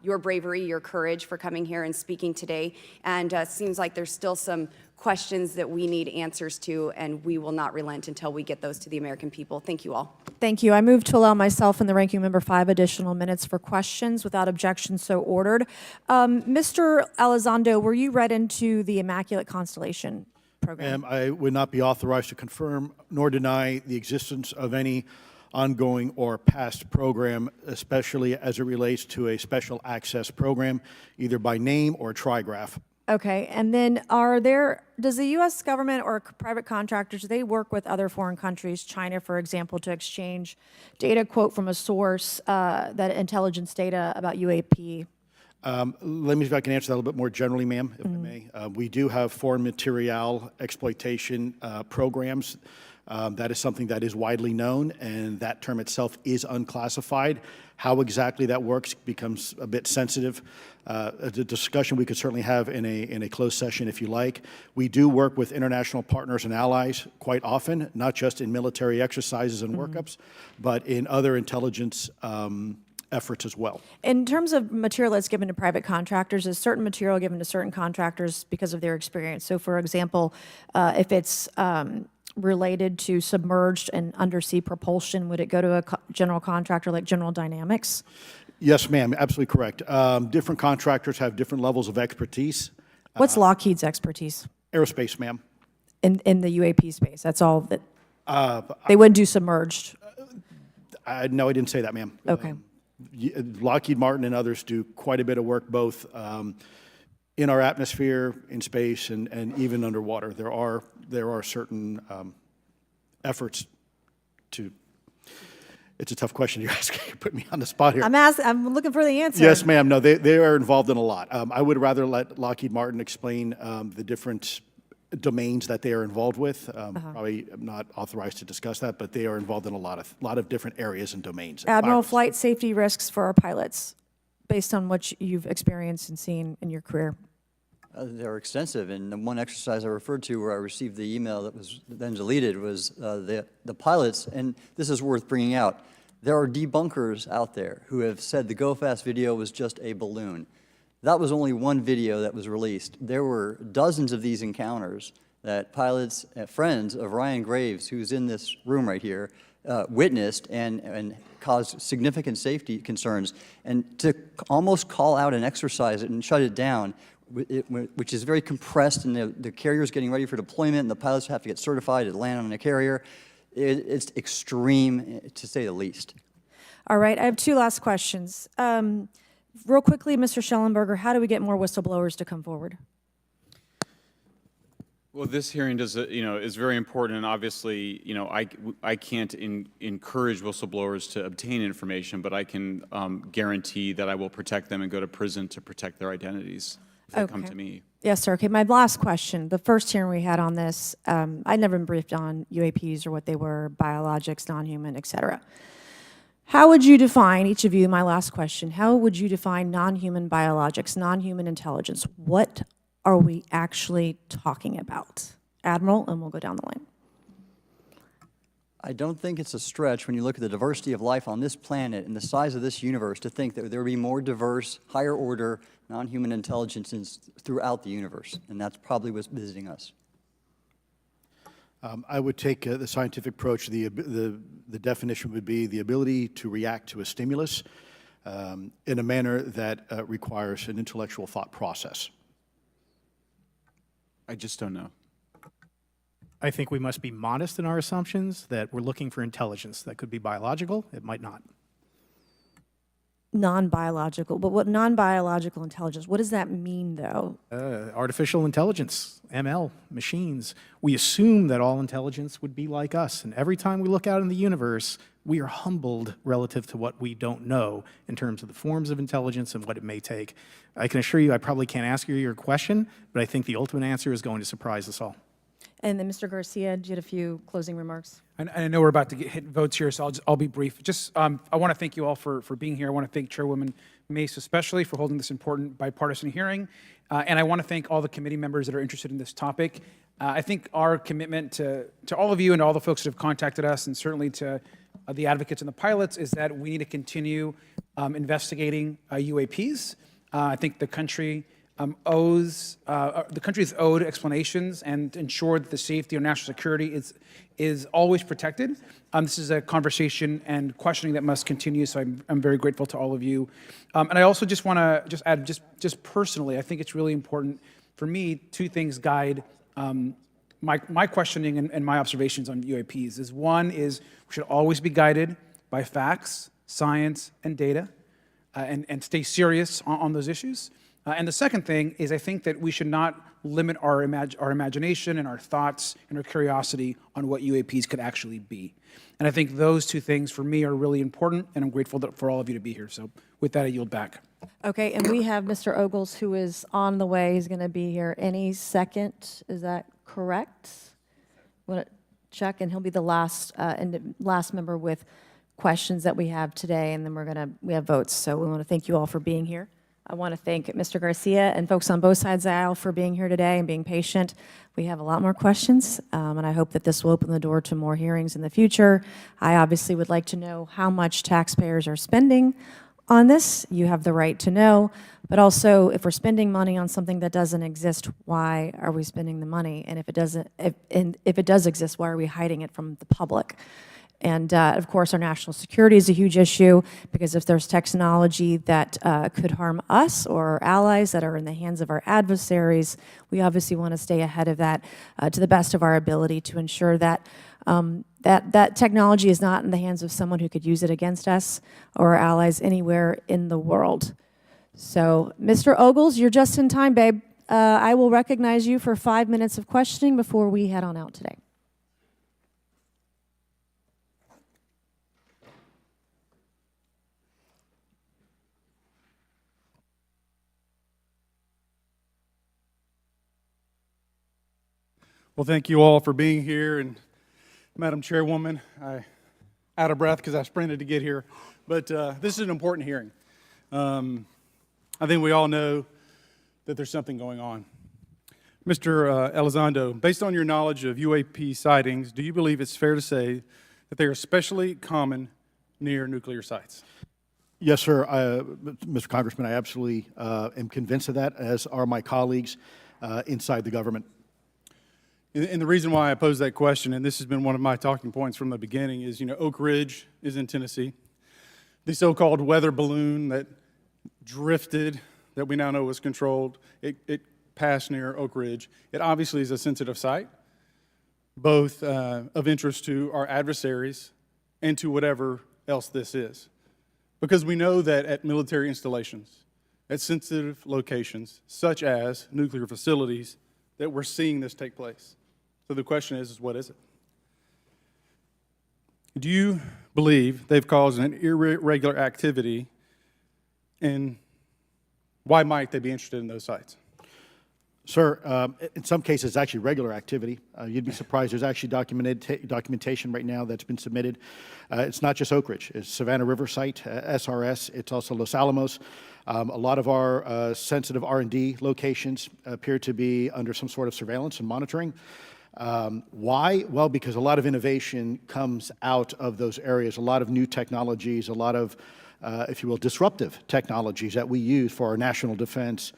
your bravery, your courage for coming here and speaking today. And it seems like there's still some questions that we need answers to, and we will not relent until we get those to the American people. Thank you all. Thank you. I move to allow myself and the ranking member 5 additional minutes for questions without objection, so ordered. Mr. Elizondo, were you read into the Immaculate Constellation program? I would not be authorized to confirm nor deny the existence of any ongoing or past program, especially as it relates to a special access program, either by name or trigraph. Okay, and then does the U.S. government or private contractors, do they work with other foreign countries, China, for example, to exchange data, quote from a source, that intelligence data about UAP? Let me see if I can answer that a little bit more generally, ma'am, if I may. We do have foreign material exploitation programs. That is something that is widely known, and that term itself is unclassified. How exactly that works becomes a bit sensitive. A discussion we could certainly have in a closed session if you like. We do work with international partners and allies quite often, not just in military exercises and workups, but in other intelligence efforts as well. In terms of material that's given to private contractors, is certain material given to certain contractors because of their experience? So, for example, if it's related to submerged and undersea propulsion, would it go to a general contractor like General Dynamics? Yes, ma'am, absolutely correct. Different contractors have different levels of expertise. What's Lockheed's expertise? Aerospace, ma'am. In the UAP space, that's all that, they wouldn't do submerged? No, I didn't say that, ma'am. Okay. Lockheed Martin and others do quite a bit of work both in our atmosphere, in space, and even underwater. There are certain efforts to. It's a tough question you're asking. You put me on the spot here. I'm looking for the answer. Yes, ma'am. No, they are involved in a lot. I would rather let Lockheed Martin explain the different domains that they are involved with. Probably I'm not authorized to discuss that, but they are involved in a lot of different areas and domains. Admiral, flight safety risks for our pilots, based on what you've experienced and seen in your career. They're extensive, and the one exercise I referred to where I received the email that was then deleted was the pilots, and this is worth bringing out. There are debunkers out there who have said the Go Fast video was just a balloon. That was only one video that was released. There were dozens of these encounters that pilots, friends of Ryan Graves, who's in this room right here, witnessed and caused significant safety concerns. And to almost call out and exercise it and shut it down, which is very compressed, and the carrier's getting ready for deployment, and the pilots have to get certified to land on a carrier. It's extreme, to say the least. All right, I have two last questions. Real quickly, Mr. Schellenberger, how do we get more whistleblowers to come forward? Well, this hearing is very important, and obviously, I can't encourage whistleblowers to obtain information, but I can guarantee that I will protect them and go to prison to protect their identities. if they come to me. Yes, sir. Okay, my last question. The first hearing we had on this, I'd never been briefed on UAPs or what they were, biologics, non-human, et cetera. How would you define, each of you, my last question, how would you define non-human biologics, non-human intelligence? What are we actually talking about? Admiral, and we'll go down the line. I don't think it's a stretch when you look at the diversity of life on this planet and the size of this universe to think that there would be more diverse, higher order, non-human intelligences throughout the universe, and that's probably what's visiting us. I would take the scientific approach. The definition would be the ability to react to a stimulus in a manner that requires an intellectual thought process. I just don't know. I think we must be modest in our assumptions that we're looking for intelligence. That could be biological, it might not. Non-biological, but what non-biological intelligence, what does that mean, though? Artificial intelligence, ML, machines. We assume that all intelligence would be like us, and every time we look out in the universe, we are humbled relative to what we don't know in terms of the forms of intelligence and what it may take. I can assure you I probably can't answer your question, but I think the ultimate answer is going to surprise us all. And then Mr. Garcia, do you have a few closing remarks? I know we're about to hit votes here, so I'll be brief. Just, I want to thank you all for being here. I want to thank Chairwoman Mace especially for holding this important bipartisan hearing. And I want to thank all the committee members that are interested in this topic. I think our commitment to all of you and all the folks that have contacted us, and certainly to the advocates and the pilots, is that we need to continue investigating UAPs. I think the country the country is owed explanations and ensure that the safety of national security is always protected. This is a conversation and questioning that must continue, so I'm very grateful to all of you. And I also just want to add, just personally, I think it's really important for me, two things guide my questioning and my observations on UAPs. One is we should always be guided by facts, science, and data, and stay serious on those issues. And the second thing is I think that we should not limit our imagination and our thoughts and our curiosity on what UAPs could actually be. And I think those two things for me are really important, and I'm grateful for all of you to be here. So with that, I yield back. Okay, and we have Mr. Ogles, who is on the way. He's going to be here any second. Is that correct? Want to check, and he'll be the last member with questions that we have today, and then we have votes. So we want to thank you all for being here. I want to thank Mr. Garcia and folks on both sides of the aisle for being here today and being patient. We have a lot more questions, and I hope that this will open the door to more hearings in the future. I obviously would like to know how much taxpayers are spending on this. You have the right to know, but also if we're spending money on something that doesn't exist, why are we spending the money? And if it does exist, why are we hiding it from the public? And of course, our national security is a huge issue, because if there's technology that could harm us or our allies that are in the hands of our adversaries, we obviously want to stay ahead of that to the best of our ability to ensure that that technology is not in the hands of someone who could use it against us or our allies anywhere in the world. So, Mr. Ogles, you're just in time, babe. I will recognize you for 5 minutes of questioning before we head on out today. Well, thank you all for being here, and Madam Chairwoman, I'm out of breath because I sprinted to get here, but this is an important hearing. I think we all know that there's something going on. Mr. Elizondo, based on your knowledge of UAP sightings, do you believe it's fair to say that they are especially common near nuclear sites? Yes, sir. Mr. Congressman, I absolutely am convinced of that, as are my colleagues inside the government. And the reason why I pose that question, and this has been one of my talking points from the beginning, is, Oak Ridge is in Tennessee. The so-called weather balloon that drifted, that we now know was controlled, it passed near Oak Ridge. It obviously is a sensitive site, both of interest to our adversaries and to whatever else this is. Because we know that at military installations, at sensitive locations, such as nuclear facilities, that we're seeing this take place. So the question is what is it? Do you believe they've caused an irregular activity, and why might they be interested in those sites? Sir, in some cases, it's actually regular activity. You'd be surprised. There's actually documentation right now that's been submitted. It's not just Oak Ridge. It's Savannah River Site, SRS. It's also Los Alamos. A lot of our sensitive R&D locations appear to be under some sort of surveillance and monitoring. Why? Well, because a lot of innovation comes out of those areas, a lot of new technologies, a lot of, if you will, disruptive technologies that we use for our national defense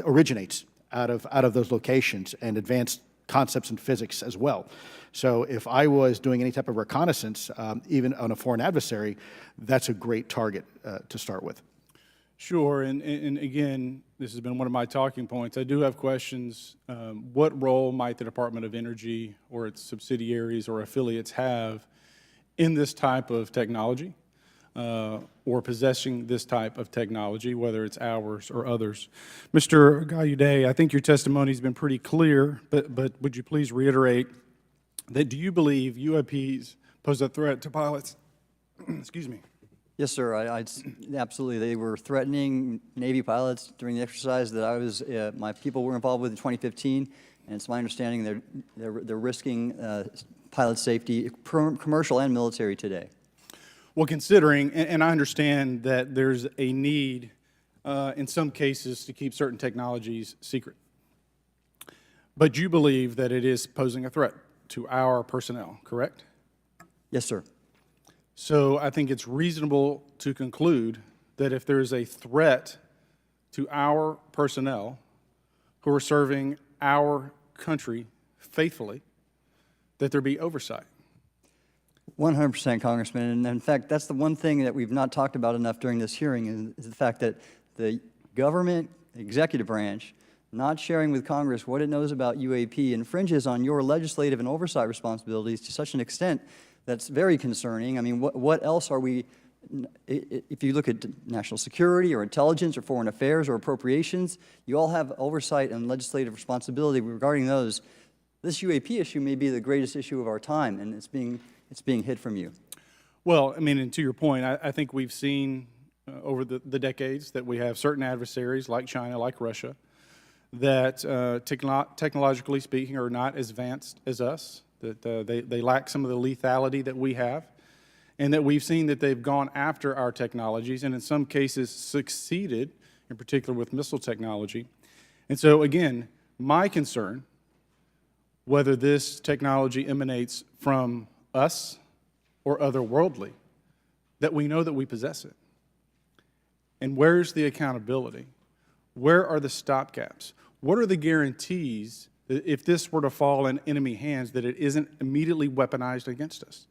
originates out of those locations, and advanced concepts in physics as well. So if I was doing any type of reconnaissance, even on a foreign adversary, that's a great target to start with. Sure, and again, this has been one of my talking points. I do have questions. What role might the Department of Energy or its subsidiaries or affiliates have in this type of technology, or possessing this type of technology, whether it's ours or others? Mr. Gallaudet, I think your testimony has been pretty clear, but would you please reiterate that do you believe UAPs pose a threat to pilots? Excuse me. Yes, sir. Absolutely. They were threatening Navy pilots during the exercise that I was, my people were involved with in 2015, and it's my understanding they're risking pilot safety, commercial and military today. Well, considering, and I understand that there's a need in some cases to keep certain technologies secret, but you believe that it is posing a threat to our personnel, correct? Yes, sir. So I think it's reasonable to conclude that if there's a threat to our personnel who are serving our country faithfully, that there be oversight. 100%, Congressman. And in fact, that's the one thing that we've not talked about enough during this hearing is the fact that the government executive branch not sharing with Congress what it knows about UAP infringes on your legislative and oversight responsibilities to such an extent that's very concerning. I mean, what else are we, if you look at national security or intelligence or foreign affairs or appropriations, you all have oversight and legislative responsibility regarding those. This UAP issue may be the greatest issue of our time, and it's being hid from you. Well, I mean, and to your point, I think we've seen over the decades that we have certain adversaries like China, like Russia, that technologically speaking are not as advanced as us, that they lack some of the lethality that we have, and that we've seen that they've gone after our technologies and in some cases succeeded, in particular with missile technology. And so again, my concern, whether this technology emanates from us or otherworldly, that we know that we possess it. And where's the accountability? Where are the stopgaps? What are the guarantees that if this were to fall in enemy hands, that it isn't immediately weaponized against us?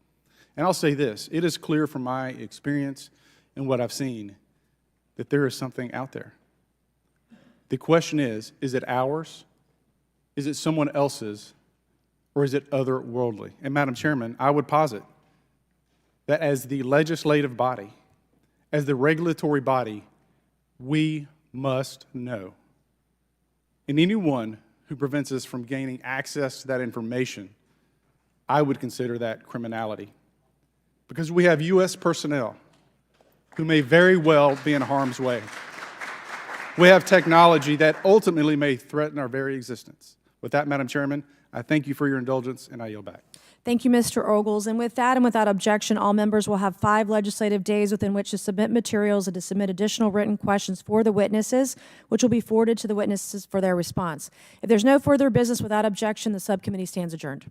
And I'll say this, it is clear from my experience and what I've seen that there is something out there. The question is it ours? Is it someone else's? Or is it otherworldly? And Madam Chairman, I would posit that as the legislative body, as the regulatory body, we must know. And anyone who prevents us from gaining access to that information, I would consider that criminality. Because we have U.S. personnel who may very well be in harm's way. We have technology that ultimately may threaten our very existence. With that, Madam Chairman, I thank you for your indulgence, and I yield back. Thank you, Mr. Ogles. And with that and without objection, all members will have 5 legislative days within which to submit materials and to submit additional written questions for the witnesses, which will be forwarded to the witnesses for their response. If there's no further business without objection, the subcommittee stands adjourned.